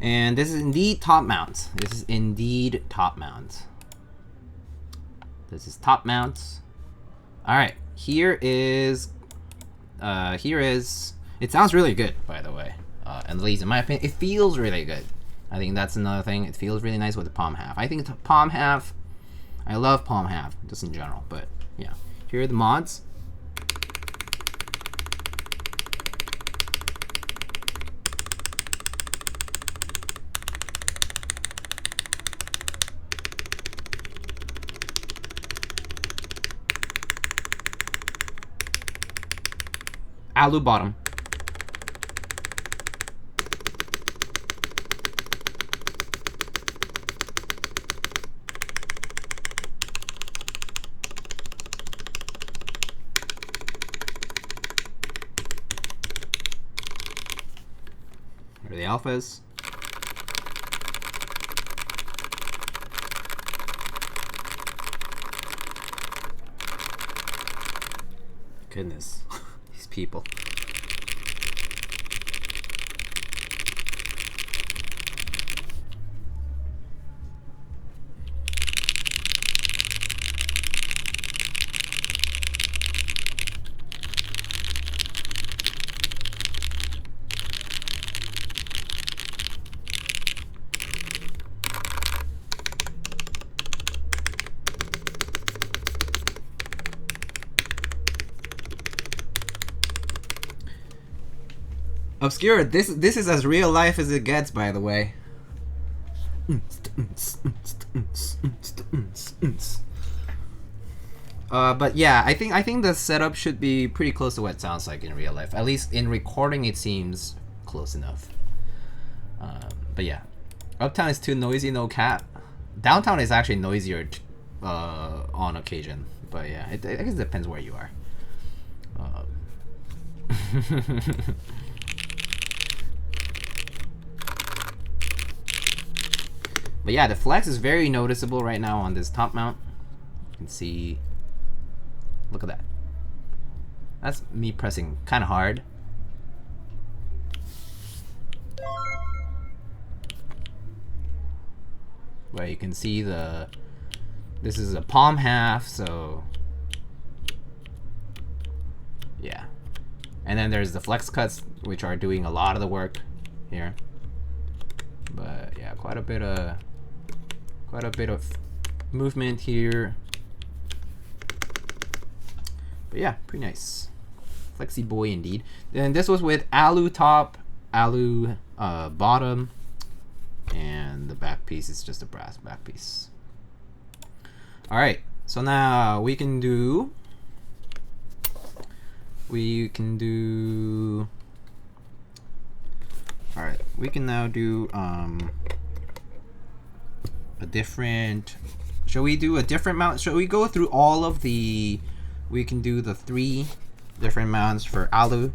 And this is indeed top mount. This is indeed top mount. This is top mount. All right, here is. It sounds really good, by the way. And at least in my opinion, it feels really good. I think that's another thing. It feels really nice with the palm half. I think the palm half. I love palm half just in general, but yeah. Here are the mods. Alu bottom. Here are the alphas. Goodness. People. Obscure, this is as real life as it gets, by the way. But yeah, I think the setup should be pretty close to what it sounds like in real life. At least in recording, it seems close enough. But yeah, Uptown is too noisy, no cap. Downtown is actually noisier on occasion, but yeah, I guess it depends where you are. But yeah, the flex is very noticeable right now on this top mount. You can see, look at that. That's me pressing kind of hard. Where you can see this is a palm half, so yeah. And then there's the flex cuts, which are doing a lot of the work here. But yeah, quite a bit of movement here. But yeah, pretty nice. Flexi boy indeed. Then this was with alu top, alu bottom, and the back piece is just a brass back piece. All right, so now we can do all right, we can now do a different, shall we do a different mount? Shall we go through all of the, we can do the 3 different mounts for alu,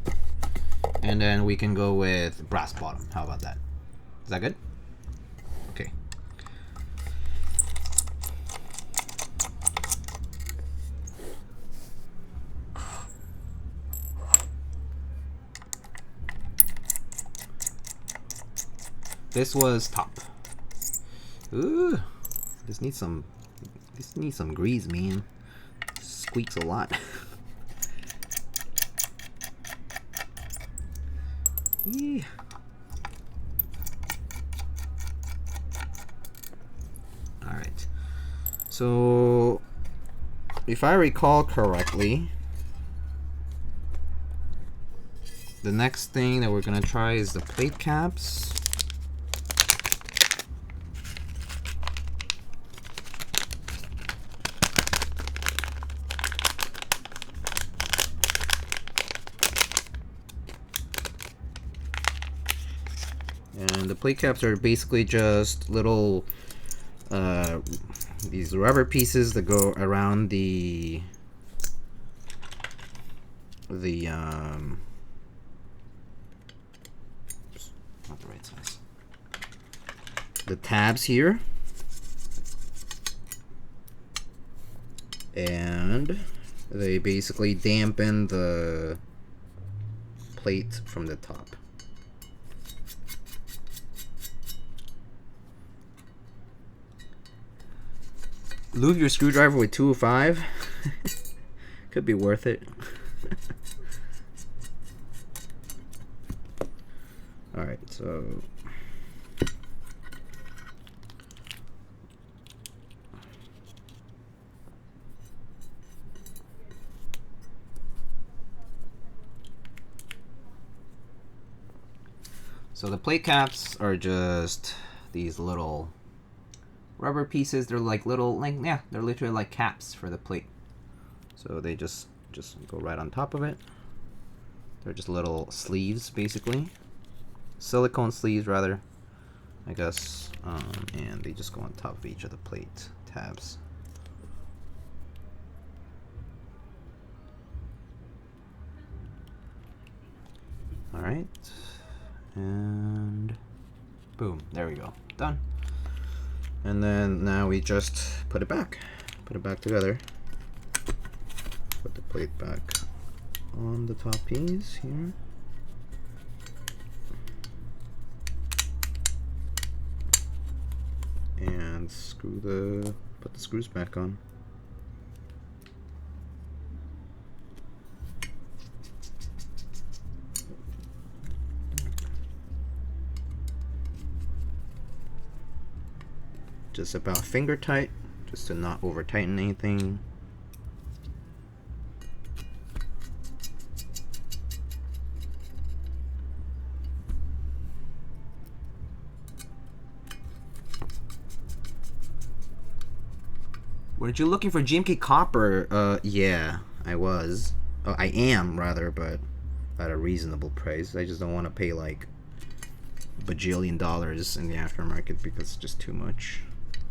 and then we can go with brass bottom. How about that? Is that good? Okay. This was top. Ooh, this needs some grease, man. Squeaks a lot. Yeah. All right. So, if I recall correctly, the next thing that we're gonna try is the plate caps. And the plate caps are basically just little these rubber pieces that go around the oops, not the right size. The tabs here, and they basically dampen the plate from the top. Lube your screwdriver with 205. Could be worth it. Alright, so the plate caps are just these little rubber pieces. They're like little, yeah, they're literally like caps for the plate. So they just go right on top of it. They're just little sleeves, basically. Silicone sleeves, rather, I guess. And they just go on top of each of the plate tabs. All right. And boom, there we go, done. And then now we just put it back together. Put the plate back on the top piece here. And put the screws back on. Just about finger tight, just to not over tighten anything. Weren't you looking for JTK copper? Yeah, I was. Oh, I am, rather, but at a reasonable price. I just don't want to pay like bajillion dollars in the aftermarket because it's just too much.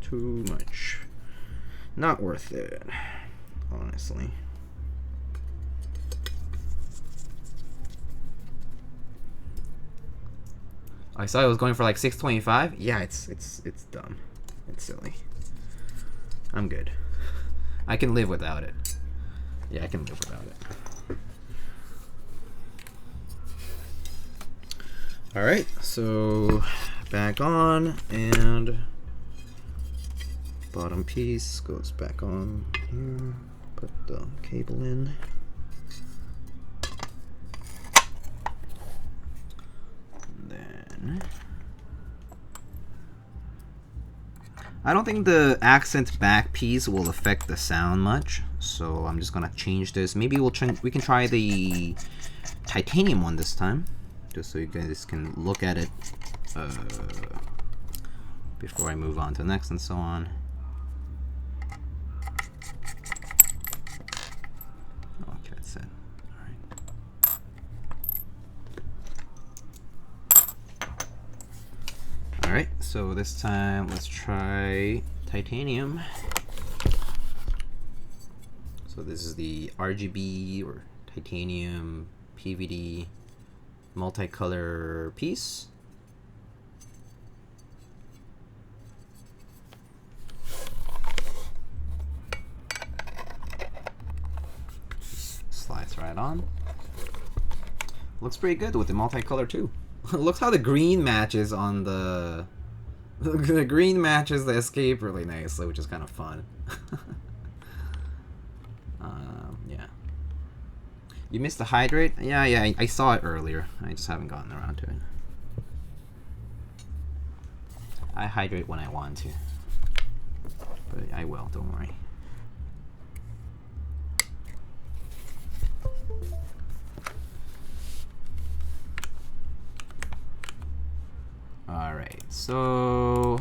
Too much. Not worth it, honestly. I saw it was going for like $625. Yeah, it's dumb. It's silly. I'm good. I can live without it. Yeah, I can live without it. All right, so back on, and bottom piece goes back on here. Put the cable in. And then I don't think the accent back piece will affect the sound much, so I'm just gonna change this. Maybe we can try the titanium one this time, just so you guys can look at it before I move on to the next and so on. Okay, that's it. Alright, so this time let's try titanium. So this is the RGB or titanium PVD multicolor piece. Slides right on. Looks pretty good with the multicolor too. Looks how the green matches on the... the green matches the escape really nicely, which is kind of fun. Yeah. You missed the hydrate? Yeah, I saw it earlier. I just haven't gotten around to it. I hydrate when I want to. But I will, don't worry. Alright, so...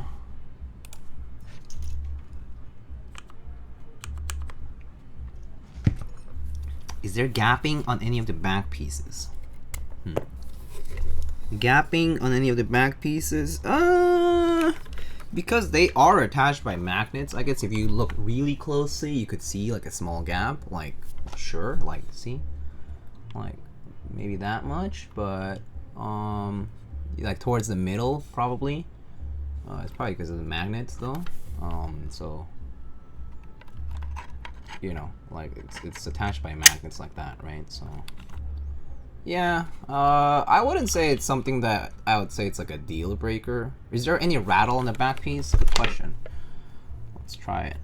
is there gapping on any of the back pieces? Gapping on any of the back pieces? Because they are attached by magnets, I guess if you look really closely, you could see like a small gap. Like, sure, like, see? Like, maybe that much, but, like towards the middle, probably. It's probably because of the magnets, though. So, you know, like it's attached by magnets like that, right? So, yeah. I wouldn't say it's something that I would say it's like a deal breaker. Is there any rattle in the back piece? Good question. Let's try it.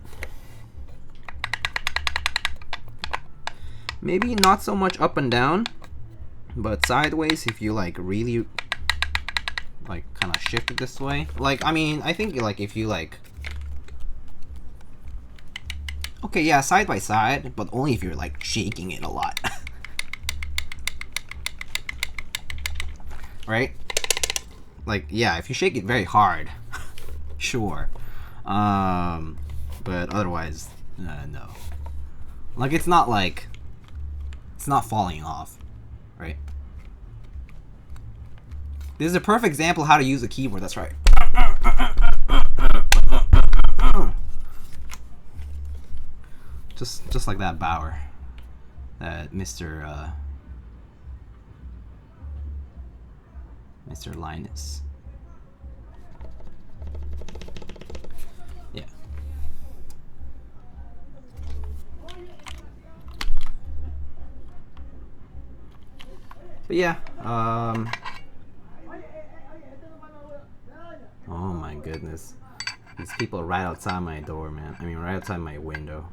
Maybe not so much up and down, but sideways if you like really like kind of shift it this way. Like, I mean, I think like if you like, okay, yeah, side by side, but only if you're like shaking it a lot. Right? Like, yeah, if you shake it very hard, sure. But otherwise, no. Like, it's not like, it's not falling off, right? This is a perfect example of how to use a keyboard, that's right. Just like that Bauer. That Mr. Linus. Yeah. But yeah, oh my goodness. These people are right outside my door, man. I mean, right outside my window.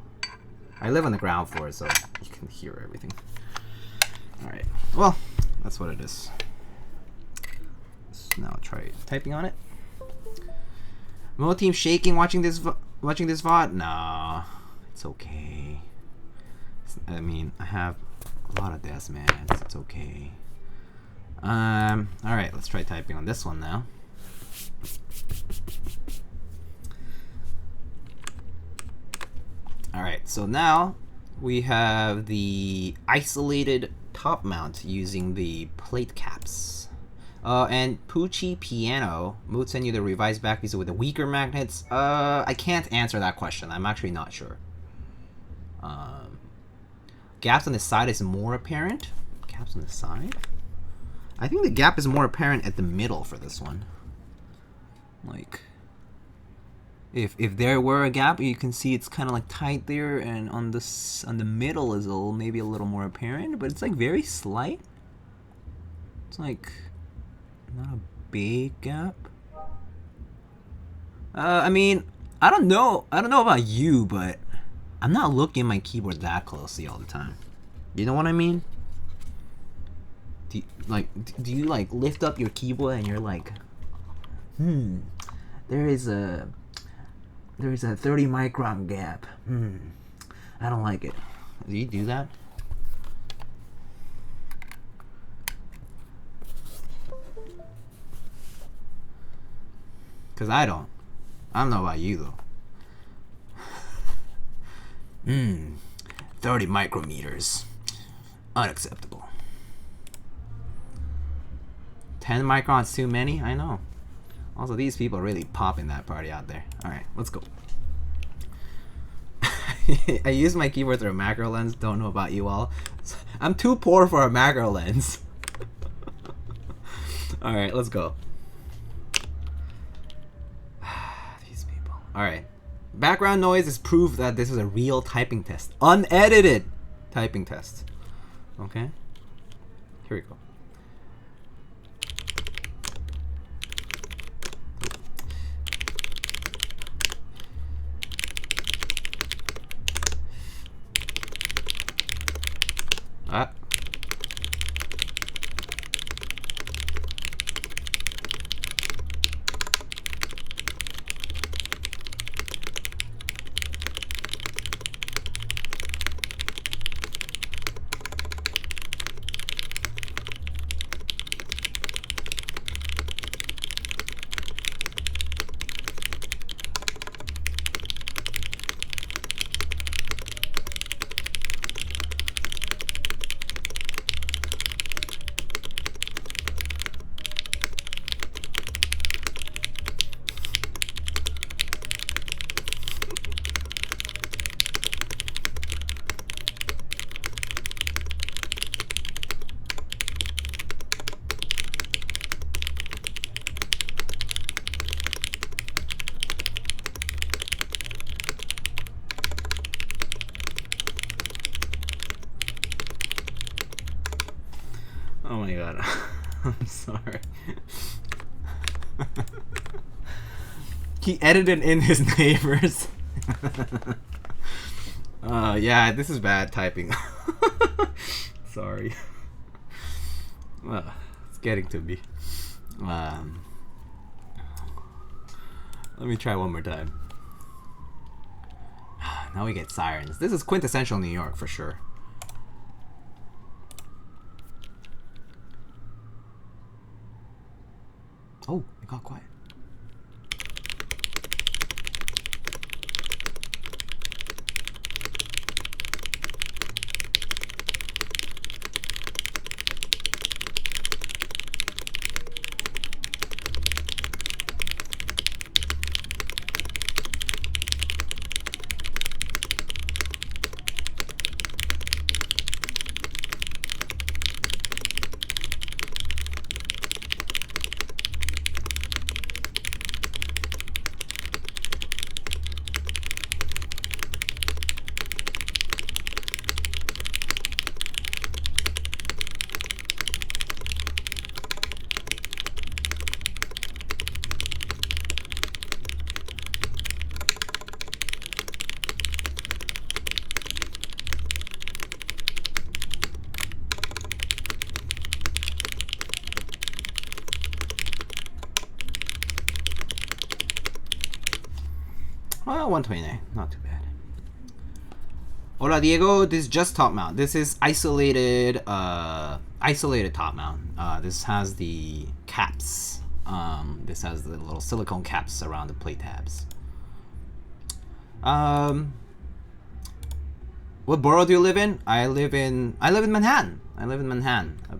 I live on the ground floor, so you can hear everything. Alright, well, that's what it is. Now try typing on it. Mo team shaking watching this VOD? Nah, it's okay. I mean, I have a lot of deaths, man. It's okay. Alright, let's try typing on this one now. Alright, so now we have the isolated top mount using the plate caps. And Poochie Piano would send you the revised back piece with the weaker magnets. I can't answer that question. I'm actually not sure. Gaps on the side is more apparent. Gaps on the side? I think the gap is more apparent at the middle for this one. Like, if there were a gap, you can see it's kind of like tight there, and on the middle is maybe a little more apparent, but it's like very slight. It's like not a big gap. I mean, I don't know about you, but I'm not looking at my keyboard that closely all the time. You know what I mean? Do you like lift up your keyboard and you're like, there is a 30 micron gap. I don't like it. Do you do that? Cause I don't. I don't know about you though. 30 micrometers. Unacceptable. 10 microns too many? I know. Also, these people are really popping that party out there. Alright, let's go. I use my keyboard through a macro lens. Don't know about you all. I'm too poor for a macro lens. Alright, let's go. These people. Alright. Background noise is proof that this is a real typing test. Unedited typing test. Okay? Here we go. Oh my god. I'm sorry. He edited in his neighbors. Yeah, this is bad typing. Sorry. It's getting to me. Let me try one more time. Now we get sirens. This is quintessential New York for sure. Oh, it got quiet. Well, 129, not too bad. Hola Diego, this is just top mount. This is isolated top mount. This has the caps. This has the little silicone caps around the plate tabs. What borough do you live in? I live in Manhattan.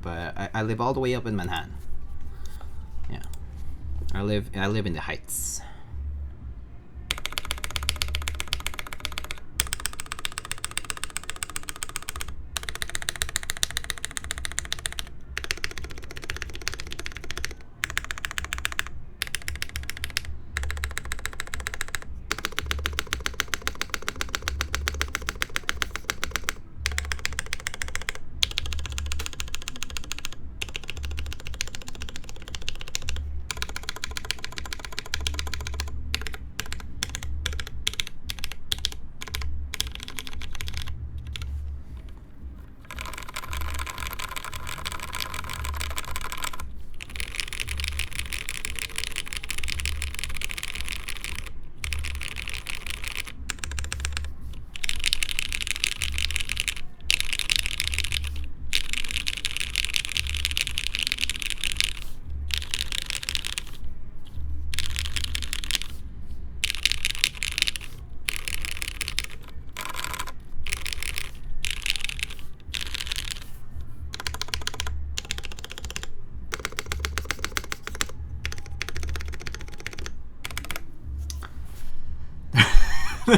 But I live all the way up in Manhattan. Yeah. I live in the Heights.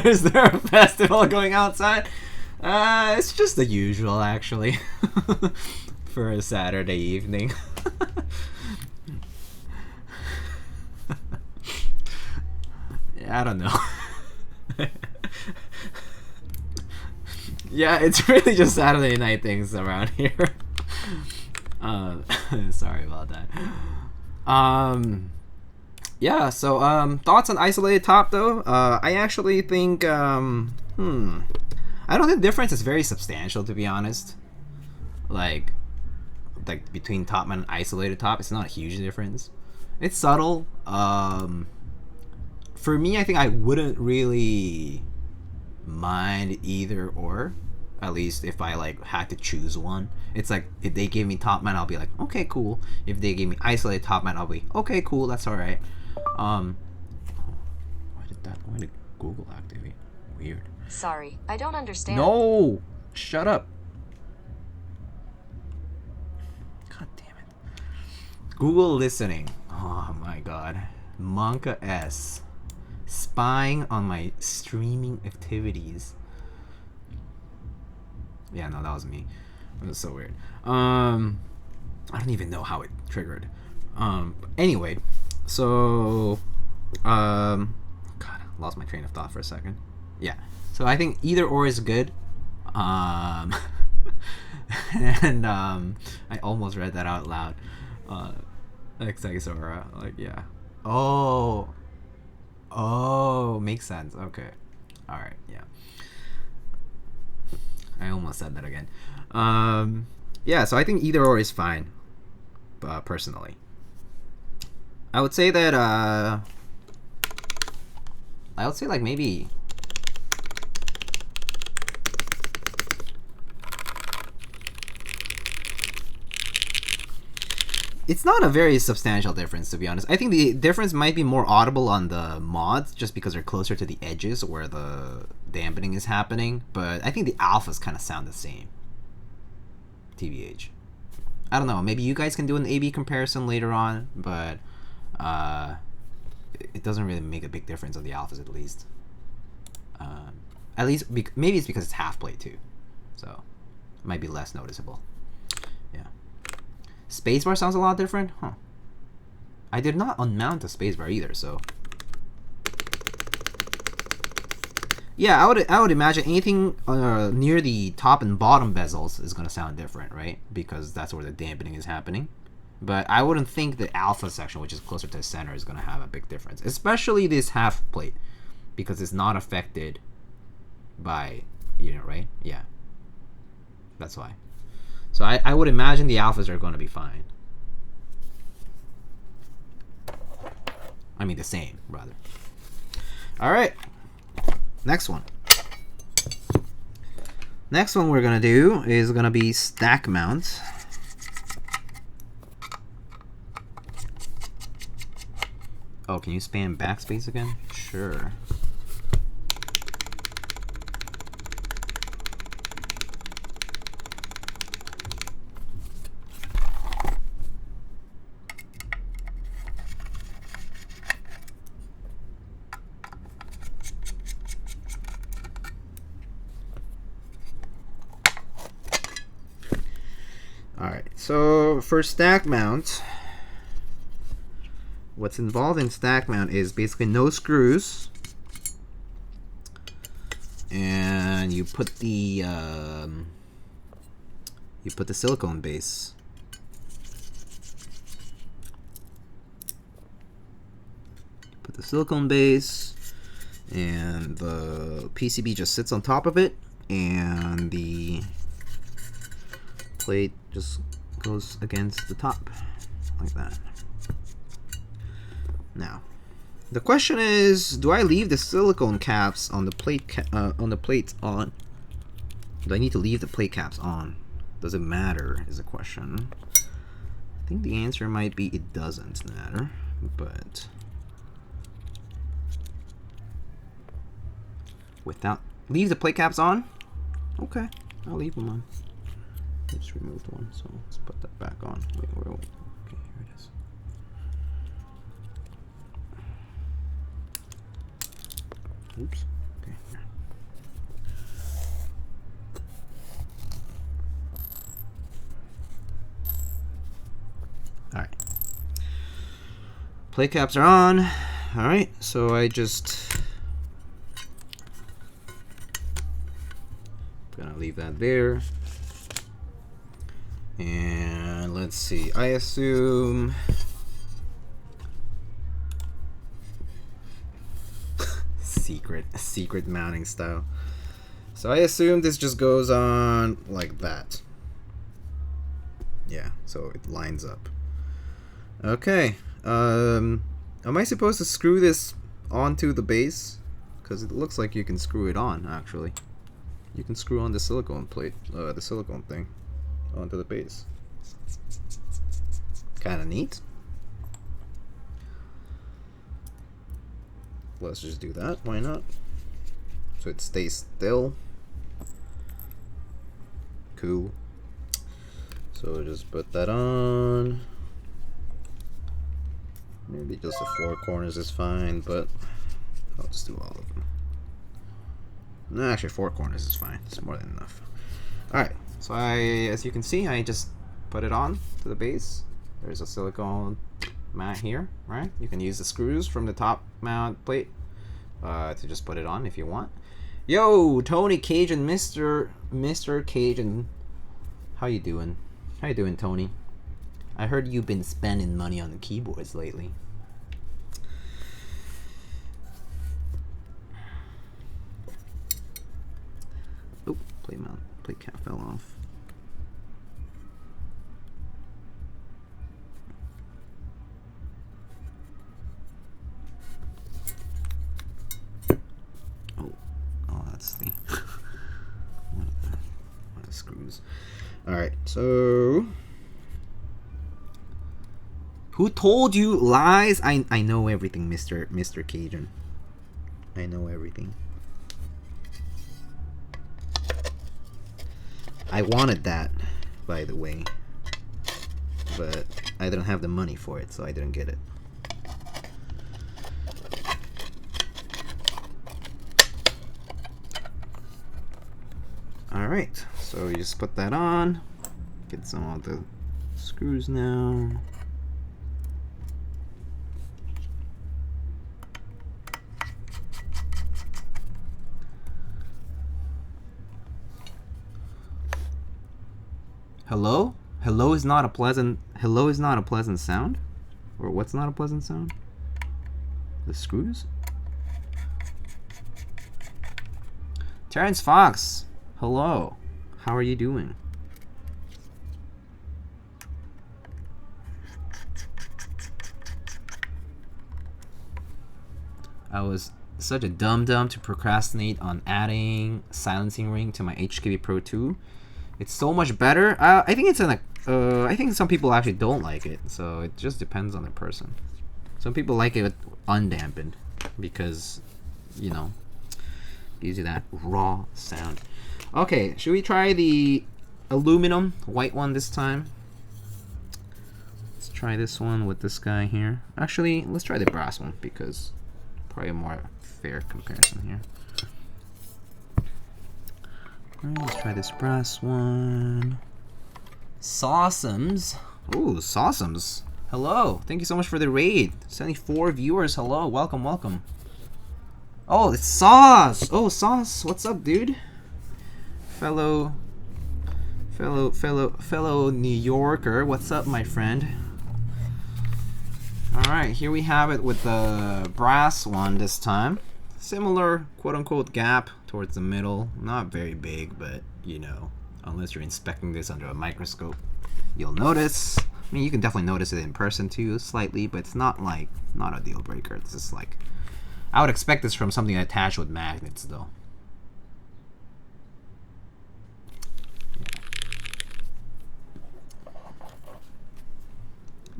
Is there a festival going outside? It's just the usual, actually, for a Saturday evening. Yeah, I don't know. Yeah, it's really just Saturday night things around here. Sorry about that. Yeah, so thoughts on isolated top though? I actually think I don't think the difference is very substantial, to be honest. Like between top mount and isolated top, it's not a huge difference. It's subtle. For me, I think I wouldn't really mind either or. At least if I like had to choose one. It's like if they gave me top mount, I'll be like, okay, cool. If they gave me isolated top mount, I'll be okay, cool. That's all right. Why did Google activate? Weird. Sorry, I don't understand. No, shut up. God damn it. Google listening. Oh my god. Monka S. Spying on my streaming activities. Yeah, no, that was me. It was so weird. I don't even know how it triggered. Anyway, so God, I lost my train of thought for a second. Yeah. So I think either or is good. And I almost read that out loud. Exisora, like, yeah. Oh, makes sense. Okay, all right, yeah. I almost said that again. Yeah, so I think either or is fine. Personally, I would say that I would say like maybe. It's not a very substantial difference, to be honest. I think the difference might be more audible on the mods, just because they're closer to the edges where the dampening is happening. But I think the alphas kind of sound the same. TBH. I don't know. Maybe you guys can do an A/B comparison later on, but it doesn't really make a big difference on the alphas, at least. Maybe it's because it's half plate too, so it might be less noticeable. Yeah. Spacebar sounds a lot different, huh? I did not unmount the spacebar either, so yeah, I would imagine anything near the top and bottom bezels is gonna sound different, right? Because that's where the dampening is happening. But I wouldn't think the alpha section, which is closer to the center, is gonna have a big difference, especially this half plate, because it's not affected by, right? Yeah, that's why. So I would imagine the alphas are going to be fine. I mean, the same, rather. All right. Next one. Next one we're going to do is going to be stack mount. Oh, can you spam backspace again? Sure. So for stack mount, what's involved in stack mount is basically no screws, and you put the silicone base. Put the silicone base, and the PCB just sits on top of it, and the plate just goes against the top like that. Now, the question is, do I leave the silicone caps on the plate plates on? Do I need to leave the plate caps on? Does it matter? Is the question. I think the answer might be it doesn't matter, but leave the plate caps on? Okay, I'll leave them on. I just removed one, so let's put that back on. Wait. Okay, here it is. Oops. Okay, here. Alright. Plate caps are on. Alright, so I just gonna leave that there. And let's see, I assume secret mounting style. So I assume this just goes on like that. Yeah, so it lines up. Okay. Am I supposed to screw this onto the base? Because it looks like you can screw it on, actually. You can screw on the silicone plate, the silicone thing onto the base. Kind of neat. Let's just do that. Why not? So it stays still. Cool. So just put that on. Maybe just the 4 corners is fine, but I'll just do all of them. No, actually 4 corners is fine. It's more than enough. Alright. So as you can see, I just put it on to the base. There's a silicone mat here, right? You can use the screws from the top mount plate to just put it on if you want. Yo, Tony Cajun, Mr. Cajun How you doing? How you doing, Tony? I heard you've been spending money on the keyboards lately. Oh, plate cap fell off. Oh, that's the one of the screws. All right, so who told you lies? I know everything, Mr. Cajun. I know everything. I wanted that, by the way, but I didn't have the money for it, so I didn't get it. Alright, so you just put that on, get some of the screws now. Hello? Hello is not a pleasant sound? Or what's not a pleasant sound? The screws? Terrence Fox, hello. How are you doing? I was such a dum-dum to procrastinate on adding silencing ring to my HKB Pro 2. It's so much better. I think it's I think some people actually don't like it, so it just depends on the person. Some people like it undampened because, you know, gives you that raw sound. Okay, should we try the aluminum white one this time? Let's try this one with this guy here. Actually, let's try the brass one because probably a more fair comparison here. Alright, let's try this brass one. Sawsums. Ooh, Sawsums. Hello. Thank you so much for the raid. 74 viewers. Hello. Welcome, welcome. Oh, it's Sauce. Oh, Sauce. What's up, dude? Fellow New Yorker. What's up, my friend? Alright, here we have it with the brass one this time. Similar quote-unquote gap towards the middle. Not very big, but you know, unless you're inspecting this under a microscope, you'll notice. I mean, you can definitely notice it in person too, slightly, but it's not a deal breaker. It's just like, I would expect this from something attached with magnets though.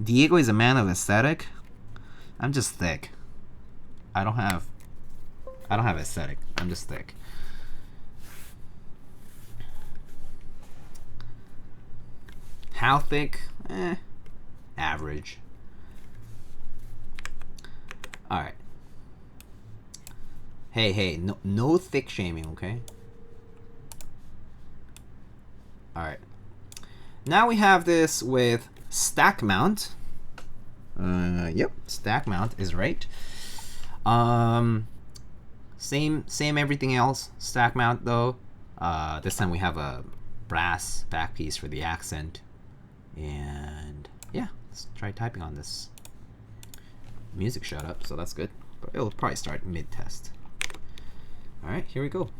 Diego is a man of aesthetic. I'm just thick. I don't have aesthetic. I'm just thick. How thick? Average. Alright. Hey, no thick shaming, okay? Alright. Now we have this with stack mount. Yep, stack mount is right. Same everything else. Stack mount though. This time we have a brass back piece for the accent. And yeah, let's try typing on this. Music shut up, so that's good. But it'll probably start mid-test. Alright, here we go.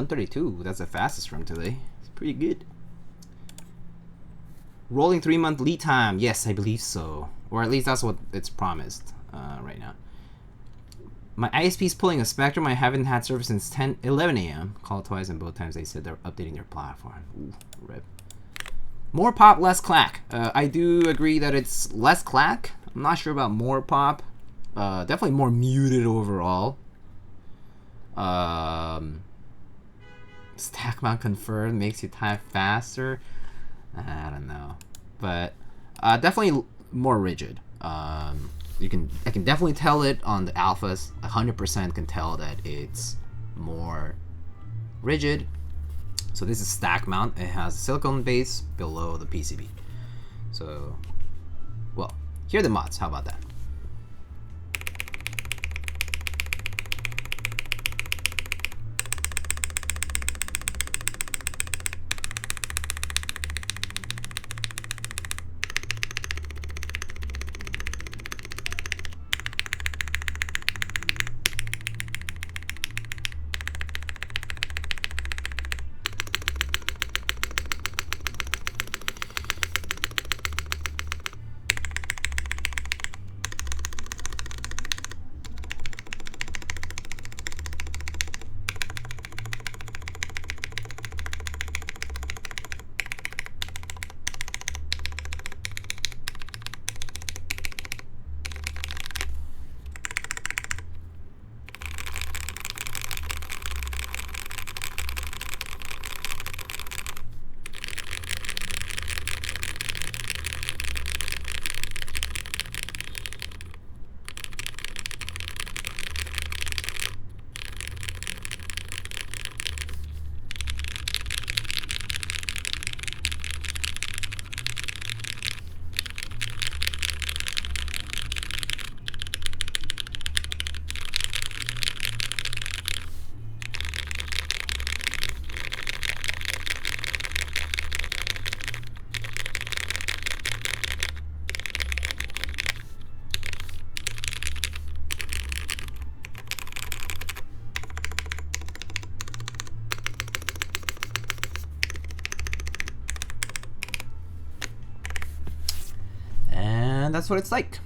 132. That's the fastest from today. It's pretty good. Rolling 3-month lead time. Yes, I believe so. Or at least that's what it's promised right now. My ISP is pulling a Spectrum. I haven't had service since 11 a.m. Called twice and both times they said they're updating their platform. Ooh, rip. More pop, less clack. I do agree that it's less clack. I'm not sure about more pop. Definitely more muted overall. Stack mount confirmed makes you type faster. I don't know, but definitely more rigid. I can definitely tell it on the alphas. 100% can tell that it's more rigid. So this is stack mount. It has a silicone base below the PCB. So, well, here are the mods. How about that? And that's what it's like.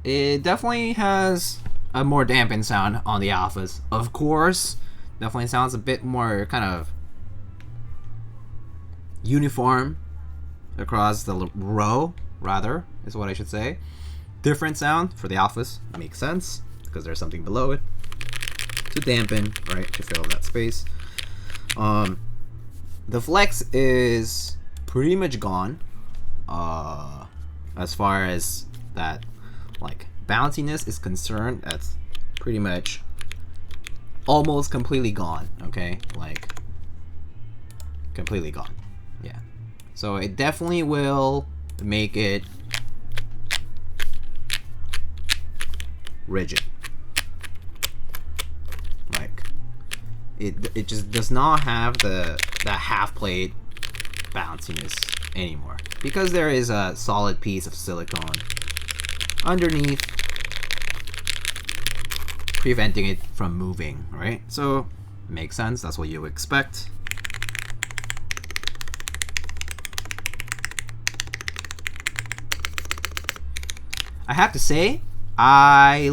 It definitely has a more dampened sound on the alphas, of course. Definitely sounds a bit more kind of uniform across the row, rather, is what I should say. Different sound for the alphas, makes sense, because there's something below it to dampen, right, to fill that space. The flex is pretty much gone, as far as that like bounciness is concerned. That's pretty much almost completely gone. Okay, like completely gone. Yeah, so it definitely will make it rigid. Like it just does not have that half plate bounciness anymore, because there is a solid piece of silicone underneath preventing it from moving, right? So makes sense, that's what you expect. I have to say, I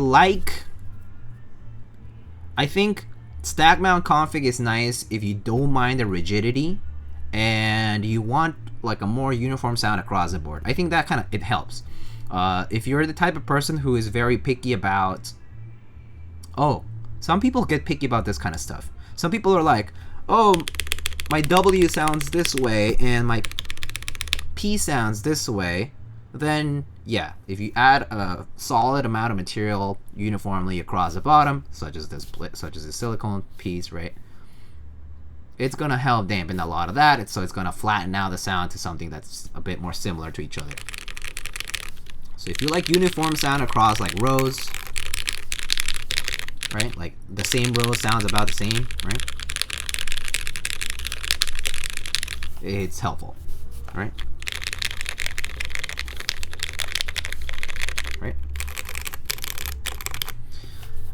think stack mount config is nice if you don't mind the rigidity and you want like a more uniform sound across the board. I think that kind of, it helps. If you're the type of person who is very picky about, some people get picky about this kind of stuff. Some people are like, oh, my W sounds this way and my P sounds this way. Then yeah, if you add a solid amount of material uniformly across the bottom, such as this silicone piece, right, it's gonna help dampen a lot of that. So it's gonna flatten out the sound to something that's a bit more similar to each other. So if you like uniform sound across like rows, right, like the same row sounds about the same, right, it's helpful, right?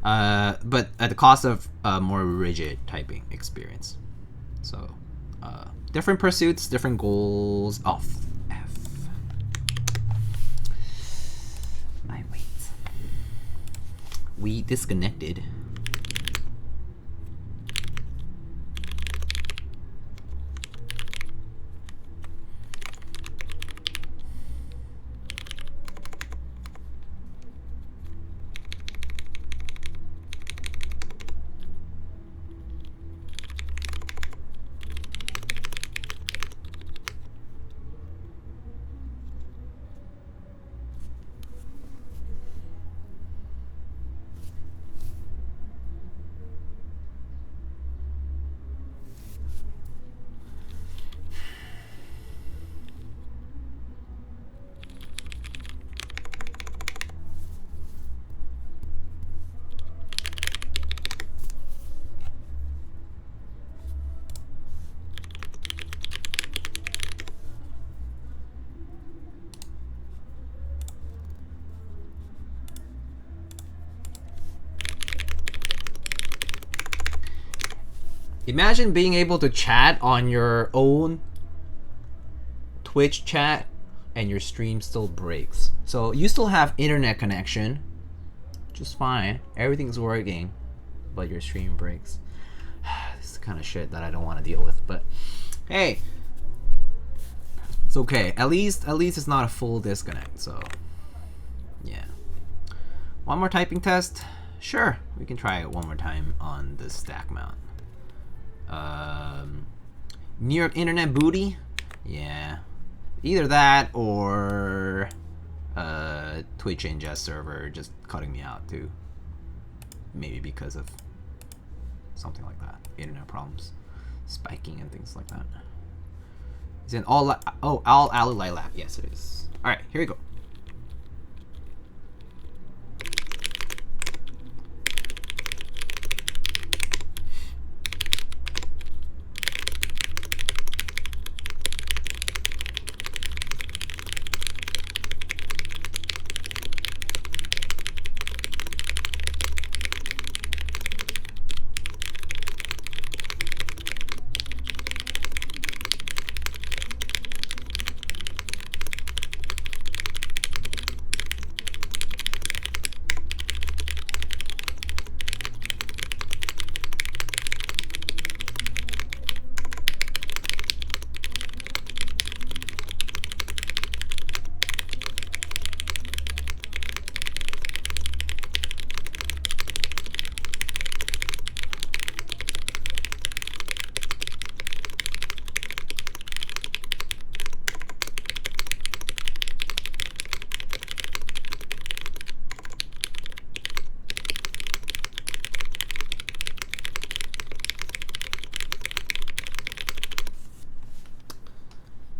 but at the cost of a more rigid typing experience. So, different pursuits, different goals. Oh, F. My wait. We disconnected. Imagine being able to chat on your own Twitch chat and your stream still breaks. So you still have internet connection, just fine. Everything's working, but your stream breaks. This is the kind of shit that I don't want to deal with, but hey, it's okay. At least it's not a full disconnect, so yeah. One more typing test? Sure, we can try it one more time on the stack mount. New York internet booty? Yeah. Either that or Twitch ingest server just cutting me out too. Maybe because of something like that. Internet problems. Spiking and things like that. Is it all Lilac? Yes it is. Alright, here we go.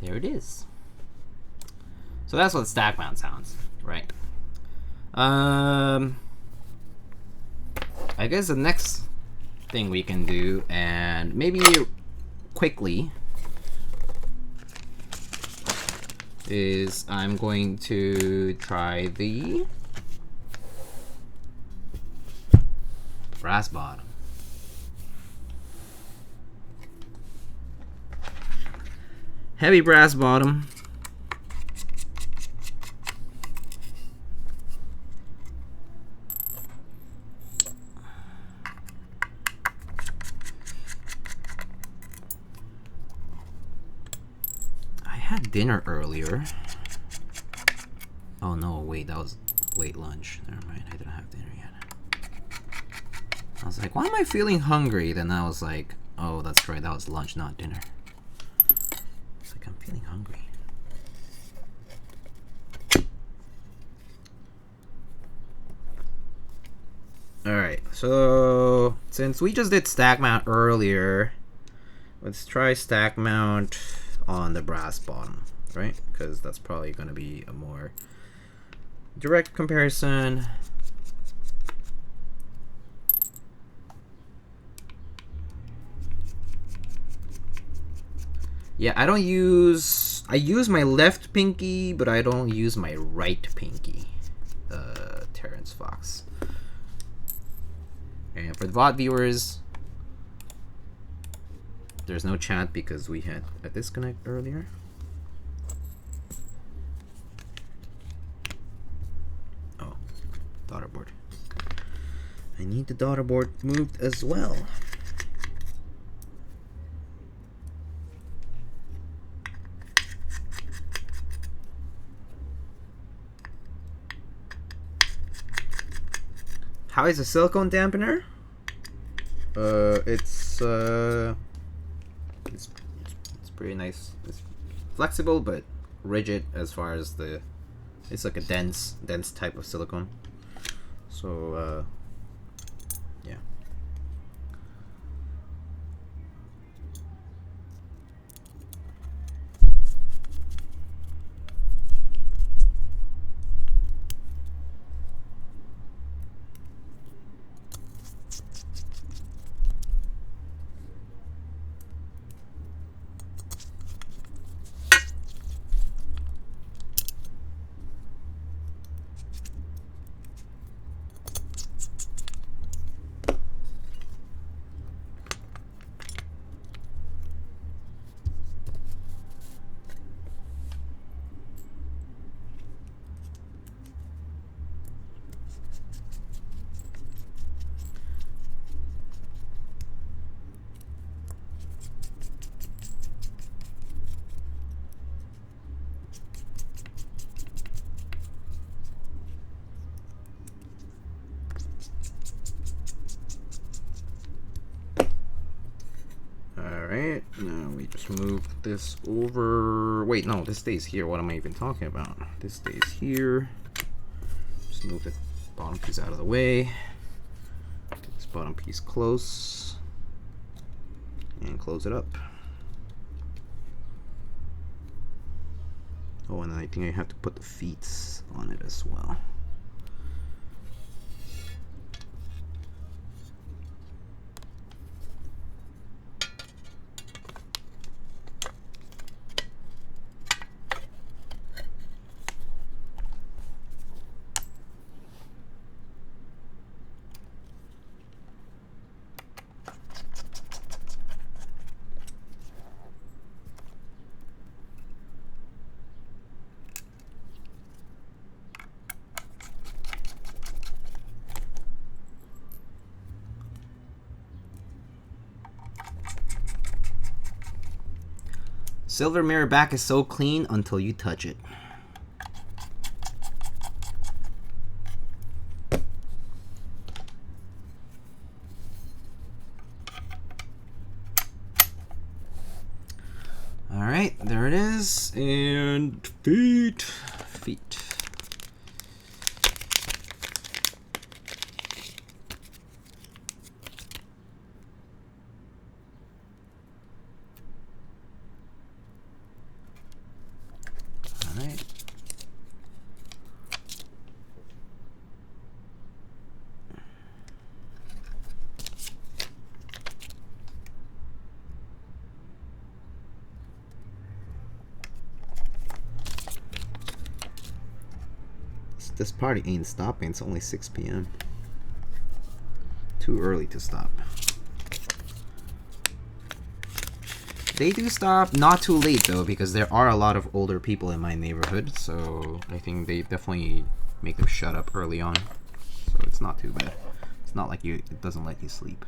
There it is. So that's what stack mount sounds, right? I guess the next thing we can do, and maybe quickly, is I'm going to try the brass bottom. Heavy brass bottom. I had dinner earlier. Oh no, wait, that was late lunch. Never mind, I didn't have dinner yet. I was like, why am I feeling hungry? Then I was like, oh, that's right, that was lunch, not dinner. I'm feeling hungry. Alright, so since we just did stack mount earlier, let's try stack mount on the brass bottom, right? Because that's probably going to be a more direct comparison. Yeah, I use my left pinky, but I don't use my right pinky. Terrence Fox. And for the VOD viewers, there's no chat because we had a disconnect earlier. Oh, daughter board. I need the daughter board moved as well. How is a silicone dampener? It's pretty nice. It's flexible but rigid as far as the. It's like a dense type of silicone. So yeah. Alright, now we just move this over. Wait, no, this stays here. What am I even talking about? This stays here. Just move the bottom piece out of the way. Get this bottom piece close. And close it up. Oh, and then I think I have to put the feet on it as well. Silver mirror back is so clean until you touch it. All right, there it is. And feet. This party ain't stopping. It's only 6 p.m. Too early to stop. They do stop not too late though, because there are a lot of older people in my neighborhood, so I think they definitely make them shut up early on. So it's not too bad. It's not like it doesn't let you sleep.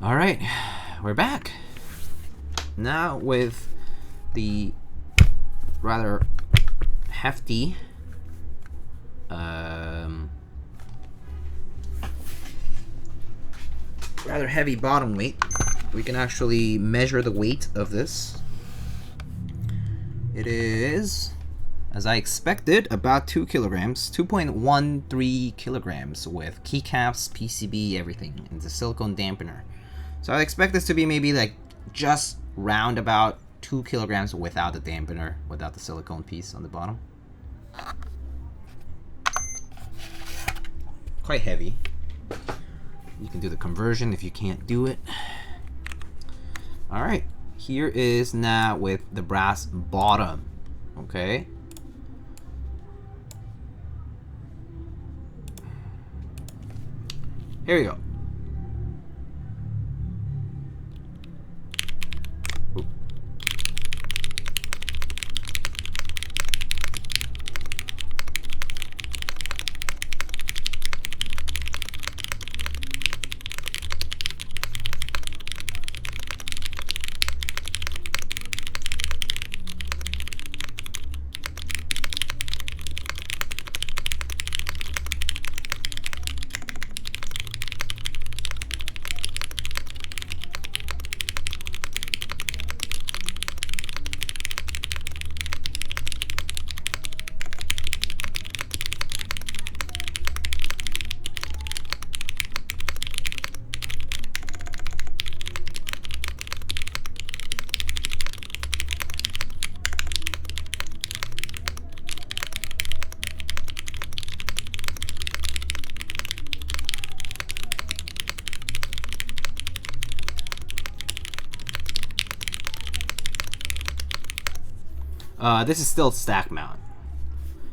All right, we're back now with the rather hefty rather heavy bottom weight. We can actually measure the weight of this. It is, as I expected, about 2 kilograms, 2.13 kilograms with keycaps, PCB, everything. It's a silicone dampener. So I expect this to be maybe like just round about 2 kilograms without the dampener, without the silicone piece on the bottom. Quite heavy. You can do the conversion if you can't do it. Alright, here is now with the brass bottom. Okay. Here we go. Ooh. This is still stack mount.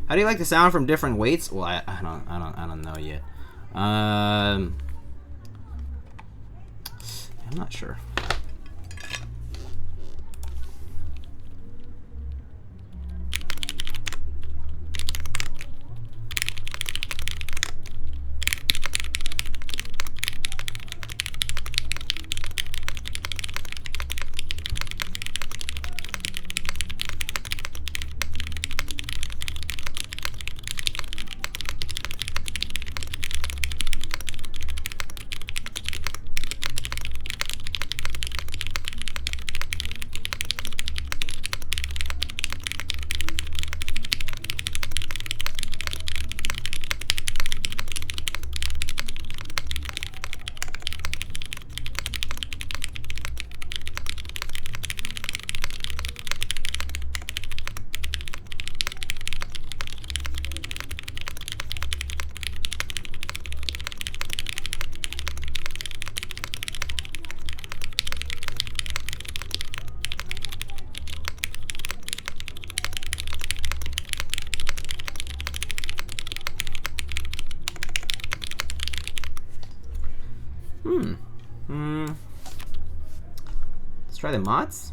How do you like the sound from different weights? Well, I don't know yet. I'm not sure. Let's try the mods.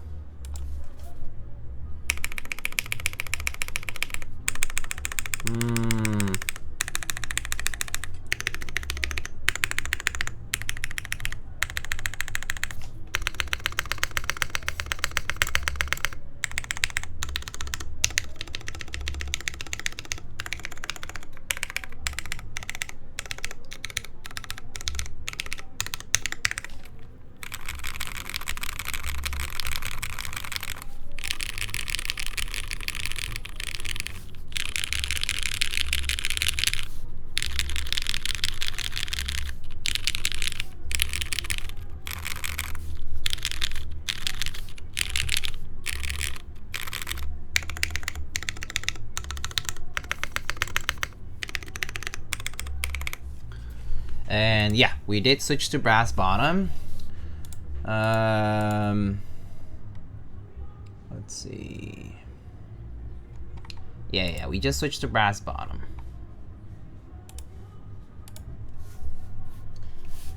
And yeah, we did switch to brass bottom. Let's see. Yeah, we just switched to brass bottom.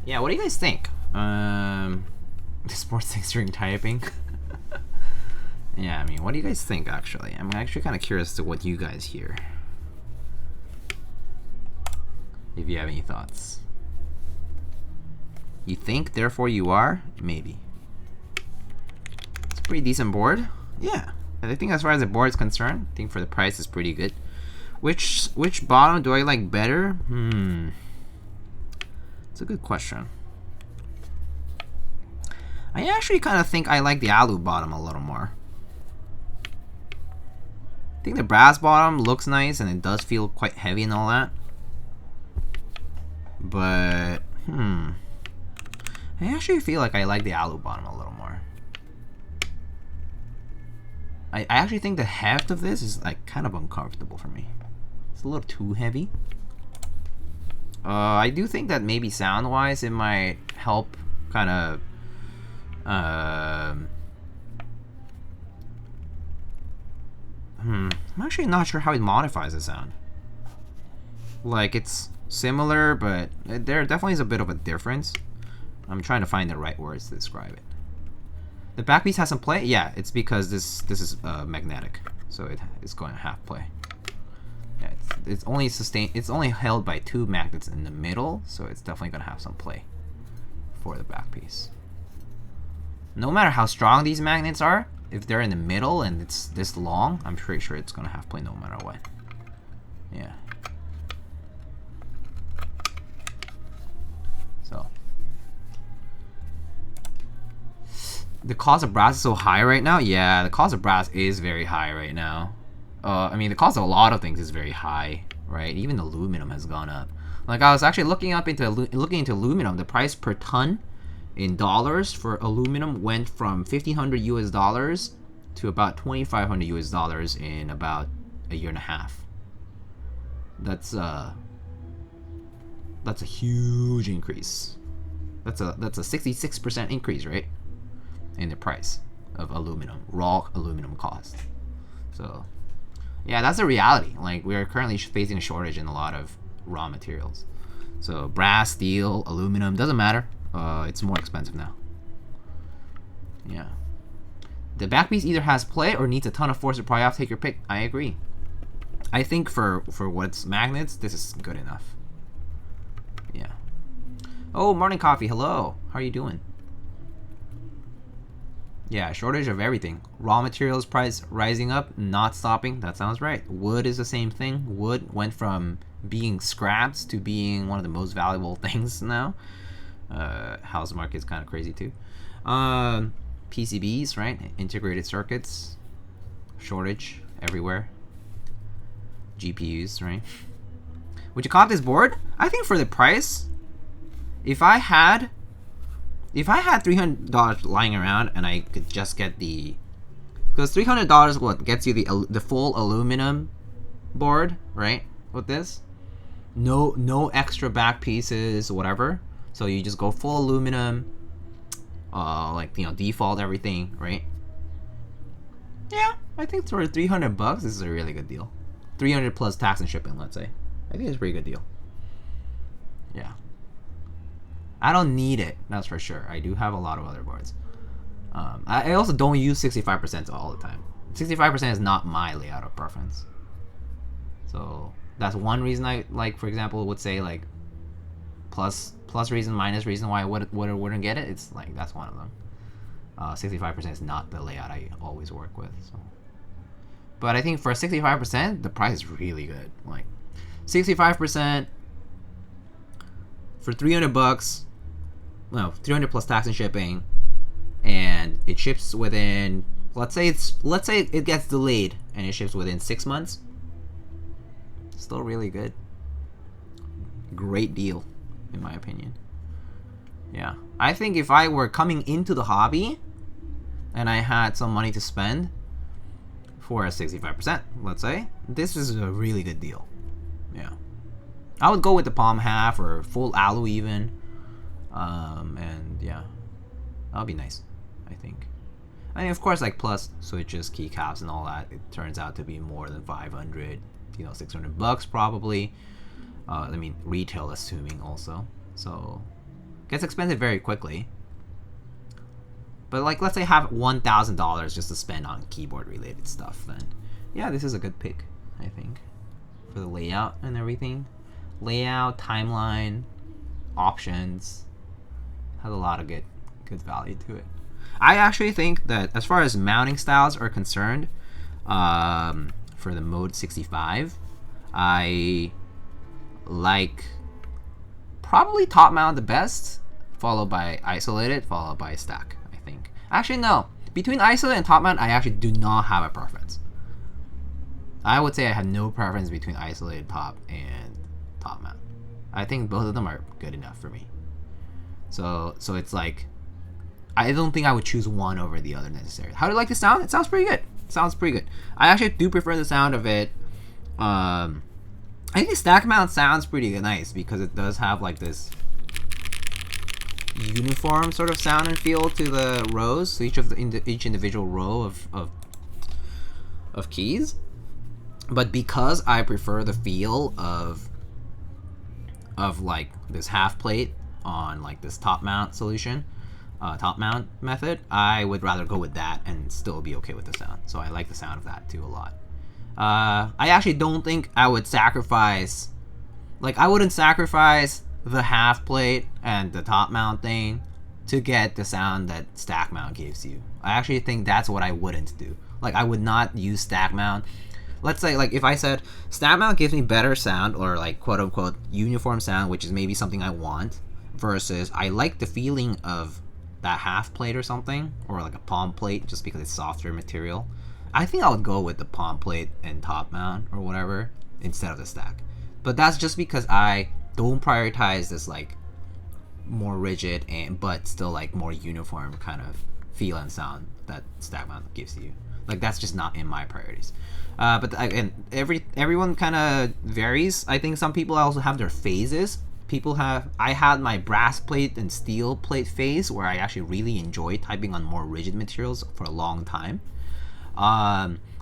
Yeah, what do you guys think? The sports string typing. Yeah, I mean, what do you guys think, actually? I'm actually kind of curious to what you guys hear. If you have any thoughts. You think, therefore you are? Maybe. It's a pretty decent board. Yeah. I think as far as the board is concerned, I think for the price it's pretty good. Which bottom do I like better? It's a good question. I actually kind of think I like the alu bottom a little more. I think the brass bottom looks nice and it does feel quite heavy and all that. But, I actually feel like I like the alu bottom a little more. I actually think the heft of this is like kind of uncomfortable for me. It's a little too heavy. I do think that maybe sound-wise it might help kind of I'm actually not sure how it modifies the sound. Like it's similar, but there definitely is a bit of a difference. I'm trying to find the right words to describe it. The back piece has some play. Yeah, it's because this is magnetic, so it's going to have play. Yeah, it's only sustained. It's only held by 2 magnets in the middle, so it's definitely going to have some play for the back piece. No matter how strong these magnets are, if they're in the middle and it's this long, I'm pretty sure it's going to have play no matter what. Yeah. So the cost of brass is so high right now. Yeah, the cost of brass is very high right now. I mean, the cost of a lot of things is very high, right? Even the aluminum has gone up. Like, I was actually looking into aluminum. The price per ton in dollars for aluminum went from $1,500 to about $2,500 in about a year and a half. That's a huge increase. That's a 66% increase, right? In the price of aluminum, raw aluminum cost. So yeah, that's a reality. Like, we are currently facing a shortage in a lot of raw materials. So brass, steel, aluminum, doesn't matter. It's more expensive now. Yeah. The back piece either has play or needs a ton of force to pry off. Take your pick. I agree. I think for what's magnets, this is good enough. Yeah. Oh, morning coffee. Hello. How are you doing? Yeah, shortage of everything. Raw materials price rising up, not stopping. That sounds right. Wood is the same thing. Wood went from being scrapped to being one of the most valuable things now. House market is kind of crazy too. PCBs, right? Integrated circuits. Shortage everywhere. GPUs, right? Would you cop this board? I think for the price, if I had $300 lying around and I could just get because $300 what gets you the full aluminum board, right? With this, no extra back pieces, whatever. So you just go full aluminum, like, you know, default everything, right? Yeah, I think for $300 this is a really good deal. 300 plus tax and shipping, let's say. I think it's a pretty good deal. Yeah. I don't need it, that's for sure. I do have a lot of other boards. I also don't use 65% all the time. 65% is not my layout of preference. So that's one reason I, like, for example, would say like plus reason, minus reason why I wouldn't get it. It's like, that's one of them. 65% is not the layout I always work with. So, but I think for 65%, the price is really good. Like 65% for $300. No, 300 plus tax and shipping, and it ships within, let's say it gets delayed and it ships within 6 months. Still really good. Great deal, in my opinion. Yeah, I think if I were coming into the hobby and I had some money to spend for a 65%, let's say, this is a really good deal. Yeah, I would go with the palm half or full alu even. And yeah, that'll be nice, I think. I mean, of course, like plus switches, keycaps, and all that, it turns out to be more than 500, you know, $600 probably. I mean, retail assuming also. So it gets expensive very quickly. But like, let's say have $1,000 just to spend on keyboard related stuff, then yeah, this is a good pick, I think, for the layout and everything. Layout, timeline, options, has a lot of good value to it. I actually think that as far as mounting styles are concerned, for the Mode 65, I like probably top mount the best, followed by isolated, followed by stack, I think. Actually, no. Between isolated and top mount, I actually do not have a preference. I would say I have no preference between isolated top and top mount. I think both of them are good enough for me. So it's like, I don't think I would choose one over the other necessarily. How do you like the sound? It sounds pretty good. It sounds pretty good. I actually do prefer the sound of it. I think the stack mount sounds pretty nice because it does have like this uniform sort of sound and feel to the rows. So each individual row of keys. But because I prefer the feel of of like this half plate on like this top mount solution, top mount method, I would rather go with that and still be okay with the sound. So I like the sound of that too a lot. I actually don't think I would sacrifice, like I wouldn't sacrifice the half plate and the top mount thing to get the sound that stack mount gives you. I actually think that's what I wouldn't do. Like I would not use stack mount. Let's say like if I said stack mount gives me better sound, or like quote unquote uniform sound, which is maybe something I want, versus I like the feeling of that half plate or something, or like a palm plate just because it's softer material, I think I would go with the palm plate and top mount or whatever instead of the stack. But that's just because I don't prioritize this like more rigid and but still like more uniform kind of feel and sound that stack mount gives you. Like that's just not in my priorities. But and everyone kind of varies. I think some people also have their phases. I had my brass plate and steel plate phase where I actually really enjoyed typing on more rigid materials for a long time.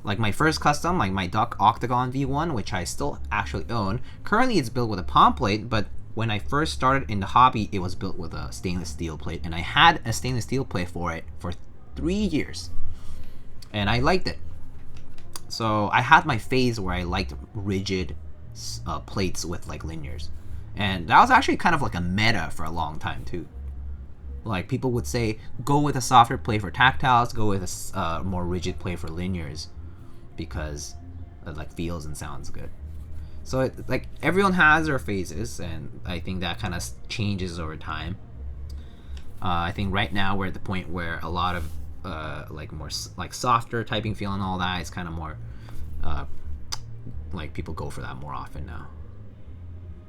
Like my first custom, like my Duck Octagon V1, which I still actually own. Currently it's built with a palm plate, but when I first started in the hobby, it was built with a stainless steel plate, and I had a stainless steel plate for it for 3 years, and I liked it. So I had my phase where I liked rigid plates with like linears, and that was actually kind of like a meta for a long time too. Like people would say, go with a softer plate for tactiles, go with a more rigid plate for linears, because it like feels and sounds good. So like everyone has their phases, and I think that kind of changes over time. I think right now we're at the point where a lot of like more like softer typing feel and all that is kind of more like people go for that more often now.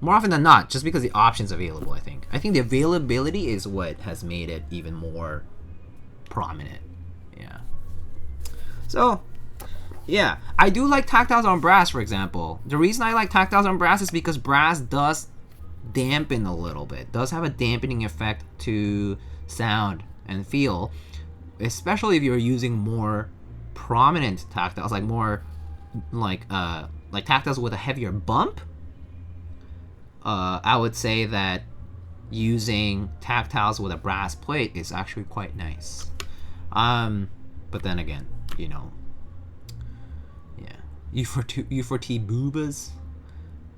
More often than not, just because the options available. I think the availability is what has made it even more prominent. Yeah. So yeah, I do like tactiles on brass, for example. The reason I like tactiles on brass is because brass does dampen a little bit, does have a dampening effect to sound and feel, especially if you're using more prominent tactiles, like more like tactiles with a heavier bump. I would say that using tactiles with a brass plate is actually quite nice. But then again, you know, yeah, U4T boobas,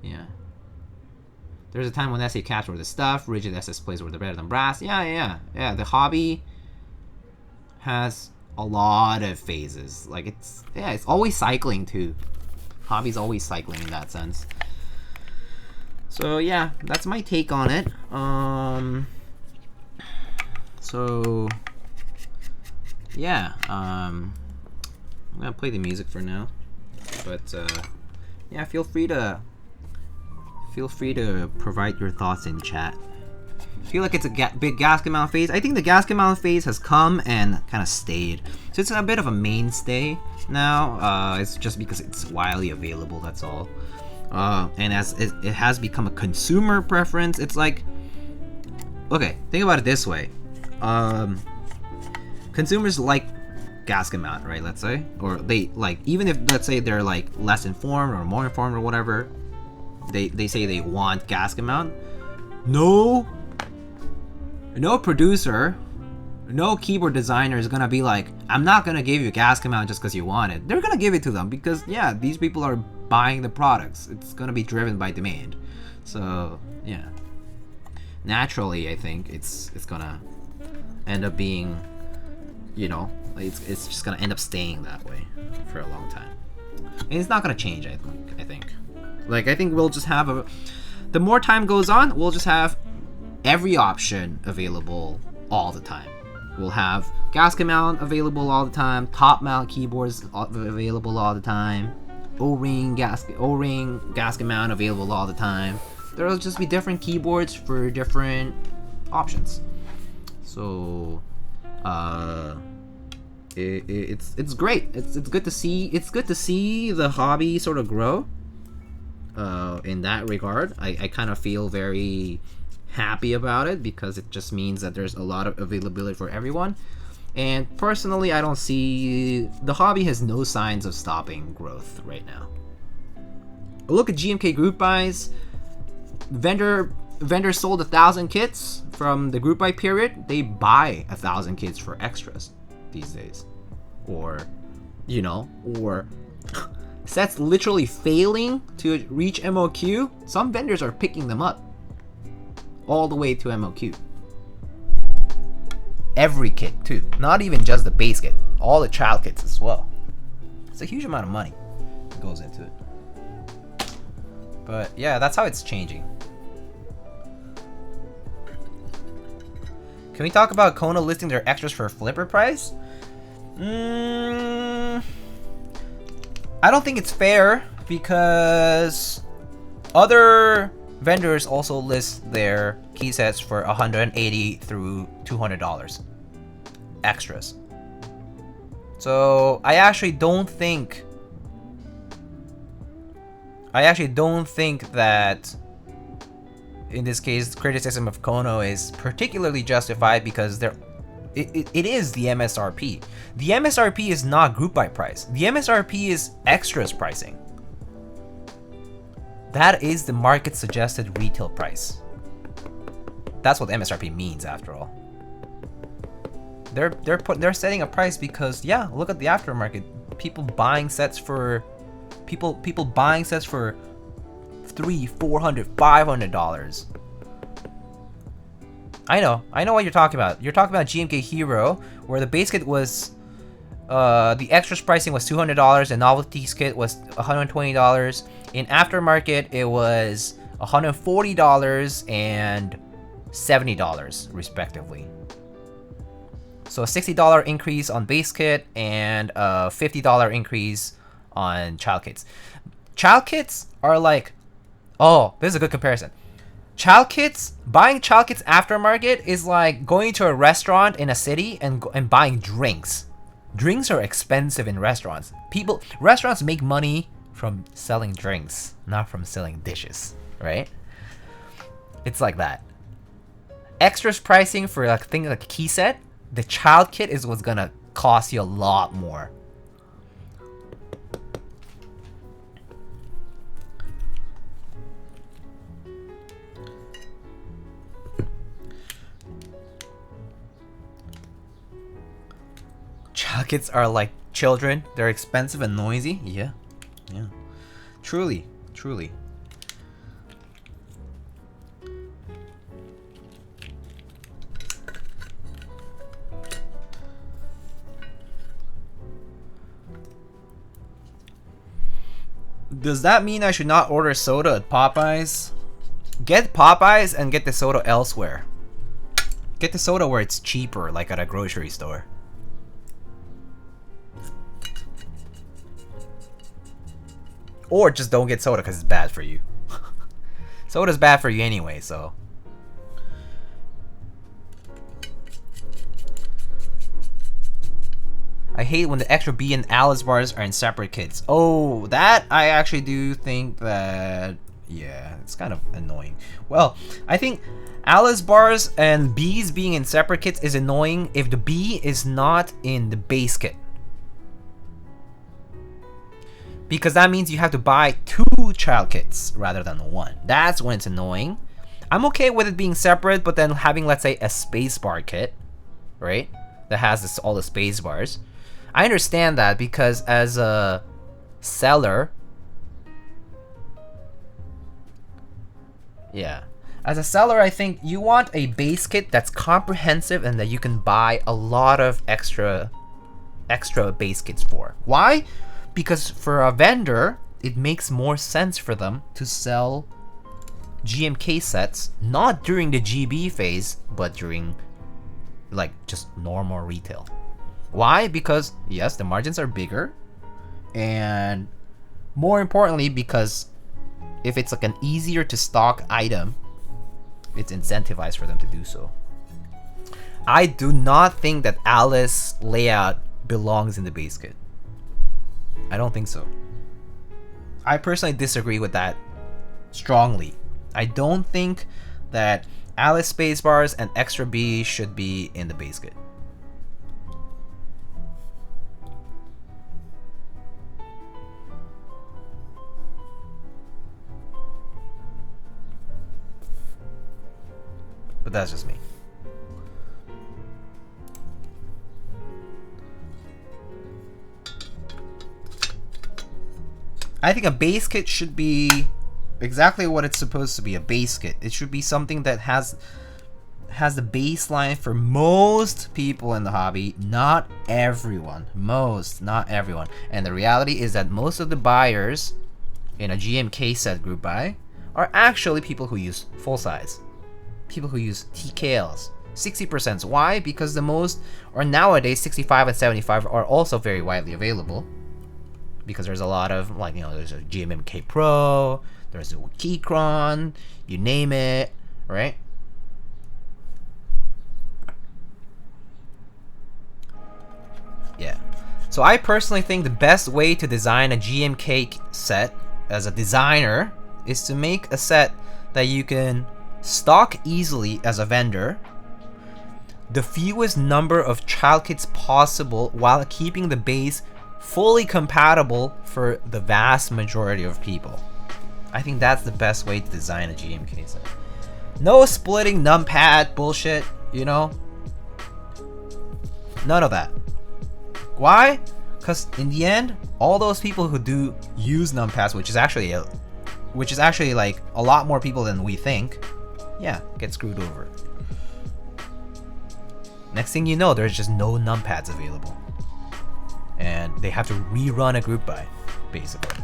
yeah. There's a time when SA caps were the stuff, rigid SS plates were the better than brass. Yeah. The hobby has a lot of phases. Like it's always cycling too. Hobby's always cycling in that sense. So yeah, that's my take on it. So yeah, I'm gonna play the music for now, but yeah, feel free to provide your thoughts in chat. I feel like it's a big gasket mount phase. I think the gasket mount phase has come and kind of stayed, so it's a bit of a mainstay now. It's just because it's widely available, that's all. And as it has become a consumer preference, it's like, okay, think about it this way. Consumers like gasket mount, right? Let's say, or they like, even if let's say they're like less informed or more informed or whatever, they say they want gasket mount. No producer, no keyboard designer is gonna be like, I'm not gonna give you a gasket mount just because you want it. They're gonna give it to them because yeah, these people are buying the products. It's gonna be driven by demand. So yeah, naturally I think it's gonna end up being, you know, it's just gonna end up staying that way for a long time, and it's not gonna change. I think like I think we'll just have the more time goes on, we'll just have every option available all the time. We'll have gasket mount available all the time, top mount keyboards available all the time, O-ring gasket mount available all the time. There'll just be different keyboards for different options. So it's great. It's good to see. It's good to see the hobby sort of grow. In that regard, I kind of feel very happy about it because it just means that there's a lot of availability for everyone. And personally, I don't see the hobby has no signs of stopping growth right now. A look at GMK group buys. vendors sold 1,000 kits from the group buy period, they buy 1,000 kits for extras these days. Or, you know, or sets literally failing to reach MOQ, some vendors are picking them up all the way to MOQ. Every kit too, not even just the base kit, all the child kits as well. It's a huge amount of money that goes into it. But yeah, that's how it's changing. Can we talk about Kona listing their extras for a flipper price? I don't think it's fair because other vendors also list their key sets for $180 through $200 extras. So I actually don't think that in this case criticism of Kono is particularly justified because it is the MSRP. The MSRP is not group buy price. The MSRP is extras pricing. That is the market suggested retail price. That's what MSRP means after all. They're setting a price because yeah, look at the aftermarket. People buying sets for $300, $400, $500. I know what you're talking about. You're talking about GMK Hero, where the base kit was the extras pricing was $200, the novelties kit was $120. In aftermarket, it was $140 and $70 respectively. So a $60 increase on base kit and a $50 increase on child kits. Child kits are like, oh, this is a good comparison. Buying child kits aftermarket is like going to a restaurant in a city and buying drinks. Drinks are expensive in restaurants. Restaurants make money from selling drinks, not from selling dishes, right? It's like that. Extras pricing for like things like a key set, the child kit is what's gonna cost you a lot more. Child kits are like children. They're expensive and noisy. Yeah. Truly. Does that mean I should not order soda at Popeyes? Get Popeyes and get the soda elsewhere. Get the soda where it's cheaper, like at a grocery store. Or just don't get soda because it's bad for you. Soda's bad for you anyway, so. I hate when the extra B and Alice bars are in separate kits. Oh, that I actually do think that, yeah, it's kind of annoying. Well, I think Alice bars and B's being in separate kits is annoying if the B is not in the base kit. Because that means you have to buy 2 child kits rather than 1. That's when it's annoying. I'm okay with it being separate, but then having, let's say, a spacebar kit, right? That has all the space bars. I understand that because as a seller, yeah. As a seller, I think you want a base kit that's comprehensive and that you can buy a lot of extra base kits for. Why? Because for a vendor, it makes more sense for them to sell GMK sets, not during the GB phase, but during like just normal retail. Why? Because yes, the margins are bigger, and more importantly, because if it's like an easier to stock item, it's incentivized for them to do so. I do not think that Alice layout belongs in the base kit. I don't think so. I personally disagree with that strongly. I don't think that Alice spacebars and extra B should be in the base kit. But that's just me. I think a base kit should be exactly what it's supposed to be, a base kit. It should be something that has the baseline for most people in the hobby, not everyone. Not everyone. And the reality is that most of the buyers in a GMK set group buy are actually people who use full size. People who use TKLs. 60%. Why? Because the most, or nowadays 65 and 75 are also very widely available. Because there's a lot of, like, you know, there's a GMK Pro, there's a Keycron, you name it, right? Yeah. So I personally think the best way to design a GMK set as a designer is to make a set that you can stock easily as a vendor, the fewest number of child kits possible while keeping the base fully compatible for the vast majority of people. I think that's the best way to design a GMK set. No splitting numpad bullshit, you know? None of that. Why? Because in the end, all those people who do use numpads, which is actually like a lot more people than we think, yeah, get screwed over. Next thing you know, there's just no numpads available. And they have to rerun a group buy, basically.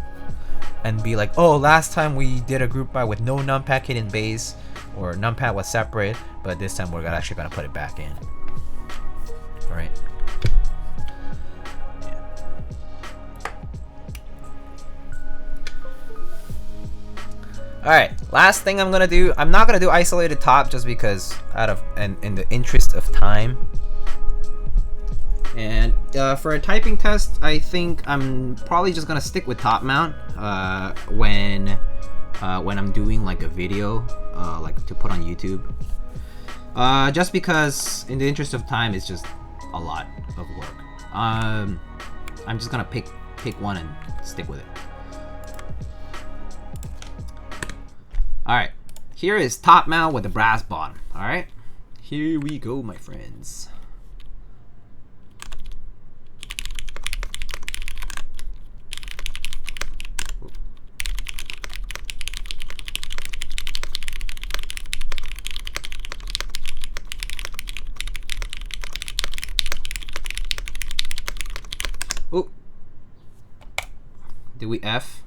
And be like, oh, last time we did a group buy with no numpad kit in base, or numpad was separate, but this time we're actually gonna put it back in. Alright? Yeah. Alright, last thing I'm gonna do, I'm not gonna do isolated top just because in the interest of time. And for a typing test, I think I'm probably just gonna stick with top mount when I'm doing like a video, like to put on YouTube. Just because, in the interest of time, it's just a lot of work. I'm just gonna pick one and stick with it. All right, here is top mount with the brass bottom. All right, here we go, my friends. Oh, did we F?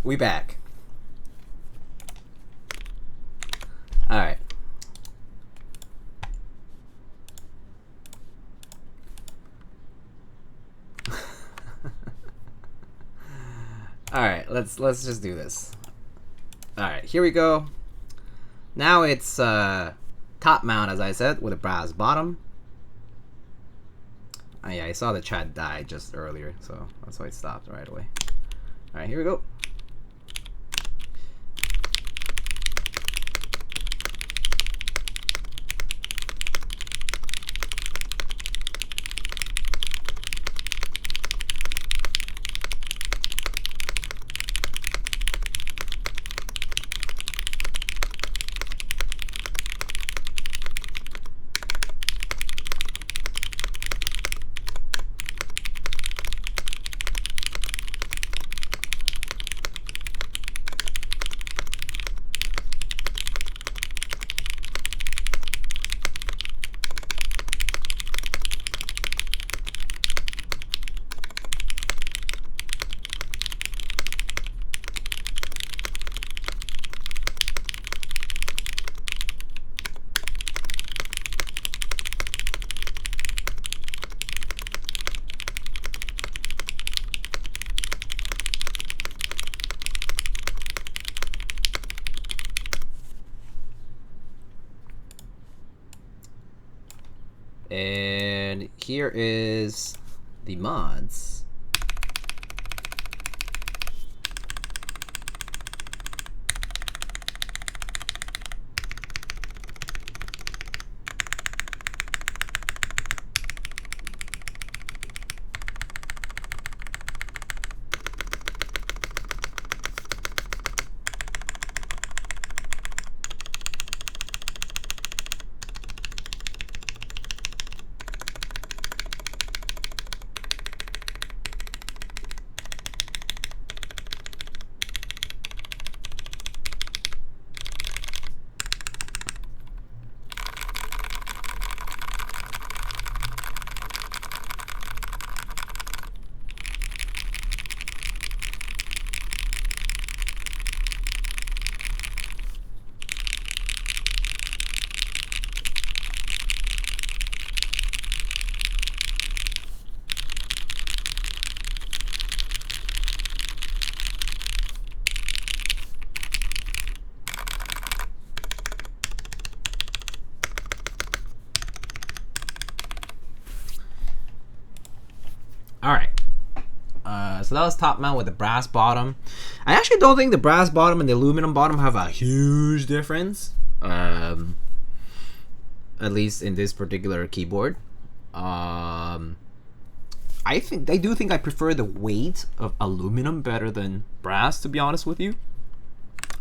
We back. All right. All right, let's just do this. All right, here we go. Now it's top mount, as I said, with a brass bottom. Oh, yeah, I saw the chat die just earlier, so that's why it stopped right away. All right, here we go. And here is the mods. Alright. So that was top mount with the brass bottom. I actually don't think the brass bottom and the aluminum bottom have a huge difference. At least in this particular keyboard. I do think I prefer the weight of aluminum better than brass, to be honest with you.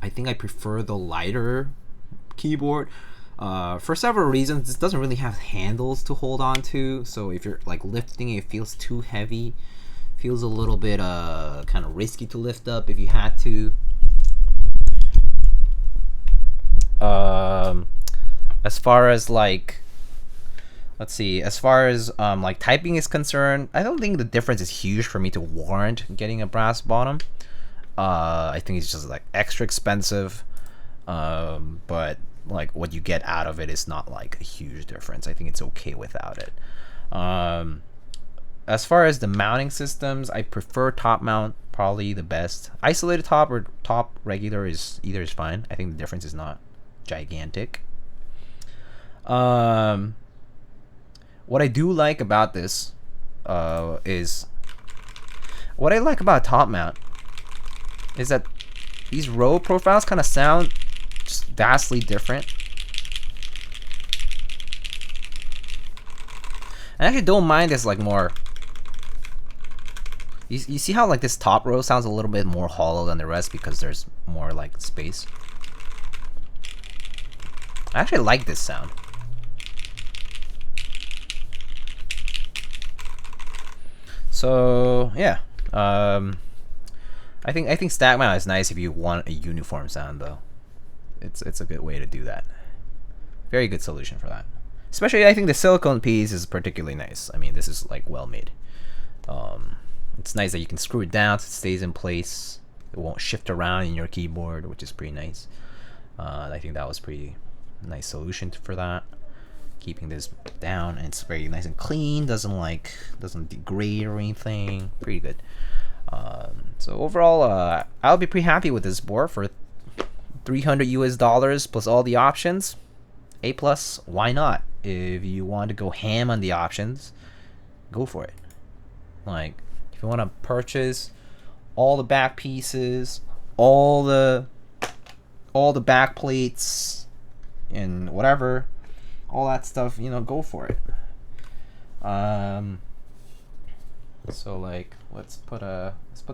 I think I prefer the lighter keyboard. For several reasons. This doesn't really have handles to hold on to, so if you're like lifting it, it feels too heavy. Feels a little bit kind of risky to lift up if you had to. As far as like, let's see, as far as like typing is concerned, I don't think the difference is huge for me to warrant getting a brass bottom. I think it's just like extra expensive, but like what you get out of it is not like a huge difference. I think it's okay without it. As far as the mounting systems, I prefer top mount, probably the best. Isolated top or top regular is either is fine. I think the difference is not gigantic. What I do like about this is what I like about top mount is that these row profiles kind of sound just vastly different. I actually don't mind this like more. You see how like this top row sounds a little bit more hollow than the rest because there's more like space. I actually like this sound. So yeah, I think stack mount is nice if you want a uniform sound though. It's a good way to do that. Very good solution for that. Especially I think the silicone piece is particularly nice. I mean, this is like well made. It's nice that you can screw it down so it stays in place. It won't shift around in your keyboard, which is pretty nice. I think that was pretty nice solution for that. Keeping this down, and it's very nice and clean. Doesn't degrade or anything. Pretty good. So overall, I'll be pretty happy with this board for $300 US plus all the options. A plus. Why not? If you want to go ham on the options, go for it. Like if you want to purchase all the back pieces, all the back plates, and whatever, all that stuff, you know, go for it. So like let's put the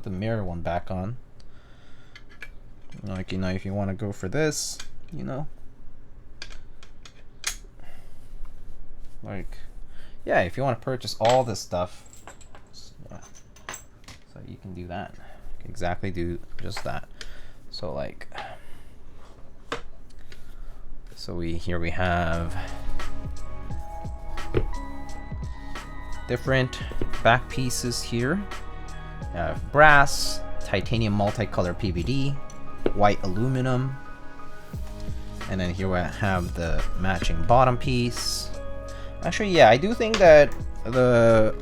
mirror one back on. Like, you know, if you want to go for this, you know, like, yeah, if you want to purchase all this stuff, yeah, so you can do that. You can exactly do just that. So like, so here we have different back pieces here. Brass, titanium multicolor PVD, white aluminum, and then here we have the matching bottom piece. Actually, yeah, I do think that the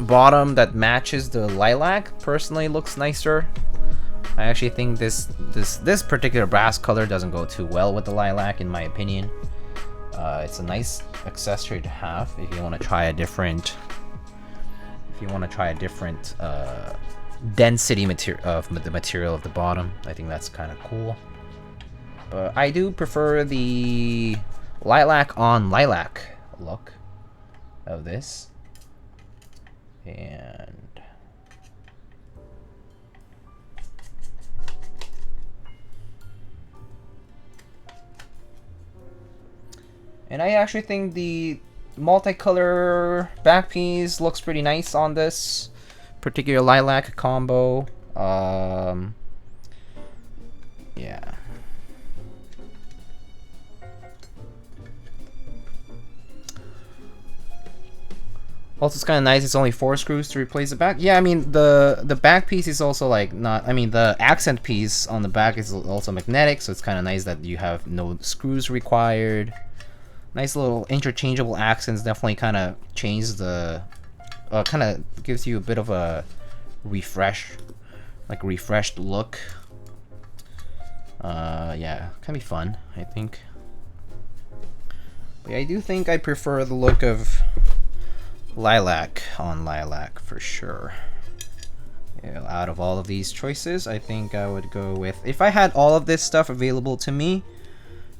bottom that matches the lilac personally looks nicer. I actually think this particular brass color doesn't go too well with the lilac, in my opinion. It's a nice accessory to have if you want to try a different. If you want to try a different density of the material of the bottom, I think that's kind of cool. But I do prefer the lilac on lilac look of this. And I actually think the multicolor back piece looks pretty nice on this particular lilac combo. Yeah. Also, it's kind of nice. It's only 4 screws to replace the back. Yeah, I mean the back piece is also like not. I mean the accent piece on the back is also magnetic, so it's kind of nice that you have no screws required. Nice little interchangeable accents. Definitely kind of changes the. Kind of gives you a bit of a refreshed look. Yeah, can be fun, I think. But yeah, I do think I prefer the look of lilac on lilac for sure. Yeah, out of all of these choices, I think I would go with, if I had all of this stuff available to me,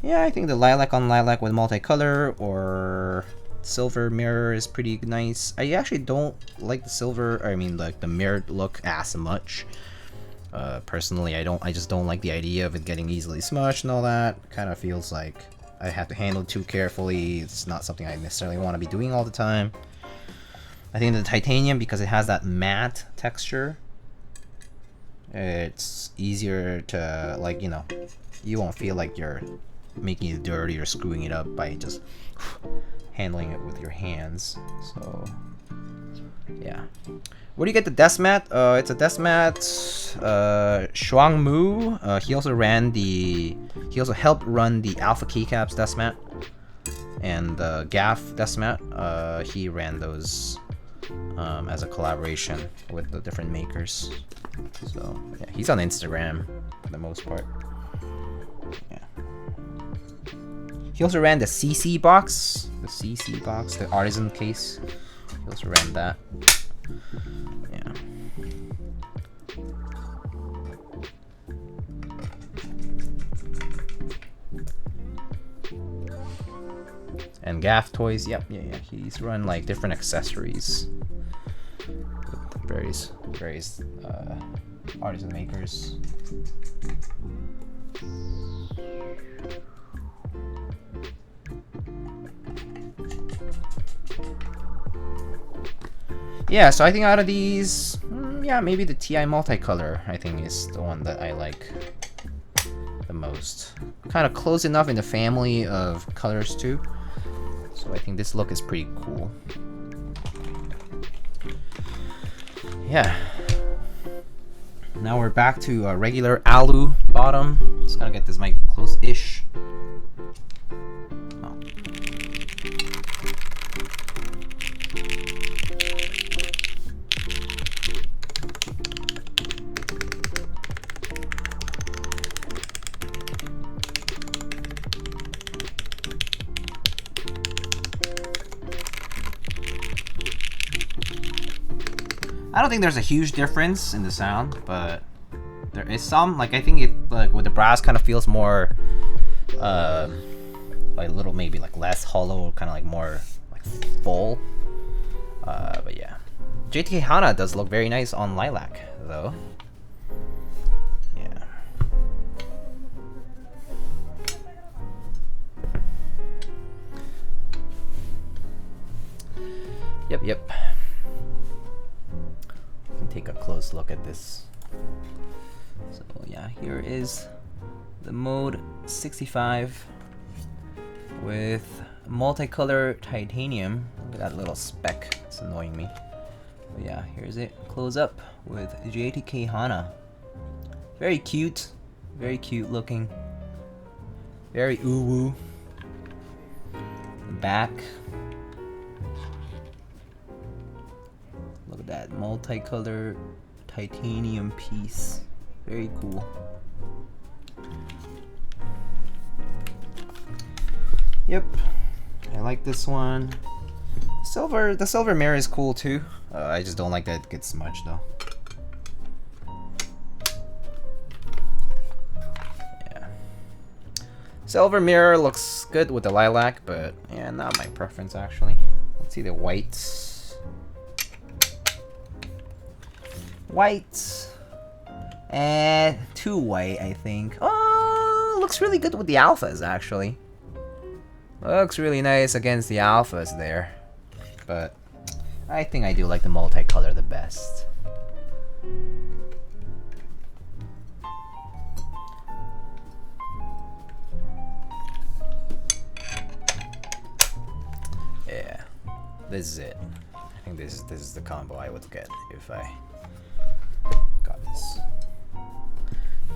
yeah, I think the lilac on lilac with multicolor or silver mirror is pretty nice. I actually don't like the silver, I mean like the mirrored look as much. Personally, I just don't like the idea of it getting easily smudged and all that. Kind of feels like I have to handle it too carefully. It's not something I necessarily want to be doing all the time. I think the titanium, because it has that matte texture, it's easier to, like, you know, you won't feel like you're making it dirty or screwing it up by just handling it with your hands. So yeah. Where do you get the desk mat? It's a desk mat. Shuang Mu. He also helped run the Alpha Keycaps desk mat and the Gaff desk mat. He ran those as a collaboration with the different makers. So yeah, he's on Instagram for the most part. Yeah. He also ran the CC box, the artisan case. He also ran that. Yeah. And Gaff Toys, yep, yeah. He's run like different accessories with various artisan makers. Yeah, so I think out of these, yeah, maybe the TI multicolor I think is the one that I like the most. Kind of close enough in the family of colors too. So I think this look is pretty cool. Yeah. Now we're back to a regular alu bottom. Just gotta get this mic close-ish. Oh. I don't think there's a huge difference in the sound, but there is some. Like I think it, like with the brass, kind of feels more, like a little maybe like less hollow, kind of like more like full. But yeah, JTK Hana does look very nice on lilac though. Yeah. Yep. Take a close look at this. So yeah, here is the mode 65 with multicolor titanium. Look at that little speck, it's annoying me. But yeah, here's it close up with JTK Hana. Very cute looking, very woo. Back. Look at that multicolor titanium piece. Very cool. Yep. I like this one. The silver mirror is cool too. I just don't like that it gets smudged though. Yeah. Silver mirror looks good with the lilac, but yeah, not my preference actually. Let's see the whites. White. And too white, I think. Oh, looks really good with the alphas actually. Looks really nice against the alphas there. But I think I do like the multicolor the best. Yeah, this is it. I think this is the combo I would get if I got this.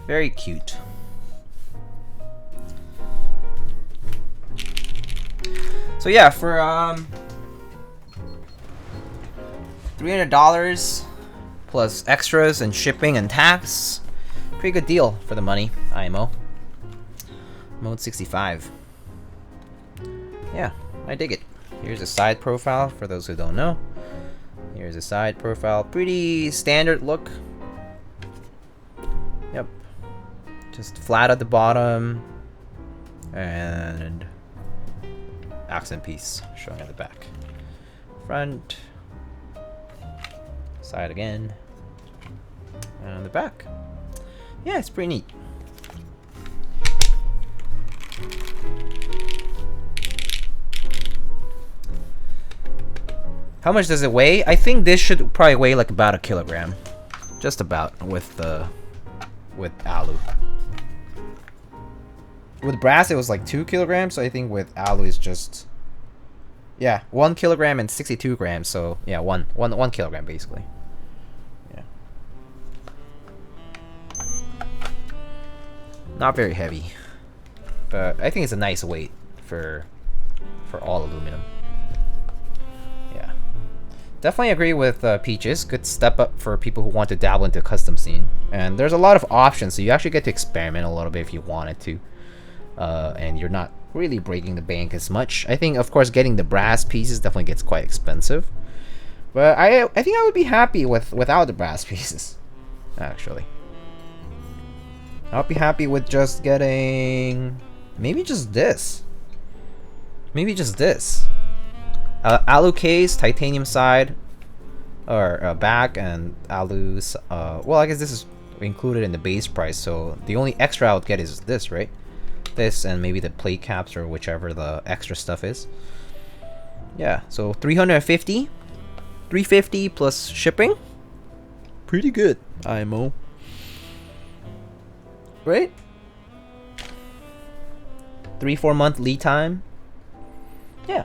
Very cute. So yeah, for $300 plus extras and shipping and tax, pretty good deal for the money. IMO mode 65. Yeah, I dig it. Here's a side profile for those who don't know. Here's a side profile, pretty standard look. Yep, just flat at the bottom and accent piece showing at the back. Front, side again, and the back. Yeah, it's pretty neat. How much does it weigh? I think this should probably weigh like about 1 kilogram, just about with alu. With brass, it was like 2 kilograms. So I think with alu is just, yeah, 1 kilogram and 62 grams. So yeah, one kilogram basically. Yeah, not very heavy, but I think it's a nice weight for all aluminum. Yeah, definitely agree with Peaches. Good step up for people who want to dabble into custom scene. And there's a lot of options, so you actually get to experiment a little bit if you wanted to. And you're not really breaking the bank as much. I think, of course, getting the brass pieces definitely gets quite expensive. But I think I would be happy without the brass pieces, actually. I would be happy with just getting maybe just this. Maybe just this. Alu case, titanium side, or back, and alu. Well, I guess this is included in the base price, so the only extra I would get is this, right? This and maybe the plate caps or whichever the extra stuff is. Yeah, so 350 plus shipping. Pretty good, IMO. Right? 3-4 month lead time. Yeah.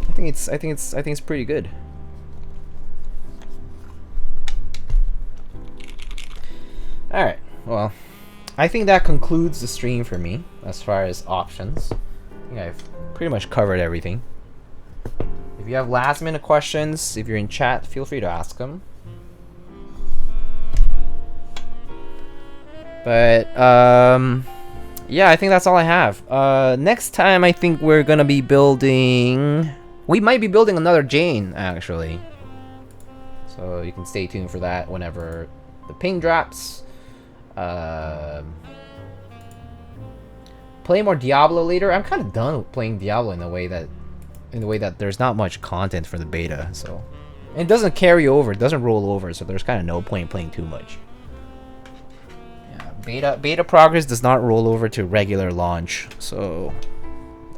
I think it's pretty good. All right. Well, I think that concludes the stream for me as far as options. I think I've pretty much covered everything. If you have last minute questions, if you're in chat, feel free to ask them. But yeah, I think that's all I have. Next time I think we're gonna be building, we might be building another Jane actually. So you can stay tuned for that whenever the ping drops. Play more Diablo later. I'm kind of done with playing Diablo in the way that there's not much content for the beta, so it doesn't carry over, it doesn't roll over, so there's kind of no point playing too much. Yeah, beta progress does not roll over to regular launch, so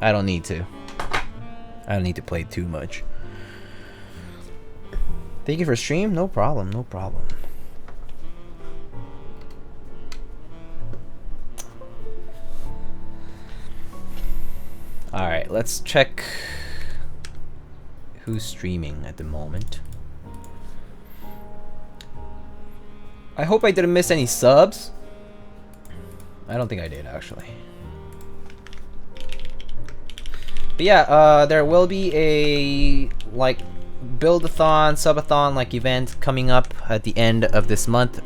I don't need to play too much. Thank you for stream. No problem. No problem. Alright, let's check who's streaming at the moment. I hope I didn't miss any subs. I don't think I did, actually. But yeah, there will be a, like, build-a-thon, sub-a-thon like event coming up at the end of this month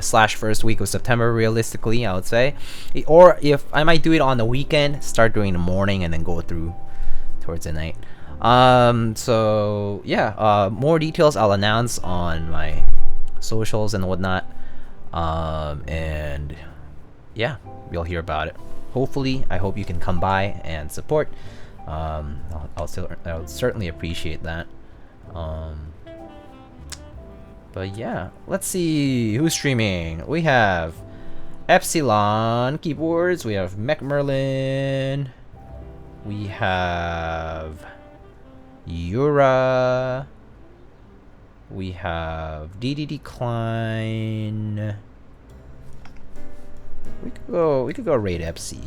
slash first week of September, realistically, I would say. Or if I might do it on the weekend, start doing the morning and then go through towards the night. So yeah, more details I'll announce on my socials and whatnot. And yeah, you'll hear about it. Hopefully, I hope you can come by and support. I'll certainly appreciate that. But yeah, let's see who's streaming. We have Epsilon keyboards. We have Mech Merlin. We have Yura. We have DDD Klein. We could go raid FC.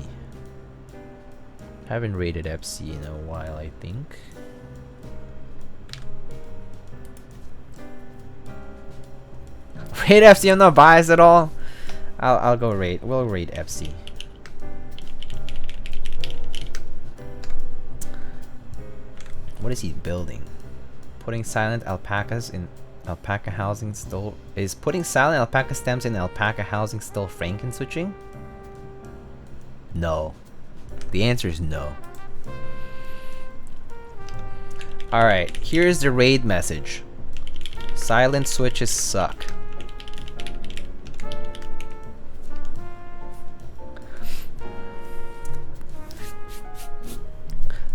Haven't raided FC in a while, I think. Raid FC, I'm not biased at all. I'll go raid. We'll raid FC. What is he building? Putting silent alpacas in alpaca housing still is putting silent alpaca stems in alpaca housing still Franken switching? No. The answer is no. Alright, here's the raid message. Silent switches suck.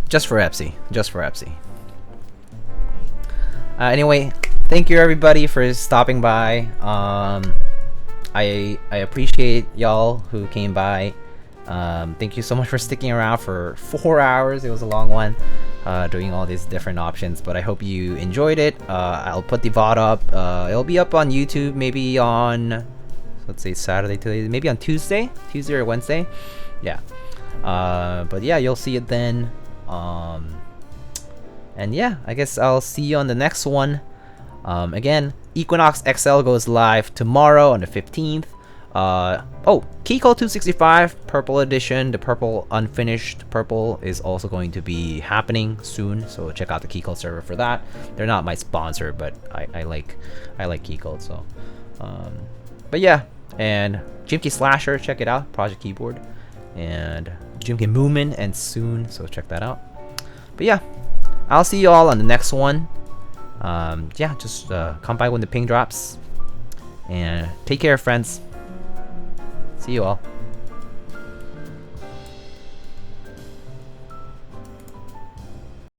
Just for Epsi. Just for Epsi. Anyway, thank you everybody for stopping by. I appreciate y'all who came by. Thank you so much for sticking around for 4 hours. It was a long one, doing all these different options, but I hope you enjoyed it. I'll put the VOD up. It'll be up on YouTube maybe on, let's say Saturday, today, maybe on Tuesday or Wednesday. Yeah. But yeah, you'll see it then. And yeah, I guess I'll see you on the next one. Again, Equinox XL goes live tomorrow on the 15th. Oh, Keycode 265 Purple Edition, the purple unfinished purple is also going to be happening soon. So check out the Keycode server for that. They're not my sponsor, but I like Keycode. So, but yeah, and Jimky Slasher, check it out, Project Keyboard, and Jimky Moomin, and soon. So check that out. But yeah, I'll see you all on the next one. Yeah, just come by when the ping drops, and take care, friends. See you all.